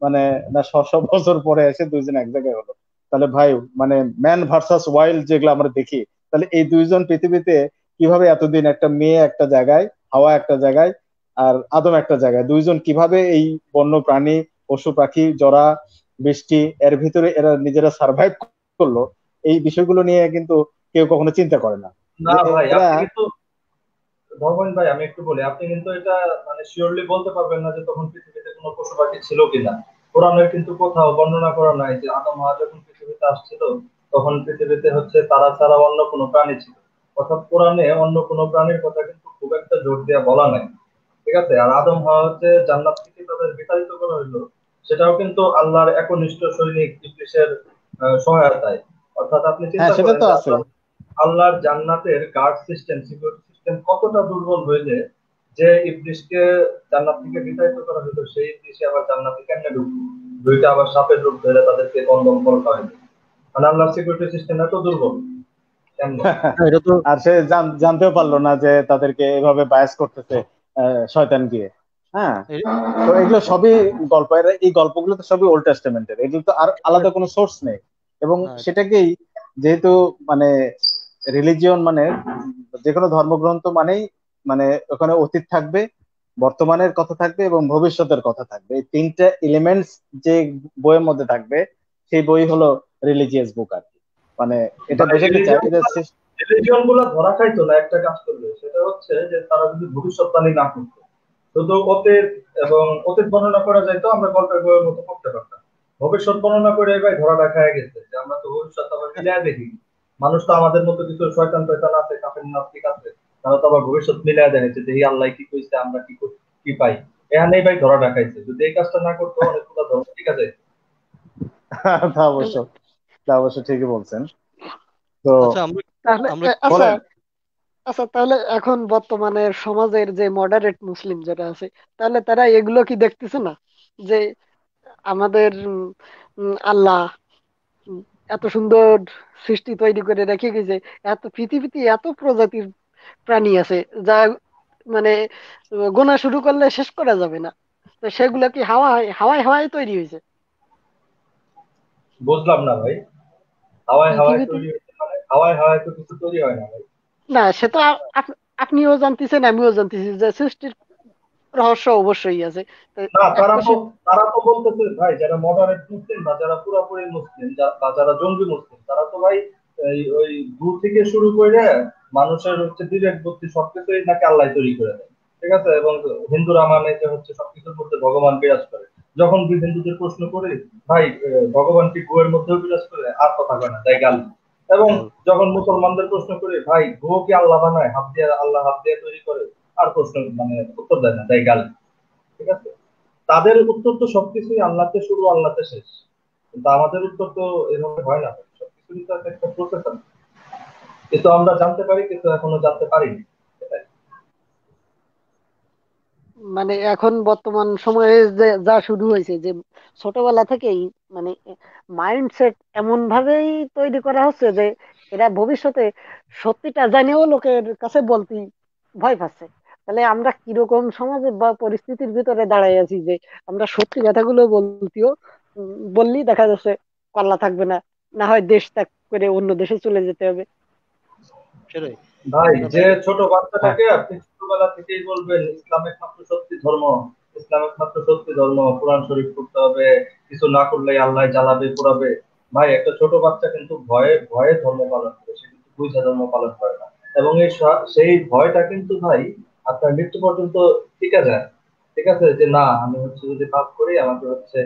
মানে না 100 বছর পরে এসে দুইজন এক জায়গায় হলো। তাহলে ভাই মানে ম্যান ভার্সাস ওয়াইল্ড যেগুলো আমরা দেখি, তাহলে এই দুইজন পৃথিবীতে কিভাবে এতদিন, একটা মেয়ে একটা জায়গায়, হাওয়া একটা জায়গায়, আর আদম একটা জায়গায়, দুইজন কিভাবে এই বন্য প্রাণী, পশু পাখি, জরা বৃষ্টি এর ভিতরে এরা নিজেরা সার্ভাইভ করলো, এই বিষয়গুলো নিয়ে কিন্তু কেউ কখনো চিন্তা করে না না যে ভাই, এরা। আপনি কিন্তু ধর্মেন ভাই, আমি একটু বলি, আপনি কিন্তু এটা মানে শিওরলি বলতে পারবেন না যে তখন পৃথিবীতে কোনো পশু পাখি ছিল কিনা। কোরআনের কিন্তু কোথাও বর্ণনা করা নাই যে আদম হাওয়া যখন পৃথিবীতে আসছিল তখন পৃথিবীতে হচ্ছে তারা ছাড়া অন্য কোনো প্রাণী ছিল। অর্থাৎ কোরআনে অন্য কোনো প্রাণীর কথা কিন্তু খুব একটা জোর দিয়ে বলা নাই, ঠিক আছে? আর আদম হাওয়া হচ্ছে জান্নাত থেকে তাদের বিতাড়িত করা হইলো, সেটাও কিন্তু আল্লাহর একনিষ্ঠ সৈনিক ইবলিসের সহায়তায়। অর্থাৎ আপনি হ্যাঁ চিন্তা সেটা করেন তো যে আছে। আল্লাহর জান্নাতের গার্ড সিস্টেম, সিকিউরিটি সিস্টেম কতটা দুর্বল হইলে যে ইবলিসকে জান্নাত থেকে বিতাড়িত করা হলো, সেই ইবলিসে আবার জান্নাতে কেমনে ঢুকলো, দুইটা আবার সাপের রূপ ধরে তাদেরকে কন্দম করা হয়নি। মানে আল্লাহর সিকিউরিটি সিস্টেম এত দুর্বল কেমনে? এটা তো আর সে জানতেও পারলো না যে তাদেরকে এভাবে বায়াস করতেছে শয়তান গিয়ে। হ্যাঁ, এ- তো এগুলো সবই গল্প, এই গল্পগুলো তো সবই ওল্ড টেস্টামেন্টের, এগুলো তো আর আলাদা কোনো সোর্স নেই। এবং না, সেটাকেই যেহেতু মানে রিলিজিয়ন মানে যে কোনো ধর্মগ্রন্থ মানেই মানে ওখানে অতীত থাকবে, বর্তমানের কথা থাকবে এবং ভবিষ্যতের কথা থাকবে, এই তিনটা এলিমেন্টস যে বইয়ের মধ্যে থাকবে সেই বই হলো রিলিজিয়াস বুক আর কি। মানে এটা ভাই বোঝাতে চাই যে রিলিজিয়ন গুলা ধরা খাইতো না একটা কাজ করলে, সেটা হচ্ছে যে তারা যদি ভবিষ্যৎবাণী না করতো, শুধু অতীত এবং অতীত বর্ণনা করা যাইতো, আমরা গল্পের বইয়ের মতো করতে পারতাম। ভবিষ্যৎ বর্ণনা করে ভাই ধরা রাখা গেছে যে আমরা তো ভবিষ্যৎ আবার মিলাই দেখি। মানুষ তো আমাদের মতো কিছু শয়তান টয়তান আছে, কাফের নাস্তিক আছে, তারা তো আবার ভবিষ্যৎ মিলাই দেখেছে যে এই আল্লাহ কি কইছে, আমরা কি পাই। এখানেই ভাই ধরা রাখাইছে, যদি এই কাজটা না করতো অনেকগুলো ধর্ম ঠিক আছে। তা অবশ্য, তা অবশ্য ঠিকই বলছেন। তো আচ্ছা, আমরা তাহলে আমরা আচ্ছা, বলেন। আচ্ছা তাহলে এখন বর্তমানের সমাজের যে মডারেট মুসলিম যারা আছে, তাহলে তারা এগুলো কি দেখতেছে না যে আমাদের আল্লাহ উম, এত সুন্দর সৃষ্টি তৈরি করে রেখে গেছে, এত পৃথিবীতে এত প্রজাতির প্রাণী আছে যা মানে গোনা শুরু করলে শেষ করা যাবে না। তো সেগুলো কি হাওয়ায় হাওয়ায় হাওয়ায় তৈরি হয়েছে বুঝলাম না ভাই, হাওয়ায় হাওয়ায় পৃথিবীতে? তৈরি হচ্ছে মানে? হাওয়ায় হাওয়ায় তো কিছু তৈরি হয় না ভাই। না সে তো আপনিও জানতেছেন আমিও জানতেছি যে সৃষ্টির রহস্য অবশ্যই আছে। তো না, একটা তারা তো বলতেছে ভাই, যারা মডারেট মুসলিম বা যারা পুরোপুরি মুসলিম বা যারা জঙ্গি মুসলিম, তারা তো ভাই ওই দূর থেকে শুরু করে মানুষের হচ্ছে বিবেক বুদ্ধি সবকিছুই নাকি আল্লাহ তৈরি করে দেয়, ঠিক আছে। এবং হিন্দুরা মানে যে হচ্ছে সবকিছুর মধ্যে ভগবান বিরাজ করে। যখন হিন্দুদের প্রশ্ন করি, ভাই ভগবান কি গুয়ের মধ্যেও বিরাজ করে, আর কথা কয় না, তাই গাল। এবং যখন মুসলমানদের প্রশ্ন করি, ভাই গো কি আল্লাহ বানায়, হাত দিয়ে আল্লাহ হাত দিয়ে তৈরি করে, আর প্রশ্ন মানে উত্তর দেয় না, তাই গাল। ঠিক আছে, তাদের উত্তর তো সবকিছুই আল্লাহতে শুরু আল্লাহতে শেষ, কিন্তু আমাদের উত্তর তো এভাবে হয় না। সবকিছুই তো একটা প্রসেস আছে, কিন্তু আমরা জানতে পারি কিন্তু এখনো জানতে পারিনি, এটাই। মানে এখন বর্তমান সময়ে যে যা শুরু হয়েছে যে ছোটবেলা থেকেই মানে মাইন্ডসেট এমন ভাবেই তৈরি করা হচ্ছে যে এরা ভবিষ্যতে সত্যিটা জানিয়েও লোকের কাছে বলতে ভয় পাচ্ছে। তাহলে আমরা কিরকম সমাজে বা পরিস্থিতির ভিতরে দাঁড়াই আছি যে আমরা সত্যি কথাগুলো বলতেও বললেই দেখা যাচ্ছে পাল্লা থাকবে না, না হয় দেশ ত্যাগ করে অন্য দেশে চলে যেতে হবে। সেটাই। ভাই না যে ভাই, ছোট হ্যাঁ, বাচ্চাটাকে আপনি ছোটবেলা থেকেই বলবেন ইসলাম একমাত্র সত্যি ধর্ম, ইসলাম একমাত্র সত্যি ধর্ম, কোরআন শরীফ পড়তে হবে, কিছু না করলে আল্লাহ জ্বালাবে পোড়াবে। ভাই একটা ছোট বাচ্চা কিন্তু ভয়ে ভয়ে ধর্ম পালন করে, সে কিন্তু বুঝে ধর্ম পালন করে না। এবং সেই ভয়টা কিন্তু ভাই আপনার মৃত্যু পর্যন্ত টিকে যায়। ঠিক আছে, যে না আমি হচ্ছে যদি পাপ করি আমাকে হচ্ছে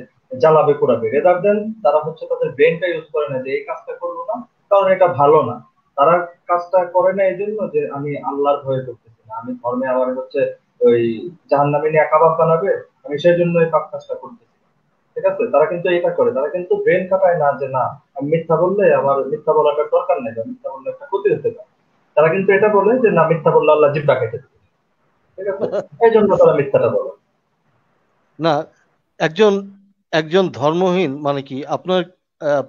জ্বালাবে পোড়াবে, রেদার দেন তারা হচ্ছে তাদের ব্রেনটা ইউজ করে না যে এই কাজটা করবো না কারণ এটা ভালো না। তারা কাজটা করে না এই জন্য যে আমি আল্লাহর ভয়ে করতেছি না, আমি ধর্মে আমার হচ্ছে ওই জাহান্নামে নিয়ে কাবাব বানাবে, আমি সেই জন্য এই পাপ কাজটা করতেছি না। ঠিক আছে, তারা কিন্তু এটা করে, তারা কিন্তু ব্রেন খাটায় না যে না আমি মিথ্যা বললে আমার মিথ্যা বলাটার দরকার নেই বা মিথ্যা বললে একটা ক্ষতি হতে পারে। তারা কিন্তু এটা বলে যে না মিথ্যা বললে আল্লাহ জিব্বা কেটে দেবে। ঠিক আছে, এই জন্য তারা মিথ্যাটা বলে। না, একজন একজন ধর্মহীন মানে কি আপনার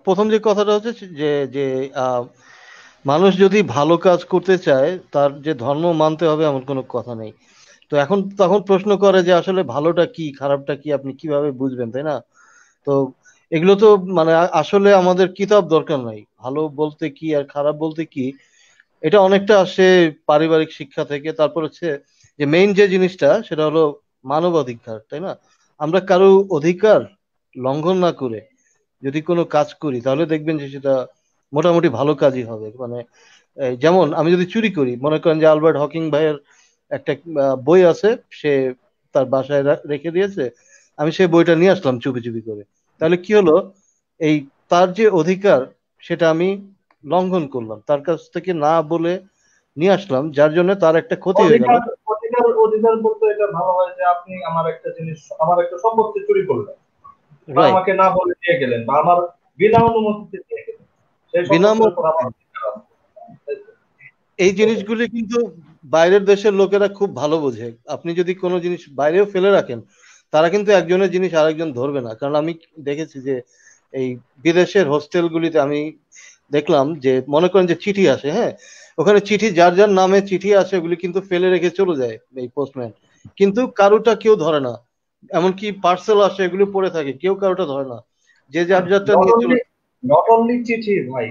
প্রথম যে কথাটা হচ্ছে যে যে আহ, মানুষ যদি ভালো কাজ করতে চায় তার যে ধর্ম মানতে হবে এমন কোনো কথা নেই। তো এখন তখন প্রশ্ন করে যে আসলে ভালোটা কি খারাপটা কি আপনি কিভাবে বুঝবেন, তাই না? তো এগুলো তো মানে আসলে আমাদের কিতাব দরকার নাই, ভালো বলতে কি আর খারাপ বলতে কি এটা অনেকটা আসে পারিবারিক শিক্ষা থেকে। তারপর হচ্ছে যে মেইন যে জিনিসটা সেটা হলো মানবাধিকার, তাই না? আমরা কারো অধিকার লঙ্ঘন না করে যদি কোনো কাজ করি তাহলে দেখবেন যে সেটা মোটামুটি ভালো কাজই হবে। মানে যেমন আমি যদি চুরি করি, মনে করেন যে আলবার্ট হকিং ভাইয়ের একটা বই আছে, সে তার বাসায় রেখে দিয়েছে, আমি সেই বইটা নিয়ে আসলাম চুপি চুপি করে, তাহলে কি হলো? এই তার যে অধিকার সেটা আমি লঙ্ঘন করলাম, তার কাছ থেকে না বলে নিয়ে আসলাম, যার জন্য তার একটা ক্ষতি হয়ে গেল। অধিকার অধিকার অধিকার বলতে এটা ভালো হয় যে আপনি আমার একটা জিনিস, আমার একটা সম্পত্তি চুরি করলেন বা রাইট। আমাকে না বলে নিয়ে গেলেন বা আমার বিনা অনুমতিতে নিয়ে গেলেন, সেই বিনাম সম্পত্তির উপর আমার অধিকার আছে। তাই তো? এই ওটাই। জিনিসগুলি কিন্তু বাইরের দেশের লোকেরা খুব ভালো বোঝে। আপনি যদি কোনো জিনিস বাইরেও ফেলে রাখেন, তারা কিন্তু একজনের জিনিস আরেকজন ধরবে না। কারণ আমি দেখেছি যে এই বিদেশের হোস্টেলগুলিতে আমি দেখলাম যে মনে করেন যে চিঠি আসে, হ্যাঁ, ওখানে চিঠি যার যার নামে চিঠি আসে ওগুলি কিন্তু ফেলে রেখে চলে যায় এই পোস্টম্যান, কিন্তু কারোটা কেউ ধরে না। এমনকি পার্সেল আসে এগুলো পড়ে থাকে, কেউ কারোটা ধরে না, যে যার যারটা নট নিয়ে চলে। অনলি নট অনলি চিঠি ভাই,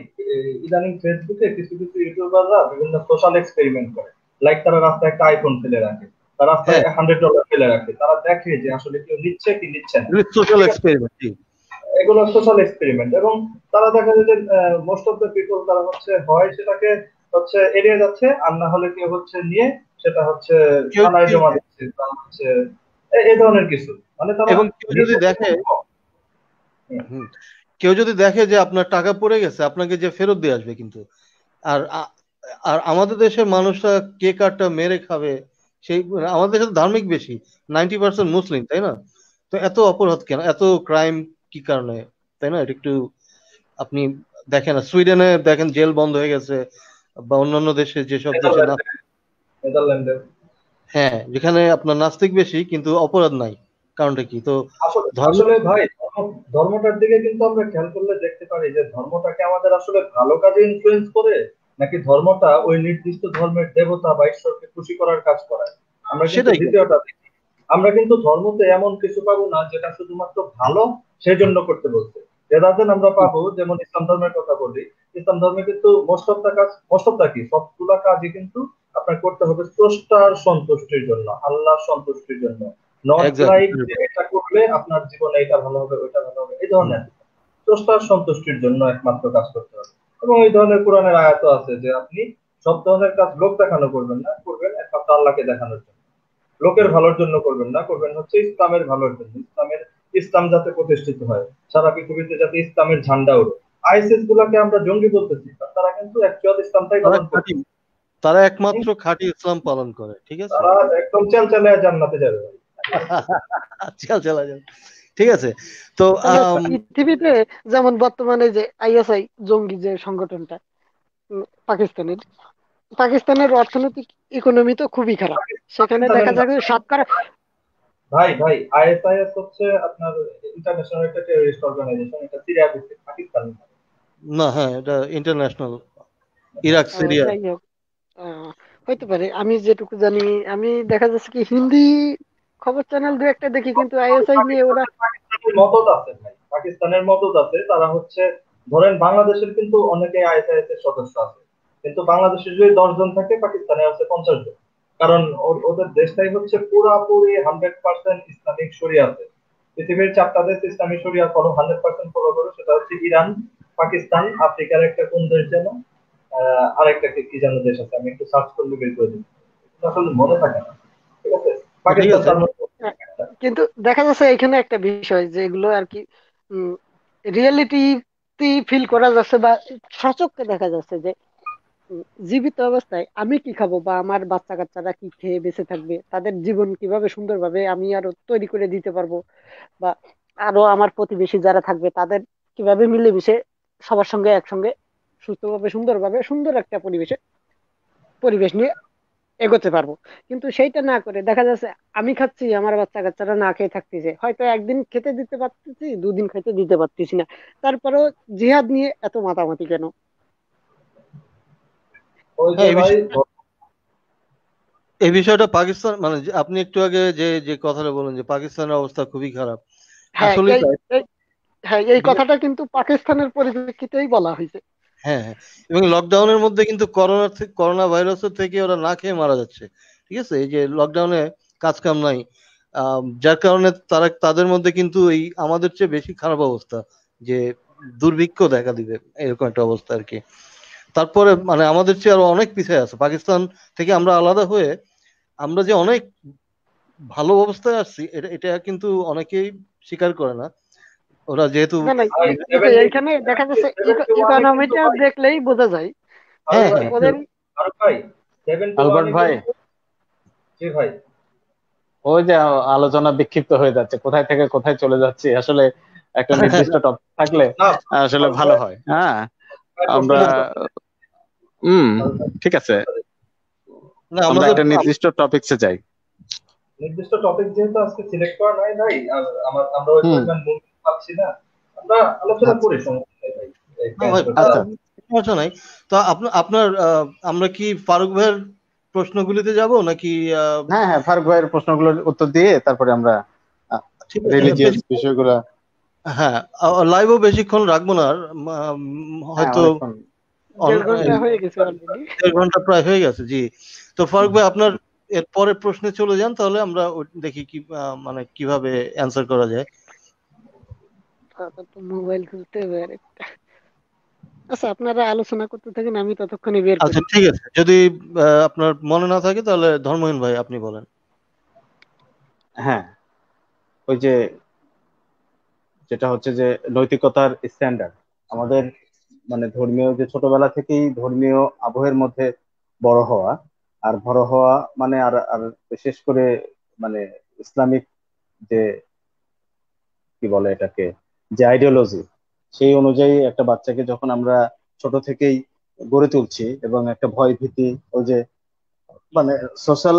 ইদানিং ফেসবুকে কিছু কিছু ইউটিউবাররা বিভিন্ন সোশ্যাল এক্সপেরিমেন্ট করে। লাইক তারা রাস্তায় একটা আইফোন ফেলে রাখে, তারা রাস্তায় হ্যাঁ, $100 ফেলে রাখে, তারা দেখে যে আসলে কেউ নিচ্ছে কি নিচ্ছে না। সোশ্যাল ঠিক আছে, এক্সপেরিমেন্ট। এগুলো সোশ্যাল এক্সপেরিমেন্ট, এবং তারা দেখা যায় যে মোস্ট অফ দ্য পিপল তারা হচ্ছে হয় সেটাকে হচ্ছে এড়িয়ে যাচ্ছে, আর না হলে কেউ হচ্ছে নিয়ে সেটা হচ্ছে কেউ থানায় যদি জমা দিচ্ছে বা হচ্ছে এই ধরনের কিছু, মানে তারা এবং কেউ যদি নিঃসন্দেহে দেখে, হুম, হুম, কেউ যদি দেখে যে আপনার টাকা পড়ে গেছে, আপনাকে যে ফেরত দিয়ে আসবে কিন্তু। আর আর আমাদের দেশের মানুষরা কে কারটা মেরে খাবে, সেই মানে আমাদের দেশে তো ধার্মিক বেশি, 90% মুসলিম, তাই না? তো এত অপরাধ কেন, এত ক্রাইম কি কারণে, তাই না? এটা একটু আপনি দেখেন না, সুইডেনে দেখেন জেল বন্ধ হয়ে গেছে, বা অন্যান্য দেশে যেসব দেশে না, নেদারল্যান্ডে নেদারল্যান্ডে হ্যাঁ, যেখানে আপনার নাস্তিক বেশি কিন্তু অপরাধ নাই। কারণটা কি? তো আসলে ধর্ম। আসলে ভাই ধর্মটার দিকে কিন্তু আমরা খেয়াল করলে দেখতে পারি যে ধর্মটাকে আমাদের আসলে ভালো কাজে ইনফ্লুয়েন্স করে, নাকি ধর্মটা ওই নির্দিষ্ট ধর্মের দেবতা বা ঈশ্বরকে খুশি করার কাজ করায়। আমরা কিন্তু সেটাই কিন্তু। দ্বিতীয়টা দেখি। আমরা কিন্তু ধর্মতে এমন কিছু পাবো না যেটা শুধুমাত্র ভালো সেই জন্য করতে বলছে। রেদার আমরা পাবো, যেমন ইসলাম ধর্মের কথা বলি, ইসলাম ধর্মে কিন্তু মোস্ট অফ দা কি সবগুলা কাজই কিন্তু আপনার করতে হবে স্রষ্টার সন্তুষ্টির জন্য, আল্লাহর সন্তুষ্টির জন্য। Not like exactly. যে এটা করলে আপনার জীবনে এটা ভালো হবে ওইটা ভালো হবে এই ধরনের, স্রষ্টার সন্তুষ্টির জন্য একমাত্র কাজ করতে হবে। এবং এই ধরনের কোরআনের আয়াত আছে যে আপনি সব ধরনের কাজ লোক দেখানো করবেন না, করবেন একমাত্র আল্লাহকে দেখানোর জন্য। লোকের ভালোর জন্য করবেন না, করবেন হচ্ছে ইসলামের ভালোর জন্য। ইসলাম যাতে প্রতিষ্ঠিত হয়, সারা পৃথিবীতে যাতে ইসলামের ঝান্ডা ওঠে। আইএসএস গুলাকে আমরা জঙ্গি বলতেছি, আর তারা কিন্তু অ্যাকচুয়াল ইসলামটাই তারা পালন করছে। খাঁটি, তারা হুম? একমাত্র খাঁটি ইসলাম পালন করে, ঠিক আছে। তারা একদম চেলচালে জান্নাতে যাবে ভাই। চল চলা যাবে, ঠিক আছে। তো তবে পৃথিবীতে যেমন বর্তমানে যে আইএসআই জঙ্গি যে সংগঠনটা, পাকিস্তানের পাকিস্তানের অর্থনৈতিক ইকোনমি তো খুবই খারাপ। সেখানে পাকিস্তানের দেখা না যায় যে শতকরা ভাই, ভাই আইএসআইএস হচ্ছে আপনার ইন্টারন্যাশনাল একটা টেররিস্ট অর্গানাইজেশন, এটা সিরিয়া ভিত্তিক, পাকিস্তান না। না, হ্যাঁ, এটা ইন্টারন্যাশনাল, ইরাক সিরিয়া। যাই হোক, আহ, হইতে পারে, আমি যেটুকু জানি, আমি দেখা যাচ্ছে কি হিন্দি খবর চ্যানেল দু একটা দেখি, কিন্তু আইএসআই নিয়ে ওরা পাকিস্তানের মদত আছে ভাই, পাকিস্তানের মদত আছে। তারা হচ্ছে ধরেন বাংলাদেশের কিন্তু অনেকে আইএসআইএস এর সদস্য আছে, কিন্তু বাংলাদেশে যদি 10 জন থাকে পাকিস্তানে আছে 50 জন। কারণ ওদের দেশটাই হচ্ছে পুরাপুরি 100% ইসলামিক শরিয়াতে। পৃথিবীর 4টা দেশ ইসলামিক শরিয়া ফলো 100% ফলো করে, সেটা হচ্ছে ইরান, পাকিস্তান, আফ্রিকার একটা কোন দেশ যেন, আরেকটা কি যেন দেশ আছে, আমি একটু সার্চ করলে বের করে দিই, আসলে মনে থাকে না। ঠিক আছে, ঠিক পাকিস্তান আছে। তার মধ্যে আহ, একটা। কিন্তু দেখা যাচ্ছে এখানে একটা বিষয় যে এগুলো আর কি রিয়েলিটি ফিল করা যাচ্ছে, বা সচক্ষে দেখা যাচ্ছে যে উম, জীবিত অবস্থায় আমি কি খাবো, বা আমার বাচ্চা কাচ্চারা কি খেয়ে বেঁচে থাকবে, তাদের জীবন কিভাবে সুন্দরভাবে আমি আরো তৈরি করে দিতে পারবো, বা আরো আমার প্রতিবেশী যারা থাকবে তাদের কিভাবে মিলেমিশে সবার সঙ্গে একসঙ্গে সুস্থভাবে সুন্দরভাবে সুন্দর একটা পরিবেশ নিয়ে এগোতে পারবো। কিন্তু সেইটা না করে দেখা যাচ্ছে আমি খাচ্ছি, আমার বাচ্চা কাচ্চারা না খেয়ে থাকতেছে, হয়তো একদিন খেতে দিতে পারতেছি, দুদিন খেতে দিতে পারতেছি না, তারপরেও জিহাদ নিয়ে এত মাতামাতি কেন? ওই হ্যাঁ, যে এই ভাই বিষয়, এই বিষয়টা পাকিস্তান মানে যে আপনি একটু আগে যে যে কথাটা বলেন যে পাকিস্তানের অবস্থা খুবই খারাপ, হ্যাঁ আসলেই এই তাই। এই- হ্যাঁ, এই কথাটা কিন্তু পাকিস্তানের পরিপ্রেক্ষিতেই বলা হয়েছে। হ্যাঁ, হ্যাঁ, এবং লকডাউনের মধ্যে কিন্তু করোনা ভাইরাসের থেকে ওরা না খেয়ে মারা যাচ্ছে, ঠিক আছে। এই যে লকডাউনে কাজ কাম নাই, যার কারণে তারা তাদের মধ্যে কিন্তু এই আমাদের চেয়ে বেশি খারাপ অবস্থা, যে দুর্ভিক্ষ দেখা দিবে, এরকম একটা অবস্থা আর কি। তারপরে মানে আমাদের চেয়ে আরো অনেক পিছিয়ে আছে পাকিস্তান থেকে, আমরা আলাদা হয়ে আমরা যে অনেক ভালো অবস্থায় আসছি, এটা এটা কিন্তু অনেকেই স্বীকার করে না, ওরা যেহেতু। না না, ভাই এইখানে দেখা যাচ্ছে 71 কিন্তু ইকোনমিটা ভাই, দেখলেই বোঝা যায় ফারুক হ্যাঁ, ভাই, হ্যাঁ, ওদের। ফারুক ভাই, 71 আলবার্ট ভাই, কিন্তু, জি ভাই। ওই যে আলোচনা বিক্ষিপ্ত হয়ে যাচ্ছে, কোথায় থেকে কোথায় চলে যাচ্ছে আসলে। একটা নির্দিষ্ট টপিক থাকলে না আসলে ফারুক ভালো ভাই, হয়। হ্যাঁ, ভাই আমরা প্রশ্ন করতে পারি? হুম, ফারুক ভাই, ঠিক আছে। করতে পারি? না আমরা আমাদের একটা নির্দিষ্ট টপিকসে যাই। নির্দিষ্ট টপিক যেহেতু আজকে সিলেক্ট করা নাই ভাই, আর আমরা ওই হুম। পরিমাণ মুভ পাচ্ছি না, আমরা আলোচনা আচ্ছা করি, সমস্যা নেই ভাই। না ভাই, আচ্ছা সমস্যা নাই। তো আপনার আমরা কি ফারুক ভাইয়ের প্রশ্নগুলিতে যাব নাকি? হ্যাঁ হ্যাঁ, ফারুক ভাইয়ের প্রশ্নগুলোর উত্তর দিয়ে তারপরে আমরা ঠিক আছে, রিলিজিয়াস বিষয়গুলো। হ্যাঁ, লাইভও বেশিক্ষণ রাখবো না আর, হ্যাঁ হয়তো অনেকক্ষণ। 1.5 ঘন্টা হয়ে গেছে অলরেডি। 1.5 ঘন্টা প্রায় হয়ে গেছে, জি। তো ফারুক ভাই, আপনার এর পরের প্রশ্নে চলে যান, তাহলে আমরা দেখি কি মানে কিভাবে অ্যান্সার করা যায়। তো মোবাইল খুলতে হবে আরেকটা। আচ্ছা, আপনারা আলোচনা করতে থাকেন, আমি ততক্ষণে বের আচ্ছা করি। ঠিক আছে, যদি আপনার মনে না থাকে তাহলে ধর্মহীন ভাই আপনি বলেন। হ্যাঁ, ওই যে যেটা হচ্ছে যে নৈতিকতার স্ট্যান্ডার্ড, আমাদের মানে ধর্মীয় যে ছোটবেলা থেকেই ধর্মীয় আবহের মধ্যে বড় হওয়া, আর বড় হওয়া মানে আর আর বিশেষ করে মানে ইসলামিক যে কি বলে এটাকে, যে আইডিওলজি, সেই অনুযায়ী একটা বাচ্চাকে যখন আমরা ছোট থেকেই গড়ে তুলছি, এবং একটা ভয় ভীতি, ওই যে মানে সোশ্যাল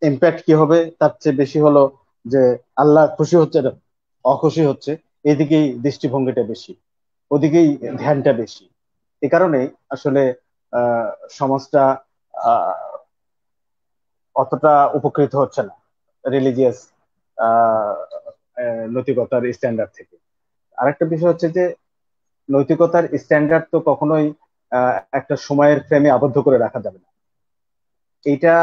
ইম্প্যাক্ট কি হবে তার চেয়ে বেশি হলো যে আল্লাহ খুশি হচ্ছে না অখুশি হচ্ছে, এদিকেই দৃষ্টিভঙ্গিটা বেশি, ওদিকেই ধ্যানটা বেশি। এ কারণেই আসলে সমাজটা আহ, অতটা উপকৃত হচ্ছে না রিলিজিয়াস নৈতিকতার স্ট্যান্ডার্ড থেকে। আরেকটা বিষয় হচ্ছে যে নৈতিকতার স্ট্যান্ডার্ড তো কখনোই একটা সময়ের ফ্রেমে আবদ্ধ করে রাখা যাবে না। এইটা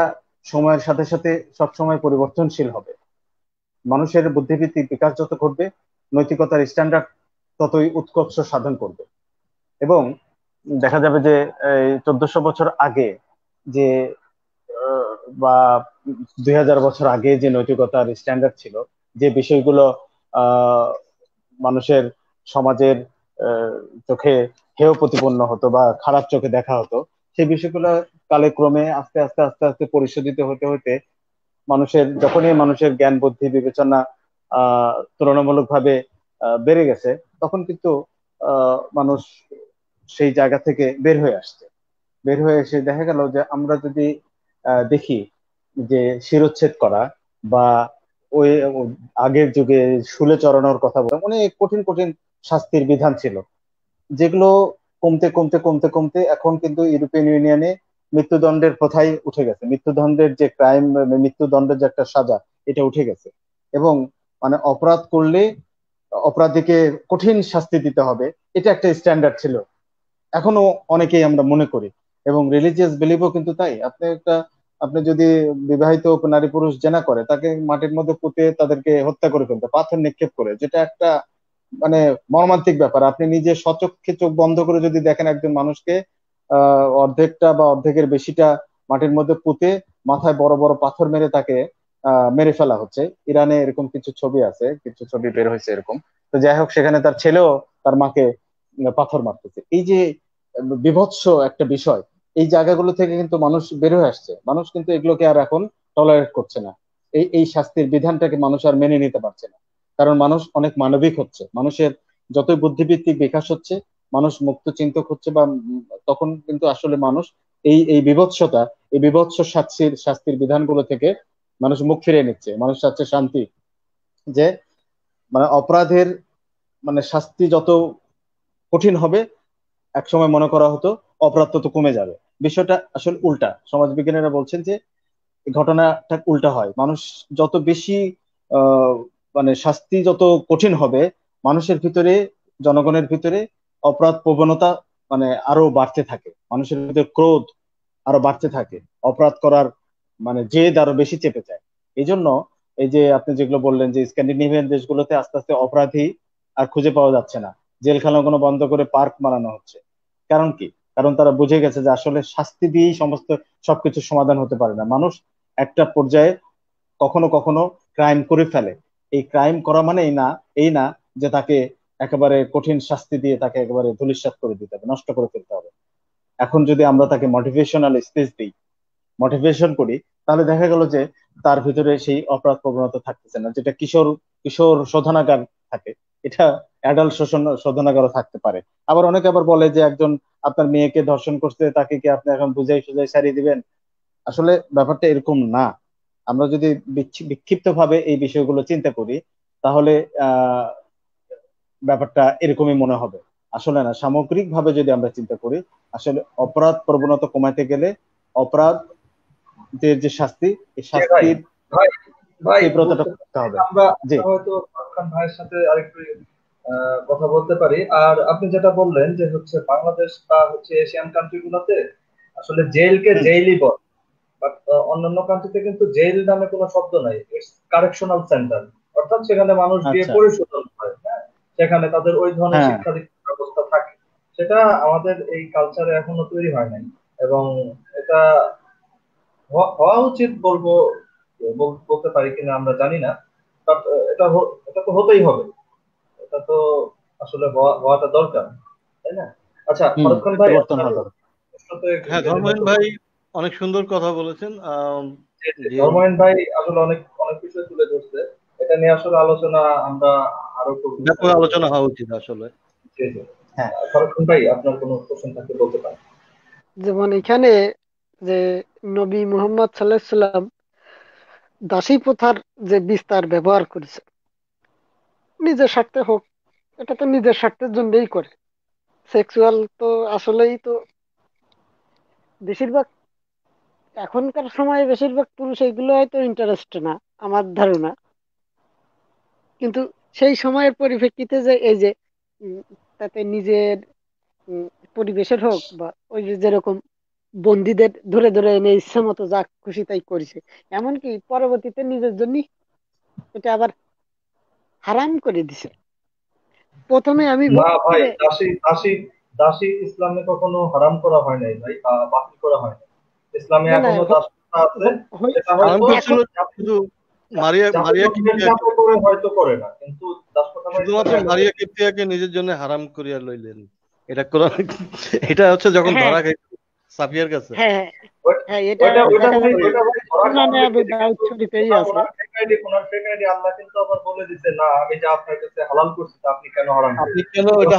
সময়ের সাথে সাথে সবসময় পরিবর্তনশীল হবে। মানুষের বুদ্ধিবৃত্তিক বিকাশ যত ঘটবে, নৈতিকতার স্ট্যান্ডার্ড ততই উৎকর্ষ সাধন করবে। এবং দেখা যাবে যে এই 1400 বছর আগে যে আহ, বা 2000 বছর আগে যে নৈতিকতার স্ট্যান্ডার্ড ছিল, যে বিষয়গুলো আহ মানুষের সমাজের আহ, চোখে হেয় প্রতিপন্ন হতো বা খারাপ চোখে দেখা হতো, সেই বিষয়গুলো কালে ক্রমে আস্তে আস্তে আস্তে আস্তে পরিশোধিত হতে হতে যখনই মানুষের জ্ঞান বুদ্ধি বিবেচনা তুলনামূলকভাবে বেড়ে গেছে, তখন কিন্তু মানুষ সেই জায়গা থেকে বের হয়ে আসছে। বের হয়ে এসে দেখা গেল যে আমরা যদি দেখি যে শিরচ্ছেদ করা বা ওই আগের যুগে শুলে চড়ানোর কথা বলে অনেক কঠিন কঠিন শাস্তির বিধান ছিল, যেগুলো কমতে কমতে কমতে কমতে এখন কিন্তু ইউরোপিয়ান ইউনিয়নে মৃত্যুদণ্ডের প্রথাই উঠে গেছে। মৃত্যুদণ্ডের যে ক্রাইম, মৃত্যুদণ্ডের যে একটা সাজা, এটা উঠে গেছে। এবং মানে অপরাধ করলে অপরাধীকে কঠিন শাস্তি দিতে হবে, এটা একটা স্ট্যান্ডার্ড ছিল, এখনো অনেকেই আমরা মনে করি। এবং রিলিজিয়াস বিলিভও কিন্তু তাই। আপনি যদি বিবাহিত নারী পুরুষ জেনা করে, তাকে মাটির মধ্যে পুঁতে তাদেরকে হত্যা করে ফেলতে, পাথর নিক্ষেপ করে, যেটা একটা মানে মর্মান্তিক ব্যাপার। আপনি নিজে স্বচক্ষে চোখ বন্ধ করে যদি দেখেন একজন মানুষকে অর্ধেকটা বা অর্ধেকের বেশিটা মাটির মধ্যে পুঁতে মাথায় বড় বড় পাথর মেরে তাকে মেরে ফেলা হচ্ছে। ইরানে এরকম কিছু ছবি আছে, কিছু ছবি বের হয়েছে এরকম। তো যাই হোক, সেখানে তার ছেলেও তার মাকে পাথর মারতেছে। এই যে বিভৎস একটা বিষয়, এই জায়গাগুলো থেকে কিন্তু মানুষ বের হয়ে আসছে। মানুষ কিন্তু এগুলোকে আর এখন টলারেট করছে না। এই শাস্তির বিধানটাকে মানুষ আর মেনে নিতে পারছে না, কারণ মানুষ অনেক মানবিক হচ্ছে। মানুষের যতই বুদ্ধিবৃত্তিক বিকাশ হচ্ছে, মানুষ মুক্ত চিন্তক হচ্ছে, বা তখন কিন্তু আসলে মানুষ এই বিভৎসতা, এই বিভৎস শাস্তির বিধানগুলো থেকে মানুষ মুখ ফিরিয়ে নিচ্ছে। মানুষ চাচ্ছে শান্তি, যে মানে অপরাধের মানে শাস্তি যত কঠিন হবে, একসময় মনে করা হতো অপরাধ তত কমে যাবে। বিষয়টা আসলে উল্টা। সমাজবিজ্ঞানীরা বলছেন যে ঘটনাটা উল্টা হয়। মানুষ যত বেশি আহ মানে শাস্তি যত কঠিন হবে, মানুষের ভিতরে, জনগণের ভিতরে অপরাধ প্রবণতা মানে আরো বাড়তে থাকে, মানুষের ভিতরে ক্রোধ আরো বাড়তে থাকে, অপরাধ করার মানে জেদ আরো বেশি চেপে যায়। এই জন্য এই যে আপনি যেগুলো বললেন যে স্ক্যান্ডিনেভিয়ান দেশগুলোতে আস্তে আস্তে অপরাধী আর খুঁজে পাওয়া যাচ্ছে না, জেলখানাগুলো বন্ধ করে পার্ক বানানো হচ্ছে। কারণ কি? কারণ তারা বুঝে গেছে যে আসলে শাস্তি দিয়েই সবকিছু সমাধান হতে পারে না। মানুষ একটা পর্যায়ে কখনো কখনো ক্রাইম করে ফেলে। এই ক্রাইম করা মানে এই না যে তাকে একেবারে কঠিন শাস্তি দিয়ে তাকে একেবারে ধূলিসাৎ করে দিতে হবে, নষ্ট করে ফেলতে হবে। এখন যদি আমরা তাকে মোটিভেশনাল স্পেস দিই, মোটিভেশন করি, তাহলে দেখা গেল যে তার ভিতরে সেই অপরাধ প্রবণতা থাকতেছে না। যেটা কিশোর কিশোর শোধনাগার থাকে, এটা অ্যাডাল্ট শোধনাগারও থাকতে পারে। আবার অনেকে আবার বলে যে একজন আপনার মেয়েকে ধর্ষণ করতে, তাকে কি আপনি এখন বুঝাই সুঝাই সারিয়ে দিবেন? আসলে ব্যাপারটা এরকম না। আমরা যদি বিক্ষিপ্ত ভাবে এই বিষয়গুলো চিন্তা করি, তাহলে আহ ব্যাপারটা এরকমই মনে হবে। আসলে না, সামগ্রিক ভাবে যদি আমরা চিন্তা করি, আসলে অপরাধ প্রবণতা কমাতে গেলে অপরাধের যে শাস্তি, এই জি ভাই, শাস্তির ভাই ভাই তীব্রতাটা বুঝতে করতে পারছি। হবে। আমরা জি। আমরা হয়তো খান ভাইয়ের সাথে আরেকটু কথা বলতে পারি। আর আপনি যেটা বললেন যে হচ্ছে বাংলাদেশ বা হচ্ছে এশিয়ান কান্ট্রি গুলোতে আসলে জেলকে হুম। জেলই বলে, বাট অন্যান্য কান্ট্রিতে কিন্তু জেল নামে কোনো শব্দ নাই, ইটস কারেকশনাল সেন্টার। অর্থাৎ সেখানে মানুষ গিয়ে আচ্ছা। পরিশোধন হয়, হ্যাঁ, সেখানে তাদের ওই ধরনের হ্যাঁ। শিক্ষা দীক্ষার ব্যবস্থা থাকে। সেটা আমাদের এই কালচারে এখনো তৈরি হয় নাই, এবং এটা হওয়া উচিত বলবো, বলতে পারি কিনা আমরা জানি না, বাট এটা তো হতেই হবে। এটা তো আসলে হওয়াটা দরকার, তাই না? আচ্ছা, হুম, ফারুক খান ভাই, পরিবর্তন আপনার হওয়া দরকার। প্রশ্নতে হ্যাঁ, গেলে ধর্মহীন হয়তো ভাই অনেক সুন্দর কথা বলেছেন। যে ধর্মহীন ভাই আসলে অনেক অনেক বিষয় তুলে ধরছে। এটা নিয়ে আসলে আলোচনা আমরা আরো করবো ব্যাপক হয়তো। আলোচনা হওয়া উচিত আসলে। জি, জি। হ্যাঁ। ফারুক খান ভাই, আপনার কোনো কোশ্চেন থাকলে বলতে পারেন। যেমন এখানে যে নবী মুহাম্মদ সাল্লাল্লাহু আলাইহি সাল্লাম দাসী প্রথার যে বিস্তার ব্যবহার করেছে নিজের স্বার্থে হোক, এটা তো নিজের স্বার্থের জন্যই করে। সেক্সুয়াল তো আসলেই তো বেশিরভাগ এখনকার সময়ে বেশিরভাগ পুরুষ এগুলো হয়তো ইন্টারেস্ট না আমার ধারণা। কিন্তু সেই সময়ের পরিপ্রেক্ষিতে যে এই যে উম, তাতে নিজের উম, পরিবেশের হোক বা ওই যে যেরকম বন্দীদের ধরে ধরে এনে ইচ্ছে মতো যা খুশি তাই করেছে, এমনকি পরবর্তীতে নিজের জন্য এটা আবার হারাম করে দিছে। প্রথমে আমি না ভাবছি ভাই, যে দাসী দাসী দাসী ইসলামে কখনো হারাম করা হয় নাই ভাই, বা বাতিল করা হয় নাই। ইসলামে না না এখনো দাস প্রথা আছে। সেটা হারাম হয়তো করছিল এখন শুধু মারিয়া জাতি মারিয়া ধর্মের কিপ্টিয়াকে, চাপে করে হয়তো করে না, কিন্তু দাস প্রথা ভাই শুধুমাত্র ইসলামে এখনো। মারিয়া কিপ্টিয়াকে নিজের জন্য হারাম করিয়া লইলেন। এটা কোরআন। এটা হচ্ছে যখন হ্যাঁ ধরা খাই সাফিয়ার কাছে। হ্যাঁ হ্যাঁ ওই- হ্যাঁ, এটা ওইটা ওইটা দেখা ভাই যাচ্ছে ওইটা ভাই ধরা খাওয়ার সুনানে আবু প্রেক্ষিতে, দাউদ কিন্তু শরীফেই আছে। ওনার ফেক আইডি আল্লাহ কিন্তু আবার বলে দিতে, না আমি যা আপনার কাছে হালাল করছি তা আপনি কেন হারাম আপনি করবেন? কেন এটা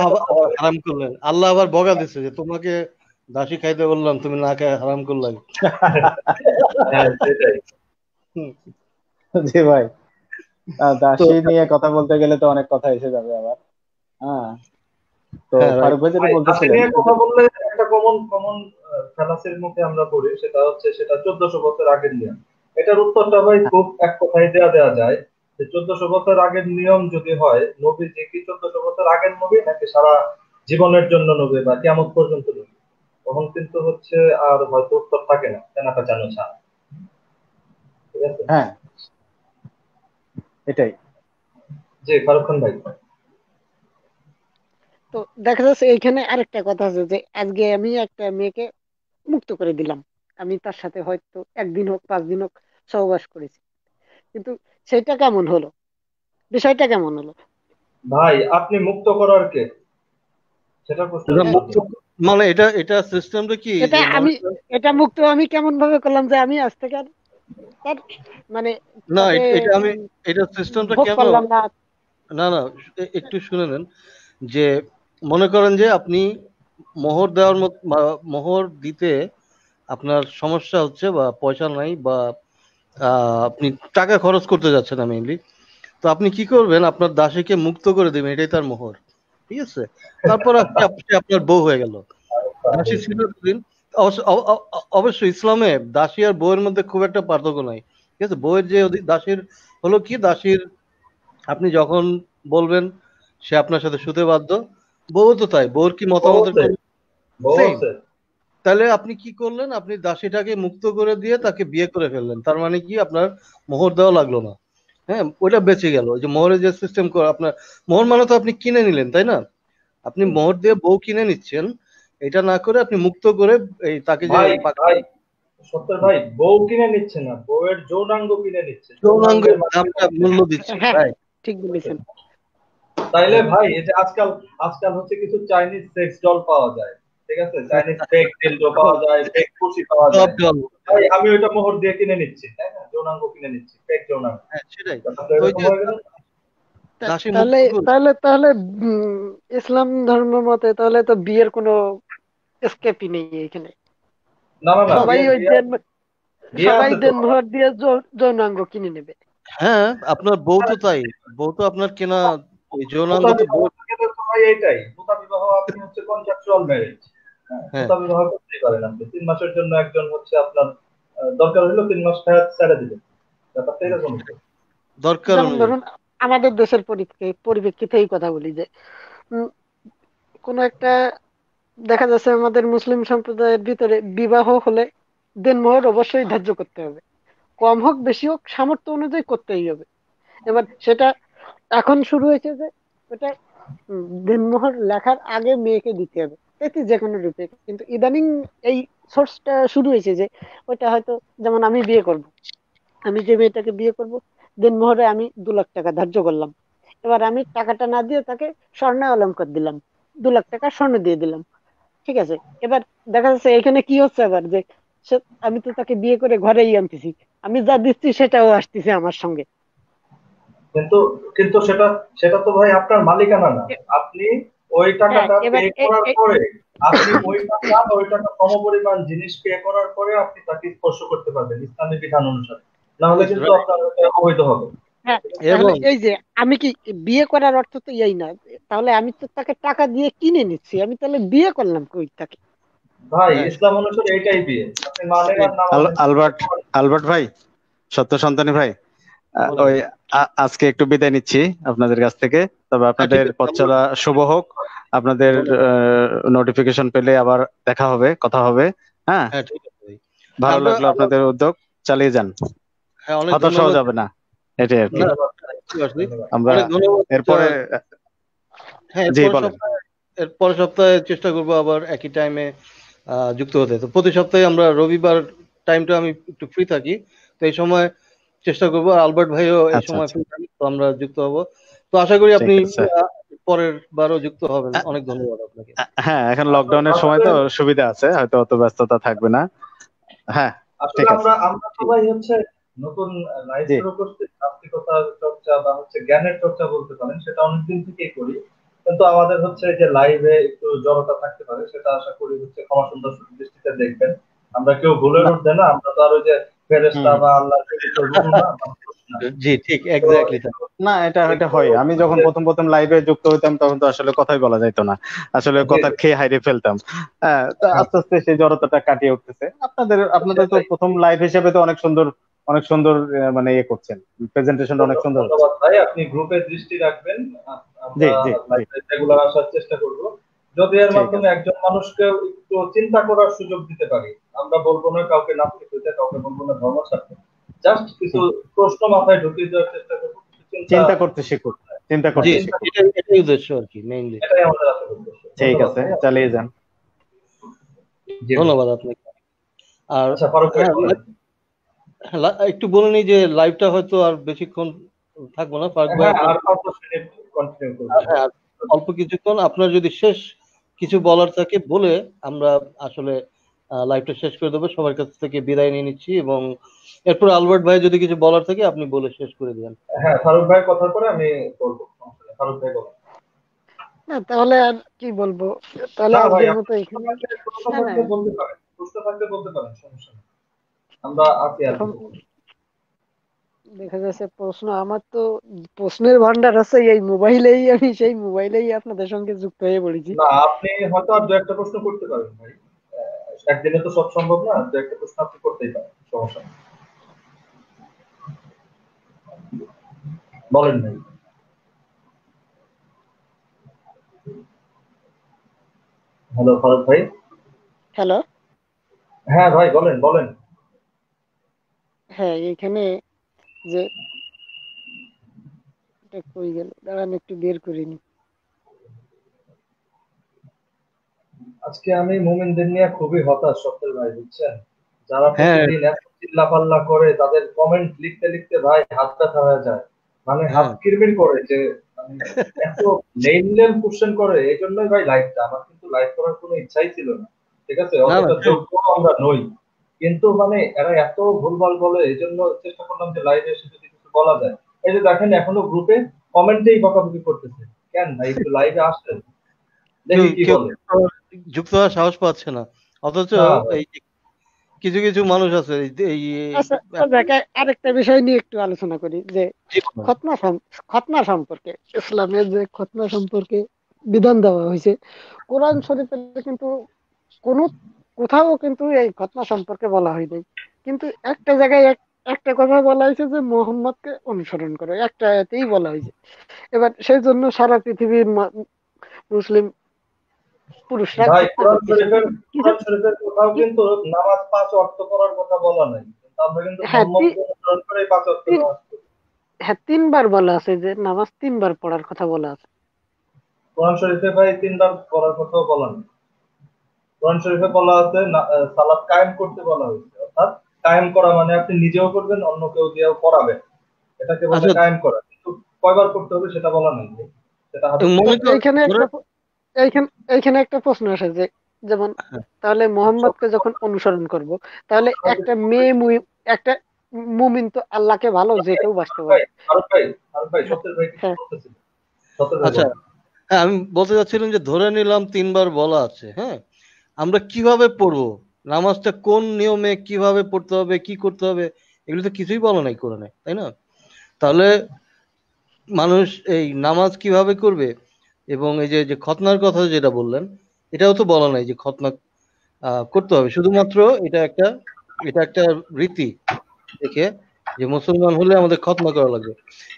হারাম করলেন? আল্লাহ আবার বকা দিচ্ছে যে তোমাকে দাসী খাইতে বললাম, তুমি না খাই হারাম করলাম। হ্যাঁ, সেটাই। হুম। জি ভাই। তো দাসী নিয়ে কথা বলতে গেলে তো অনেক কথা এসে যাবে আবার। হ্যাঁ। তো হ্যাঁ, রাইট। ফারুক ভাই যেটা ভাই, দাসী বলতেছিলেন নিয়ে যে, কথা বললে একটা কমন কমন ফ্যালাসির মুখে আমরা পড়ি, সেটা হচ্ছে সেটা 1400 বছর আগের নিয়ম। এটার উত্তরটা ভাই খুব এক কথায় দেয়া যায় যে 1400 বছর আগের নিয়ম যদি হয়, নবী যে কি 1400 বছর আগের নবী নাকি সারা জীবনের জন্য নবী বা কিয়ামত পর্যন্ত নবী, তখন কিন্তু হচ্ছে আর হয়তো উত্তর থাকে না, কেনা জানো ছাড়া। ঠিক আছে। হ্যাঁ, এটাই। জি, ফারুক খান ভাই। তো দেখা যাচ্ছে এইখানে আরেকটা কথা আছে যে আজকে আমি একটা মেয়েকে মুক্ত করে দিলাম, আমি তার সাথে হয়তো একদিন হোক 5 দিন হোক সহবাস করেছি, কিন্তু সেটা কেমন হলো, বিষয়টা কেমন হলো? ভাই, আপনি মুক্ত করার কে? সেটা প্রশ্নের এটা হ্যাঁ, উত্তর মুক্ত, দিন। মানে এটা সিস্টেমটা কি এটা যে আমি মনে করেন- এটা মুক্ত আমি কেমন ভাবে করলাম যে আমি আজ থেকে আর তার মানে না, তাতে এটা আমি, এটা সিস্টেমটা ভোগ কেন, করলাম না। না না, একটু শুনে নেন। যে মনে করেন যে আপনি মোহর দেওয়ার মত মোহর দিতে আপনার সমস্যা হচ্ছে বা পয়সা নাই, বা আপনি টাকা খরচ করতে যাচ্ছেন না মেইনলি। তো আপনি কি করবেন? আপনার দাসীকে মুক্ত করে দিবেন, এটাই তার মোহর। ঠিক আছে? তারপর সে আপনার বউ হয়ে গেল। দাসী ছিল এতদিন। অবশ্যই ইসলামে দাসী আর বউয়ের মধ্যে খুব একটা পার্থক্য নাই। ঠিক আছে? বউয়ের যে দাসীর হলো কি, দাসীর আপনি যখন বলবেন সে আপনার সাথে শুতে বাধ্য। বউ তো তাই, বউর কি বউ মতামতের আছে, কোন বউ সেম। আছে। তাহলে আপনি কি করলেন? আপনি দাসীটাকে মুক্ত করে দিয়ে তাকে বিয়ে করে ফেললেন। তার মানে কি, আপনার মোহর দেওয়া লাগলো না। হ্যাঁ, ওইটা বেঁচে গেল। ওই যে মোহরের যে সিস্টেম করে আপনার, মোহর মানে তো আপনি কিনে নিলেন, তাই না? আপনি মোহর দিয়ে বউ কিনে নিচ্ছেন, এটা না করে আপনি মুক্ত করে এই তাকে যে ভাই ভাই, সত্তর ভাই, বউ কিনে নিচ্ছে না, বউয়ের যৌনাঙ্গ কিনে নিচ্ছে, যৌনাঙ্গের যৌনাঙ্গের মাধ্যমে দামটা মূল্য দিচ্ছে, হ্যাঁ, রাইট? ঠিক বলেছেন। তাইলে ভাই, এই যে আজকাল আজকাল হচ্ছে কিছু চাইনিজ সেক্স ডল পাওয়া যায়, ঠিক আছে, চাইনিজ ফেক ডিলডো পাওয়া যায়, ফেক পুশি পাওয়া সব যায়। জল। ভাই, আমি ওইটা মোহর দিয়ে কিনে নিচ্ছি, তাই না? যৌনাঙ্গ কিনে নিচ্ছি, ফেক যৌনাঙ্গ। হ্যাঁ, সেটাই। ব্যাপারটা তো ওই এরকম যে হয়ে গেল না? দাসী তাহলে মুক্ত করে, তাহলে তাহলে ইসলাম ধর্ম মতে তাহলে তো বিয়ের কোনো স্কেপই নেই এখানে, না না না, সবাই ওই যে বিয়ে সবাই আছে তো? দেনমোহর দিয়ে যৌনাঙ্গ কিনে নেবে। হ্যাঁ, আপনার বউ তো তাই, বউ তো আপনার কেনা ওই যৌনাঙ্গ মোতা তো বিবাহ বউ। থেকে তো ভাই এইটাই, মোতা বিবাহ আপনি হচ্ছে কন্ট্রাকচুয়াল ম্যারেজ। হ্যাঁ, হ্যাঁ, মোতা বিবাহ করতেই পারেন আপনি 3 মাসের জন্য, একজন হচ্ছে আপনার দরকার হলো 3 মাস হায়াত ছেড়ে দিবেন, ব্যাপারটা এরকম তো। দরকার যেমন অনুযায়ী। ধরুন আমাদের দেশের পরিপ্রেক্ষিতেই কথা বলি যে উম, কোনো একটা দেখা যাচ্ছে আমাদের মুসলিম সম্প্রদায়ের ভিতরে বিবাহ হলে দেনমোহর অবশ্যই ধার্য করতে হবে, কম হোক বেশি হোক সামর্থ্য অনুযায়ী করতেই হবে। এবার সেটা এখন শুরু হয়েছে যে ওটা দেনমোহর লেখার আগে মেয়েকে দিতে হবে, এটি যে কোনো রূপে। কিন্তু ইদানিং এই সোর্সটা শুরু হয়েছে যে ওটা হয়তো, যেমন আমি বিয়ে করব, আমি যে মেয়েটাকে বিয়ে করব, দেনমোহরে আমি 2 লাখ টাকা ধার্য করলাম। এবার আমি টাকাটা না দিয়ে তাকে স্বর্ণ অলংকার দিলাম, 2 লাখ টাকা স্বর্ণ দিয়ে দিলাম, ঠিক আছে। এবার দেখা যাচ্ছে এখানে কি হচ্ছে আবার যে আমি তো তাকে বিয়ে করে ঘরেই আনতেছি, আমি যা দিচ্ছি সেটাও আসতেছে আমার সঙ্গে। কিন্তু কিন্তু সেটা সেটা তো ভাই আপনার মালিকানা না। এ- আপনি ওই হ্যাঁ, টাকাটা পে এবার করার পরে, আপনি ওই টাকা ওই টাকা সমপরিমাণ জিনিস পে করার পরে আপনি তাকে স্পর্শ করতে পারবেন ইসলামী বিধান অনুসারে, না হলে কিন্তু রাইট। আপনার ওটা অবৈধ হবে। হ্যাঁ, তাহলে এবং এই যে আমি কি বিয়ে করার অর্থ তো এই না, তাহলে আমি তো তাকে টাকা দিয়ে কিনে নিচ্ছি, আমি তাহলে বিয়ে করলাম কই তাকে? ভাই হ্যাঁ, ইসলাম অনুসারে এটাই বিয়ে, আপনি মানেন আর না মানেন। আলবার্ট আলবার্ট ভাই, সত্য সন্তানী ভাই, বলেন। ওই আজকে একটু বিদায় নিচ্ছি আপনাদের কাছ থেকে। তবে হ্যাঁ, ঠিক আপনাদের আছে, পথ চলা শুভ হোক। আপনাদের ধন্যবাদ। নোটিফিকেশন পেলে আবার দেখা হবে, কথা হবে। হ্যাঁ, হ্যাঁ, ঠিক আছে ভাই। ভালো আমরা লাগলো আমরা আপনাদের উদ্যোগ, চালিয়ে যান, হ্যাঁ, অনেক হতাশ হওয়া ধন্যবাদ। যাবে না, এটাই আর কি। না, ধন্যবাদ ভাই, seriously, ধন্যবাদ। আমরা অনেক ধন্যবাদ। এরপরে, হ্যাঁ, জি বলেন। এর পরের সপ্তাহে চেষ্টা করবো আবার একই টাইমে যুক্ত হতে। তো প্রতি সপ্তাহে আমরা রবিবার টাইমটা আমি একটু ফ্রি থাকি, তো এই সময় চেষ্টা করবো। আর আলবার্ট ভাইও এই আচ্ছা সময় আচ্ছা, ফ্রি থাকি, তো আমরা যুক্ত হব। তো আশা করি ঠিক আপনি আছে। পরের বারও যুক্ত হবেন। অনেক ধন্যবাদ আপনাকে। হ্যাঁ, এখন লকডাউনের সময় আসলে তো সুবিধা আছে, হয়তো অত ব্যস্ততা থাকবে না। হ্যাঁ, আসলে ঠিক আছে। আমরা আমরা সবাই হচ্ছে নতুন লাইফ জি, শুরু করতে, আত্মিকতার চর্চা বা হচ্ছে জ্ঞানের চর্চা বলতে পারেন, সেটা অনেকদিন থেকেই করি। কিন্তু আমাদের হচ্ছে যে লাইভে একটু জড়তা থাকতে পারে, সেটা আশা করি হচ্ছে ক্ষমা সুন্দর দৃষ্টিতে দেখবেন। আমরা কেউ ভুলের না, ঊর্ধ্বে না, আমরা তো আর ওই যে হুম ফেরেশতা হুম। বা আল্লাহর প্রেরিত রূহ না, মানুষ না। জি, ঠিক, তো এক্স্যাক্টলি তাই। না, এটা এটা একটু হয়। আমি যখন প্রথম প্রথম লাইভে যুক্ত হইতাম তখন তো আসলে কথাই বলা যাইতো না, আসলে জি কথার জি, খেয়ে হারিয়ে ফেলতাম। হ্যাঁ, তো হ্যাঁ, আস্তে আস্তে সেই জড়তাটা কাটিয়ে উঠতেছে। আপনাদের আপনাদের তো সেটাই। প্রথম লাইভ হিসেবে তো অনেক সুন্দর, অনেক সুন্দর মানে ইয়ে করছেন, প্রেজেন্টেশনটা অনেক সুন্দর হচ্ছে। ধন্যবাদ ভাই, আপনি গ্রুপে দৃষ্টি রাখবেন। জি আমরা জি জি, রেগুলার আসার চেষ্টা করব, যদি এর ঠিক মাধ্যমে আছে। একজন মানুষকে একটু চিন্তা করার সুযোগ দিতে পারি। আমরা বলবো না কাউকে নাস্তিক হইতে, কাউকে বলবো না ধর্ম ছাড়তে, জাস্ট কিছু হুম, প্রশ্ন মাথায় ঢুকিয়ে দেওয়ার চেষ্টা করবো, কিছু চিন্তা। চিন্তা করতে শিখুন, চিন্তা জি, করতে চিন্তা শিখুন। এটাই এটাই উদ্দেশ্য আর কি, মেইনলি। এটাই আমাদের আসল উদ্দেশ্য। ঠিক ধন্যবাদ আছে, ভাই। চালিয়ে যান। জি ভাই। ধন্যবাদ আপনাকে। আর আচ্ছা ফারুক ভাই হ্যাঁ, বলেন। একটু বলে নিই যে লাইভটা হয়তো আর বেশিক্ষণ থাকবো না, ফারুক ভাই হ্যাঁ, আপনার। আর 5-10 মিনিট কন্টিনিউ করবো। হ্যাঁ, অল্প কিছুক্ষণ আপনার যদি শেষ কিছু বলার থাকে বলে আমরা আসলে লাইভটা শেষ করে দেবো। সবার কাছ থেকে বিদায় নিয়ে নিচ্ছি, এবং এরপর আলবার্ট ভাই যদি কিছু বলার থাকে আপনি বলে শেষ করে দিবেন। হ্যাঁ, ফারুক ভাইয়ের কথার পরে আমি বলবো, সমস্যা নেই। ফারুক ভাই বলেন। না, তাহলে আর কি বলবো, তাহলে না ভাই, আজকের মতো আপনার এখানে। প্রশ্ন না না, থাকলে বলতে পারেন, প্রশ্ন থাকলে বলতে পারেন, সমস্যা নেই, আমরা আছি আর কি। এখন দেখা যাচ্ছে প্রশ্ন আমার তো, প্রশ্নের ভান্ডার আছে এই মোবাইলেই, আমি সেই মোবাইলেই আপনাদের সঙ্গে যুক্ত হয়ে পড়েছি। না, আপনি হয়তো আর দু একটা প্রশ্ন করতে পারেন ভাই। একদিনে তো সব সম্ভব না, দু একটা প্রশ্ন আপনি করতেই পারেন, সমস্যা নেই। বলেন ভাই। হ্যালো ফারুক ভাই। হ্যালো। হ্যাঁ ভাই, বলেন বলেন। হ্যাঁ, এখানে যে এটা কই গেল, দাঁড়ান একটু বের করিনি। আজকে আমি মুমিনদের নিয়ে খুবই হতাশ সত্যি ভাই, বুঝছেন। যারা হ্যাঁ, প্রতিদিন এত চিল্লাপাল্লা করে, তাদের কমেন্ট লিখতে লিখতে ভাই হাত ব্যথা হয়ে যায়, মানে হাত হ্যাঁ, কিরমির করে যে মানে এত নেম কোশ্চেন করে। এই জন্যই ভাই লাইভটা, আমার কিন্তু লাইভ করার কোনো ইচ্ছাই ছিল না, ঠিক আছে, না না, অতটা যোগ্য আমরা নই। কিন্তু মানে এরা এত ভুলভাল বলে, এই জন্য চেষ্টা করলাম যে লাইভে এসে যদি কিছু বলা যায়। এই যে দেখেন এখনো গ্রুপে কমেন্টেই বকাবকি করতেছে, কেন ভাই একটু লাইভে আসলেন, কেউ দেখি কি কেউ বলে। যুক্ত হওয়ার সাহস পাচ্ছে না, অথচ না ভাই। এই কিছু কিছু মানুষ আছে আচ্ছা, আরেকটা বিষয় নিয়ে একটু আলোচনা করি যে খতনা সম্পর্কে ইসলামের যে খতনা সম্পর্কে বিধান দেওয়া হয়েছে কোরআন শরীফের কিন্তু কোন কোথাও কিন্তু এই খতনা সম্পর্কে বলা হয়নি, কিন্তু একটা জায়গায় একটা কথা বলা হয়েছে যে মোহাম্মদকে অনুসরণ করো, একটা আয়াতেই বলা হয়েছে। এবার সেই জন্য সারা পৃথিবীর মুসলিম পুরুষরা ভাই, চেষ্টা করতেছে যে কিছু, কোরআন শরীফের কোথাও কিন্তু নামাজ 5 ওয়াক্ত পড়ার কথা বলা নাই, কিন্তু আমরা কিন্তু হ্যাঁ মোহাম্মদকে অনুসরণ করে 5 ওয়াক্ত তিন নামাজ পড়ি। হ্যাঁ 3 বার বলা আছে যে নামাজ 3 বার পড়ার কথা বলা আছে। কোরআন শরীফে ভাই 3 বার পড়ার কথাও বলা নেই। কোরআন শরীফে বলা আছে সালাত কায়েম করতে বলা হয়েছে, অর্থাৎ কায়েম করা মানে আপনি নিজেও করবেন, অন্য কেউ দিয়েও পড়াবেন, এটাকে বলে আচ্ছা, কায়েম করা। কিন্তু কয়বার করতে হবে সেটা বলা নেই, সেটা হাদিস থেকে মনে এবার কর এইখানে একটা ধরে- এইখানে এইখানে একটা প্রশ্ন আসে যে যেমন তাহলে মোহাম্মদকে যখন অনুসরণ করব, তাহলে একটা একটা মুমিন তো আল্লাহকে ভালো যে কেউ বাঁচতে ভাই, পারে। ভাই, ভাই, সত্যের ভাই কিছু হ্যাঁ বলতেছিল, সত্যের ভাই আচ্ছা, বলেন। হ্যাঁ, আমি বলতে চাচ্ছিলাম যে ধরে নিলাম 3 বার বলা আছে, হ্যাঁ, আমরা কিভাবে পড়বো, নামাজটা কোন নিয়মে কিভাবে পড়তে হবে, কি করতে হবে, এগুলো তো কিছুই বলা নাই কোরআনে, তাই না? তাহলে মানুষ এই নামাজ কিভাবে করবে, এবং এই যে যে খতনার কথা যেটা বললেন, এটাও তো বলা নাই যে খতনা করতে হবে। শুধুমাত্র এটা একটা রীতি দেখে যে মুসলমান হলে আমাদের খতনা করা লাগবে।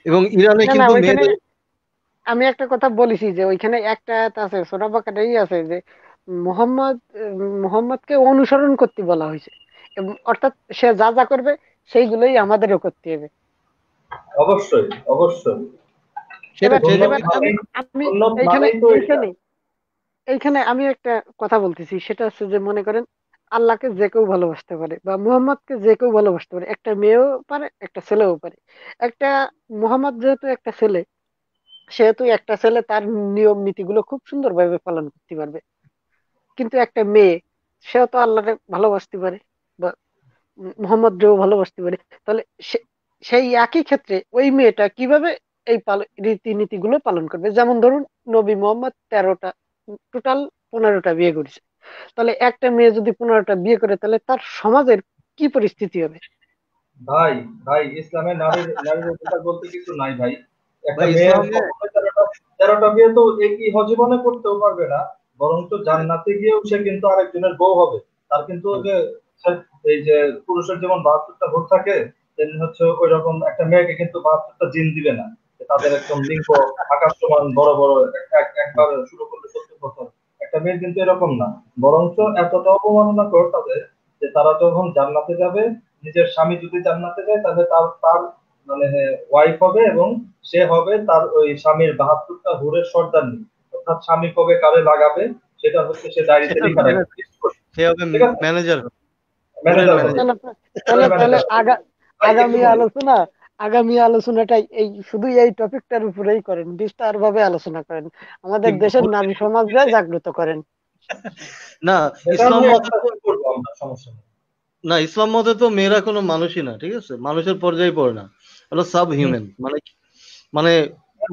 এবং ইরানে না না কিন্তু ওইখানে মেয়েদের আমি একটা কথা বলেছি যে ওইখানে একটা আয়াত আছে সূরা বাকারায় আছে যে মোহাম্মদকে অনুসরণ করতে বলা হয়েছে, এবং অর্থাৎ সে যা যা করবে সেইগুলোই আমাদেরও করতে হবে। অবশ্যই, অবশ্যই। সেটা এবার সেটা এবার আমি মানেই আমি এইখানে মানেই তো এটা। এইখানে এইখানে আমি একটা কথা বলতেছি, সেটা হচ্ছে যে মনে করেন আল্লাহকে যে কেউ ভালোবাসতে পারে বা মুহাম্মদকে যে কেউ ভালোবাসতে পারে, একটা মেয়েও পারে একটা ছেলেও পারে। একটা মুহাম্মদ যেহেতু একটা ছেলে, সেহেতু একটা ছেলে তার নিয়ম নীতিগুলো খুব সুন্দরভাবে পালন করতে পারবে, কিন্তু একটা মেয়ে সেও তো আল্লাহকে ভালোবাসতে পারে বা মুহাম্মদকেও ভালোবাসতে পারে। তাহলে সেই একই ক্ষেত্রে ওই মেয়েটা কিভাবে এই রীতিনীতি গুলো পালন করবে? যেমন ধরুন নবী মোহাম্মদ 13টা, টোটাল 15টা বিয়ে করেছে, তাহলে একটা মেয়ে যদি 15টা বিয়ে করে তাহলে তার সমাজের কি পরিস্থিতি হবে? ভাই, ভাই, ইসলামে নারীর অধিকার বলতে কিছু নাই ভাই। একটা ভাই মেয়ে ইসলামে কখনোই 13টা বিয়ে তো এই জীবনে করতেও পারবে না, বরঞ্চ জান্নাতে গিয়েও সে কিন্তু আরেকজনের বউ হবে। তার কিন্তু ওই যে এই যে পুরুষের যেমন 72টা ভোট থাকে, তেমনি হচ্ছে ওই রকম একটা মেয়েকে কিন্তু 72টা জিন দিবে না, যে তাদের একদম লিঙ্গ আকাশ সমান বড় বড় একবার শুরু করলে 70 বছর। একটা মেয়ের কিন্তু এরকম না, বরঞ্চ এতটা অবমাননা কর তাদের যে তারা যখন জান্নাতে যাবে, নিজের স্বামী যদি জান্নাতে যায় তাহলে তার তার মানে ওয়াইফ হবে, এবং সে হবে তার ওই স্বামীর 72টা হুরের সর্দারনি। অর্থাৎ স্বামী কবে কারে লাগাবে সেটা হচ্ছে সে ডায়েরিতে সেটা লিখা রাখবে। সে হবে ঠিক আছে, ম্যানেজার, ওরের ম্যানেজার হবে, ম্যানেজার। তাহলে তাহলে ওরের তাহলে ম্যানেজার হবে। ভাই একটু আগামী বলি, আলোচনা আগামী আলোচনাটাই এই শুধু এই টপিকটার উপরেই করেন, বিস্তার ভাবে আলোচনা করেন, আমাদের দেশের নারী সমাজরা জাগ্রত করেন। না, সেটা ইসলাম নিয়ে মতে একটা তো করবো আমরা, সমস্যা নেই। ইসলাম মতে তো মেয়েরা কোনো মানুষই না, ঠিক আছে, মানুষের পর্যায়ে পড়ে না, হলো সাব হুম, হিউম্যান। মানে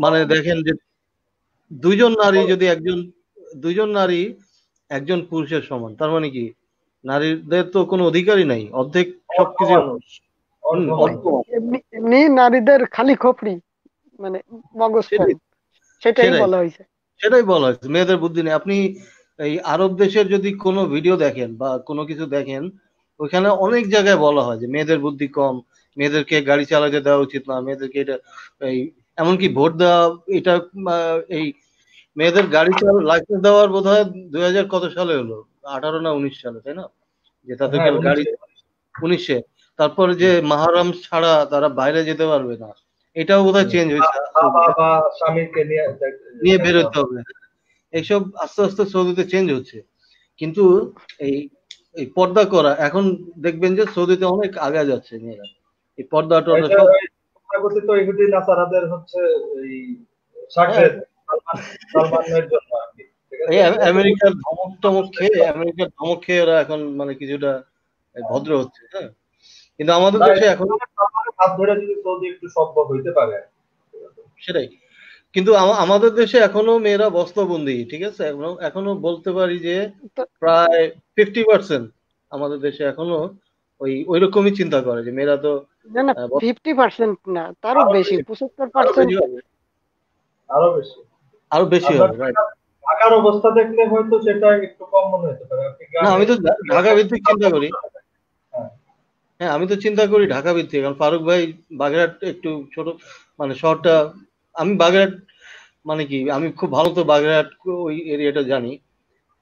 মানে দেখেন যে দুইজন নারী বলো। যদি দুইজন নারী একজন পুরুষের সমান, তার মানে কি নারীদের তো কোনো অধিকারই নাই, অর্ধেক অর্ধ সবকিছু। মানুষ, অর্ধ অর্ধ মানুষ। এমনি এমনি নারীদের খালি খোপড়ি, মানে মগজ ফ্যান, সেটাই সেটাই সেটাই বলা হয়েছে। সেটাই বলা হয়েছে, মেয়েদের বুদ্ধি নেই। আপনি এই আরব দেশের যদি কোনো ভিডিও দেখেন বা কোনো কিছু দেখেন, ওইখানে অনেক জায়গায় বলা হয় যে মেয়েদের বুদ্ধি কম, মেয়েদেরকে গাড়ি চালাতে দেওয়া উচিত না, মেয়েদেরকে এটা এই এমনকি ভোট দেওয়া, এটা এই মেয়েদের গাড়ি লাইসেন্স দেওয়ার বোধ হয় 2000 কত সালে হলো, 18 না 19 সালে, তাই না, যে তাদেরকে হ্যাঁ, গাড়ি 19-এ। তারপরে যে মাহারাম ছাড়া তারা বাইরে যেতে পারবে না, এটাও বোধহয় চেঞ্জ হয়েছে বাবা সৌদিতে, বা স্বামীকে নিয়ে নিয়ে যাইতে বেরোতে হবে। হবে। এইসব আস্তে আস্তে সৌদিতে চেঞ্জ হচ্ছে। কিন্তু এই এই পর্দা করা এখন দেখবেন যে সৌদিতে অনেক আগে যাচ্ছে মেয়েরা, এই পর্দা টর্দা এটা সব। ওই তথাকথিত ইহুদি নাসারাদের হচ্ছে এই হ্যাঁ, সাকরেদ, সালমানের জন্য আর কি। ঠিক এই আছে, এটা তো আমেরিকার ধমক খেয়ে ওরা এখন মানে কিছুটা ভদ্র হচ্ছে, হ্যাঁ। কিন্তু আমাদের না, দেশে এটা এখন সালমানের হাত ধরে যদি সৌদি একটু সভ্য হইতে পারে। সেটাই। কিন্তু আমাদের দেশে এখনো মেয়েরা বস্ত্রবন্দি, ঠিক আছে, এখনো এখনো বলতে পারি যে তো প্রায় 50%, আমাদের দেশে এখনো ওই রকমই চিন্তা করে যে মেয়েরা তো না না, আহ, 50% না, তারও আরো বেশি, বেশি, 75%। বেশি হবে, আরো বেশি। আরো বেশি আপনার হবে, রাইট। ঢাকার অবস্থা দেখলে হয়তো সেটা একটু কম মনে হতে পারে, আপনি না, গ্রামে আমি তো ঢাকা ভিত্তিক চিন্তা করি। হ্যাঁ, হ্যাঁ, আমি তো চিন্তা করি ঢাকা ভিত্তিক, কারণ ফারুক ভাই বাগেরহাট একটু ছোট, মানে শহরটা, আমি বাগেরহাট মানে কি, আমি খুব ভালো তো বাগেরহাট ওই এরিয়াটা জানি।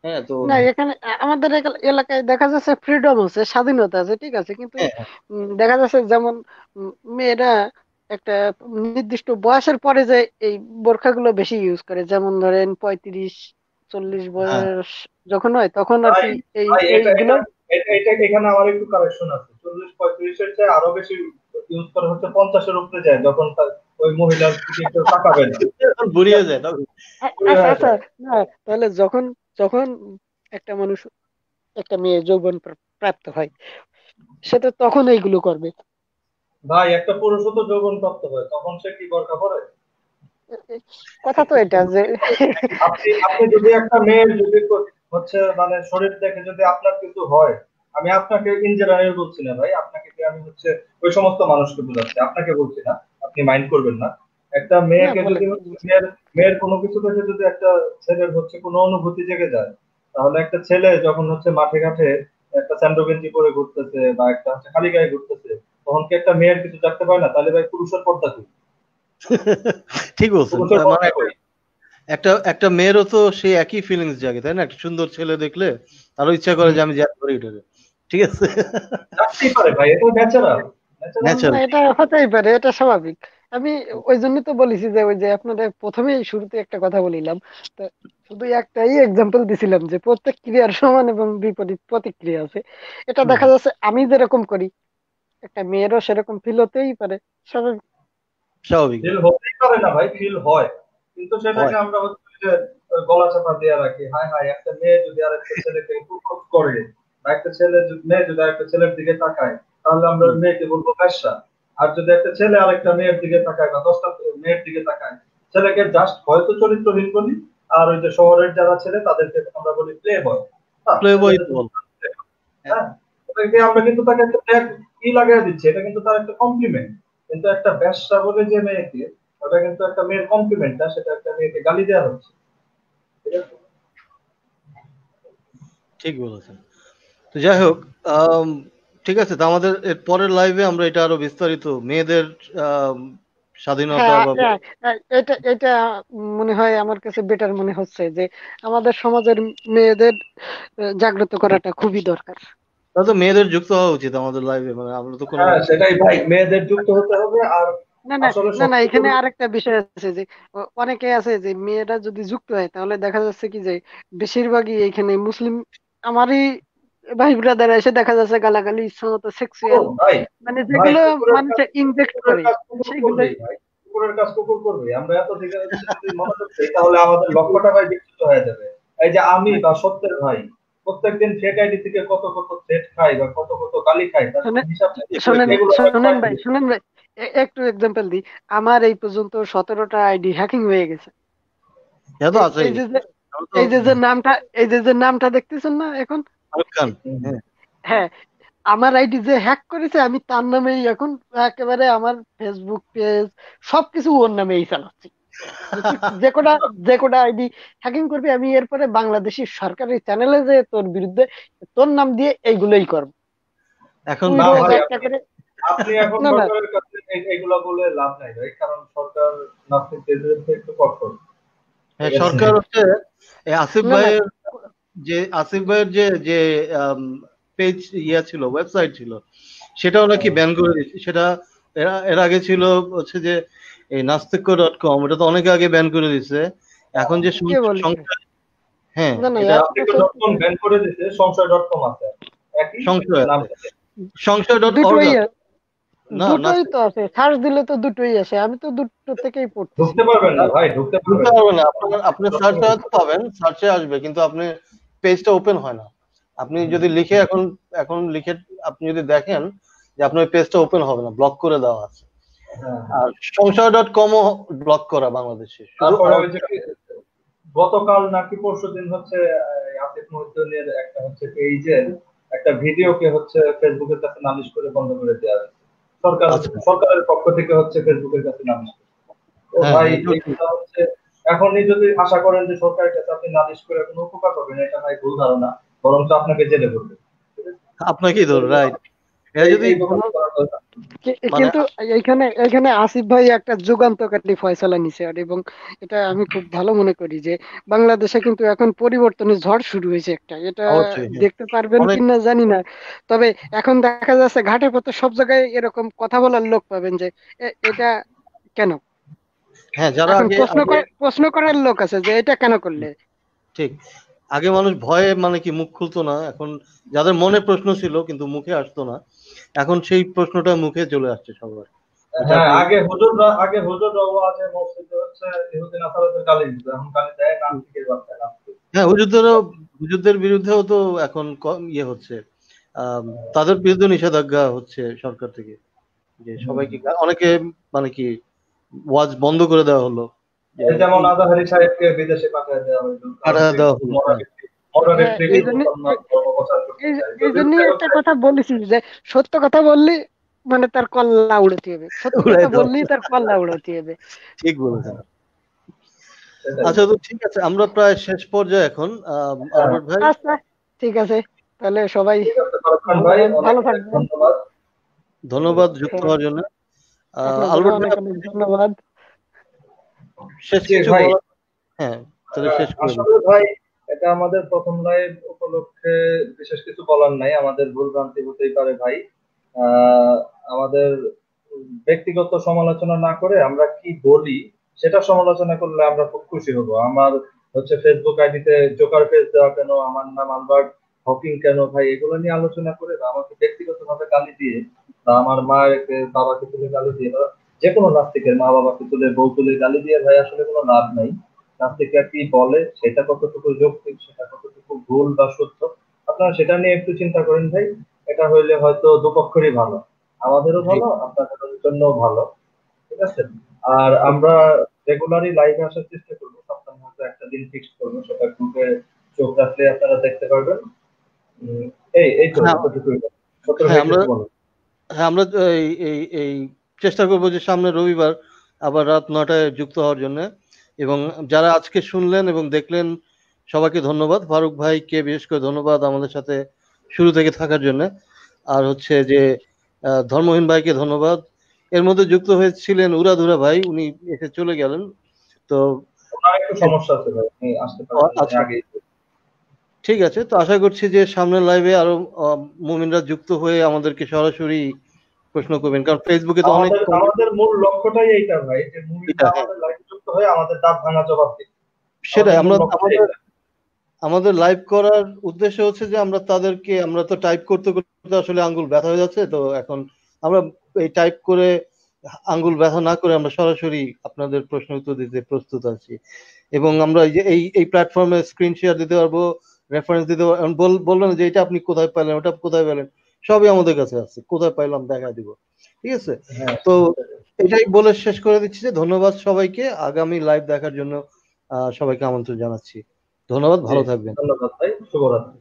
হ্যাঁ, তো না, এখানে আমাদের এলাকায় দেখা যাচ্ছে ফ্রিডম আছে, স্বাধীনতা আছে, ঠিক আছে, কিন্তু হ্যাঁ, দেখা যাচ্ছে যেমন মেয়েরা একটা নির্দিষ্ট বয়সের পরে যে এই বোরখাগুলো বেশি ইউজ করে, যেমন ধরেন 35-40 হ্যাঁ, বয়স যখন হয় তখন আর ভাই কি এই ভাই এটা এইগুলো। এটা এটা এখানে আমার একটু কারেকশন আছে, 40-35 এর চেয়ে আরো বেশি ইউজ করা হচ্ছে 50-এর উপরে যায়, যখন ওই মহিলার দিকে কেউ তাকাবে না, এখন বুড়িয়ে যায় তখন। বুড়ি আচ্ছা হয়ে আচ্ছা, যায়। না তাহলে যখন যখন একটা মানুষ, একটা মেয়ে যৌবন প্রাপ্ত হয়, সে তো তখন এইগুলো করবে। ভাই একটা পুরুষও তো যৌবন প্রাপ্ত হয়, তখন সে কি বোরকা পরে? কথা তো এটা যে আপনি আপনি যদি একটা মেয়ের যদি হচ্ছে মানে শরীর দেখে যদি আপনার কিছু হয়, আমি আপনাকে ইন জেনারেল বলছি না ভাই, আপনাকে কি আমি হচ্ছে ওই সমস্ত মানুষকে বোঝাচ্ছি, আপনাকে বলছি না, আপনি মাইন্ড করবেন না। একটা না মেয়েকে বলেন যদি কি হচ্ছে বলছেন? মেয়ের মেয়ের কোনো কিছু দেখে যদি একটা ছেলের হচ্ছে কোনো অনুভূতি জেগে যায়, তাহলে একটা ছেলে যখন হচ্ছে মাঠে ঘাটে একটা স্যান্ডো গেঞ্জি পরে ঘুরতেছে বা একটা হচ্ছে খালি গায়ে ঘুরতেছে, তখন কি একটা মেয়ের কিছু জাগতে পারে না? তাহলে ভাই পুরুষের পর্দা কি? ঠিক বলছেন, পুরুষের মানে পর্দা কই? একটা একটা মেয়েরও তো সেই একই ফিলিংস জাগে, তাই না? একটা সুন্দর ছেলে দেখলে তারও ইচ্ছা করে হুম, যে আমি জ্যাট করি এটাকে। ঠিক আছে। জাগতেই পারে ভাই, এটা ন্যাচারাল, ন্যাচারাল না? না, ন্যাচারাল। এটা হতেই পারে, এটা স্বাভাবিক। আমি ওই জন্য তো বলেছি যে ওই যে আপনাদের প্রথমেই শুরুতে একটা কথা বলিলাম, তো শুধু একটাই এক্সাম্পল দিছিলাম যে প্রত্যেক ক্রিয়ার সমান এবং বিপরীত প্রতিক্রিয়া আছে। এটা হুম, দেখা যাচ্ছে আমি যেরকম করি, একটা মেয়েরও সেরকম ফিল হতেই পারে, স্বাভাবিক। স্বাভাবিক ফিল ভাই। হতেই পারে না ভাই, ফিল হয়, কিন্তু সেটাকে হয়। আমরা হচ্ছে যে গলা চাপা দিয়ে রাখি। হায় হায়, একটা মেয়ে যদি আরেকটা ছেলেকে প্রপোজ করে, বা একটা মেয়ে যদি আরেকটা ছেলের দিকে তাকায়, তাহলে আমরা ওই হুম। মেয়েকে বলবো বেশ্যা। আর যদি একটা ছেলে আরেকটা মেয়ের দিকে তাকায় বা 10টা মেয়ের দিকে তাকায়, ছেলেকে জাস্ট হয়তো চরিত্রহীন বলি, আর ওই যে শহরের যারা ছেলে তাদেরকে আমরা বলি প্লে বয়। প্লে বয় তো বল। হ্যাঁ, হ্যাঁ, ওটাকে আমরা কিন্তু তাকে একটা ট্যাগ ই লাগাই দিচ্ছি, এটা কিন্তু তার একটা কমপ্লিমেন্ট। কিন্তু একটা বেশ্যা বলে যে মেয়েকে, ওটা কিন্তু একটা মেয়ের কমপ্লিমেন্ট না, সেটা একটা মেয়েকে গালি দেওয়া হচ্ছে, ঠিক আছে? ঠিক বলেছেন। তো যাই হোক, আম, ঠিক আছে, তো আমাদের এর পরের লাইভে আমরা এটা আরো বিস্তারিত মেয়েদের আম, স্বাধীনতা হ্যাঁ, বা হ্যাঁ, হ্যাঁ, এটা এটা মনে হয় আমার কাছে বেটার মনে হচ্ছে যে আমাদের সমাজের মেয়েদের জাগ্রত করাটা খুবই দরকার। তাহলে তো মেয়েদের যুক্ত হওয়া উচিত আমাদের লাইভে, মানে আমরা তো কোনো হ্যাঁ সেটাই ভাই, মেয়েদের যুক্ত হতে হবে। আর না না, আসলে না না, সবচেয়ে এখানে বড়- আরেকটা বিষয় আছে যে অনেকে আছে যে মেয়েরা যদি যুক্ত হয় তাহলে দেখা যাচ্ছে কি যে বেশিরভাগই এখানে মুসলিম, আমারই ভাই ব্রাদার এসে দেখা যাচ্ছে গালাগালি, ইচ্ছামতো ও সেক্সুয়াল, ভাই, মানে ভাই যেগুলো কুকুরের কাজ, মানুষের ইনজেক্ট কুকুরের করে কাজ কুকুর সেগুলো। করবেই ভাই, কুকুরের কাজ কুকুর করবেই। আমরা এত দিকে যদি মনোযোগ দিই, তাহলে আমাদের লক্ষ্যটা ভাই বিচ্যুত হয়ে যাবে। এই যে আমি বা সত্যের ভাই প্রত্যেকদিন ফেক আইডি থেকে কত কত থ্রেট খাই বা কত কত গালি খাই, তার কোনো শোনেন হিসাব নেই। শোনেন এগুলো ভাই শোনেন সবাই ভাই, বুঝে। শোনেন ভাই, একটু এক্সাম্পল দিই। আমার এই পর্যন্ত 17টা আইডি হ্যাকিং হয়ে গেছে। এটা তো এই আছেই। এই যে যে আমরা তো এই যে যে নামটা, এই যে যে নামটা দেখতেছেন না এখন? শাহরুখ খান। হুম। হ্যাঁ, হ্যাঁ, আমার আইডি যে হ্যাক করেছে আমি তার নামেই এখন একেবারে আমার ফেসবুক পেজ সবকিছু ওর নামেই চালাচ্ছি। যে তুই যে কোটা আইডি হ্যাকিং করবি, আমি এরপরে বাংলাদেশি সরকারি চ্যানেলে যে তোর বিরুদ্ধে তোর নাম দিয়ে এইগুলোই করবো, এখন তুই না রোজ ভাই, একটা আপনি করে। আপনি এখন না না, সরকারের কাছে এগুলা বলে লাভ নাই ভাই, কারণ সরকার নাগরিকদের বিরুদ্ধে একটু কঠোর, হ্যাঁ, ঠিক আছে? সরকার হচ্ছে এই না না, আসিফ ভাইয়ের যে যে পেজ ইয়া ছিল, ওয়েবসাইট ছিল, সেটাও নাকি হ্যাঁ, ব্যান করে দিয়েছে। সেটা এর আগে ছিল হচ্ছে যে এই নাস্তিক্য.com, ওটা তো অনেক আগে ব্যান করে দিয়েছে। এখন যে কে বলেছে? সংখ্যা, হ্যাঁ, না না, এটা এত তো সত্যি নাস্তিক.com ব্যান করে দিতে সংশয়.com আছে, একই সংশয় নাম। আছে, সংশয়.org দুটোই আছে। না, দুটোই নাস্তিক তো আছে, সার্চ দিলে তো দুটোই আসে, আমি তো দুটো থেকেই পড়তেছি। ঢুকতে পারবেন না ভাই, ঢুকতে ঢুকতে পারবেন না। পারবে না, আপনি সার্চে হয়তো পাবেন, সার্চে আসবে, কিন্তু আপনি পেজটা ওপেন হয় না। আপনি যদি লিখে এখন এখন লিখে আপনি যদি দেখেন যে আপনার পেজটা ওপেন হবে না, ব্লক করে দেওয়া আছে। হ্যাঁ, আর সংশয়.com ও ব্লক করা বাংলাদেশে, শুধু তারপরে ওই আরব। যে গতকাল নাকি পরশুদিন হচ্ছে আসিফ মহিউদ্দিনের একটা হচ্ছে পেজের একটা ভিডিওকে হচ্ছে ফেসবুকের কাছে নালিশ করে বন্ধ করে দেওয়া হয়েছে। আচ্ছা, সরকারের পক্ষ থেকে হচ্ছে ফেসবুকের কাছে নালিশ করে। তো হ্যাঁ ভাই হ্যাঁ, এটাও ঠিক। এইটা হচ্ছে এখনই যদি আশা করেন যে সরকারের কাছে আপনি নালিশ করে কোনো উপকার পাবেন, এটা ভাই ভুল ধারণা, বরঞ্চ আপনাকে জেলে পড়বে। ঠিক আছে? আপনাকেই ধরো, রাইট। এরা যদি এই কোনো বোকামি করা দরকার না। মানে কিন্তু এইখানে এইখানে আসিফ ভাই একটা যুগান্তকারী ফয়সালা নিছে, আর এবং এটা আমি খুব ভালো মনে করি যে বাংলাদেশে কিন্তু এখন পরিবর্তনের ঝড় শুরু হয়েছে একটা, এটা অবশ্যই, হ্যাঁ, দেখতে পারবেন অনেক, কিনা জানি না। তবে এখন দেখা যাচ্ছে ঘাটে পথে সব জায়গায় এরকম কথা বলার লোক পাবেন যে এটা কেন, হ্যাঁ, যারা এখন আগে প্রশ্ন আগে করে প্রশ্ন করার লোক আছে যে এটা কেন করলে। ঠিক, আগে মানুষ ভয়ে মানে কি মুখ খুলতো না, এখন যাদের মনে প্রশ্ন ছিল কিন্তু মুখে আসতো না, এখন সেই প্রশ্নটা মুখে চলে আসছে সবার। এটা হ্যাঁ, আপনি, আগে হুজুররা ওয়াজে মসজিদে হচ্ছে ইহুদি নাসারাদের গালি দিত, এখন গালি দেয় নাস্তিকের বাচ্চা নাস্তিক। হ্যাঁ, হুজুরদের বিরুদ্ধেও তো এখন ইয়ে হচ্ছে, তাদের বিরুদ্ধে নিষেধাজ্ঞা হচ্ছে সরকার থেকে, যে সবাইকে অনেকে মানে কি ওয়াজ বন্ধ করে দেওয়া হলো, যে এই যেমন এই আজাহারি সাহেবকে বিদেশে পাঠিয়ে দেওয়া হইলো, কারণ পাঠা সে দেওয়া হলো, হ্যাঁ, মডারেট হ্যাঁ, এই ফ্রিলি জন্য মুসলমান ধর্ম প্রচার করতে এই চায়, এই যদিও জন্যই সে একটা হচ্ছে কথা বলেছি যে সত্য কথা বললে মানে তার কল্লা উড়াতে হবে, সত্য উড়াই কথা দেওয়া, বললেই তার কল্লা উড়াতে হবে। ঠিক বলেছেন। সেটাই। আচ্ছা, তো ঠিক আছে, আমরা প্রায় শেষ পর্যায়ে এখন। হ্যাঁ, আলবার্ট ভাই, আচ্ছা, ঠিক আছে, তাহলে সবাই ঠিক আছে ফারুক ভালো ভাই, অনেক ভালো অনেক থাকবেন। ধন্যবাদ। ধন্যবাদ যুক্ত হ্যাঁ, হওয়ার জন্য। আপনাদেরও আলবার্ট ভাই, অনেক আপনি অনেক ধন্যবাদ। শেষ জি কিছু ভাই, বলার, হ্যাঁ, তাহলে শেষ করে দিন। আসলে ভাই এটা আমাদের প্রথম লাইভ উপলক্ষে বিশেষ কিছু বলার নাই, আমাদের ভুল ভ্রান্তি হতেই পারে ভাই। আহ, আমাদের ব্যক্তিগত সমালোচনা না করে আমরা কি বলি সেটা সমালোচনা করলে আমরা খুব খুশি হব। আমার হচ্ছে ফেসবুক আইডিতে জোকার পেজ দেওয়া কেন, আমার নাম আলবার্ট হকিং কেন, ভাই এগুলো নিয়ে আলোচনা করে বা আমাকে ব্যক্তিগতভাবে গালি দিয়ে বা আমার মাকে বাবাকে তুলে গালি দিয়ে বা যে কোনো নাস্তিকের মা বাবাকে তুলে বউ তুলে গালি দিয়ে ভাই আসলে কোনো লাভ নাই। নাস্তিকরা কি বলে সেটা কতটুকু যৌক্তিক, সেটা কতটুকু ভুল বা সত্য, আপনারা সেটা নিয়ে একটু চিন্তা করেন ভাই। এটা হইলে হয়তো দুপক্ষেরই ভালো, আমাদেরও জি, ভালো, আপনাদের জন্য ভালো। ঠিক আছে? আর আমরা রেগুলারই লাইভে আসার চেষ্টা করবো, সপ্তাহে হয়তো একটা দিন ফিক্স করবো, সেটা গ্রুপে চোখ রাখলে আপনারা দেখতে পারবেন। উম, এই তো হ্যাঁ, এতটুকুই। সত্তর হ্যাঁ, ভাই আমরা, কিছু বলেন। হ্যাঁ, আমরা এই এই এই চেষ্টা করবো যে সামনে রবিবার আবার রাত 9টায় যুক্ত হওয়ার জন্য। এবং যারা আজকে শুনলেন এবং দেখলেন, সবাইকে ধন্যবাদ। ফারুক ভাইকে বিশেষ করে ধন্যবাদ আমাদের সাথে শুরু থেকে থাকার জন্য। আর হচ্ছে যে ধর্মহীন ভাইকে ধন্যবাদ। এর মধ্যে যুক্ত হয়েছিলেন উড়াধুরা ভাই, উনি এসে চলে গেলেন। তো ওনার একটু সমস্যা আছে ভাই, আপনি আসতে পারেন না, আমি আচ্ছা, আগেই ঠিক আছে, তো আশা করছি যে সামনের লাইভে আরো মুমিনরা যুক্ত হয়ে আমাদেরকে সরাসরি প্রশ্ন করবেন, কারণ ফেসবুকে তো অনেক আমাদের আমাদের মূল লক্ষ্যটাই এইটা ভাই, যে মুমিনরা এটা, হ্যাঁ, আমাদের লাইভে যুক্ত হয়ে আমাদের দাঁত ভাঙা জবাব দিবে। আমাদের সেটাই। মূল আমরা লক্ষ্যটাই আমাদের এটা। আমাদের লাইভ করার উদ্দেশ্য হচ্ছে যে আমরা তাদেরকে, আমরা তো টাইপ করতে করতে আসলে আঙ্গুল ব্যথা হয়ে যাচ্ছে, তো এখন আমরা এই টাইপ করে আঙ্গুল ব্যথা না করে আমরা সরাসরি আপনাদের প্রশ্ন উত্তর দিতে প্রস্তুত আছি। এবং আমরা এই যে এই প্ল্যাটফর্মে স্ক্রিন শেয়ার দিতে পারবো, রেফারেন্স দিতে পারবো। এখন বললেন যে এটা আপনি কোথায় পেলেন, ওটা কোথায় পেলেন, সবই আমাদের কাছে আছে, কোথায় পাইলাম দেখা দিব। ঠিক আছে, হ্যাঁ, তো এটাই বলে শেষ করে দিচ্ছি যে ধন্যবাদ সবাইকে, আগামী লাইভ দেখার জন্য সবাইকে আমন্ত্রণ জানাচ্ছি। ধন্যবাদ, জি, ভালো থাকবেন। ধন্যবাদ ভাই, শুভরাত্রি।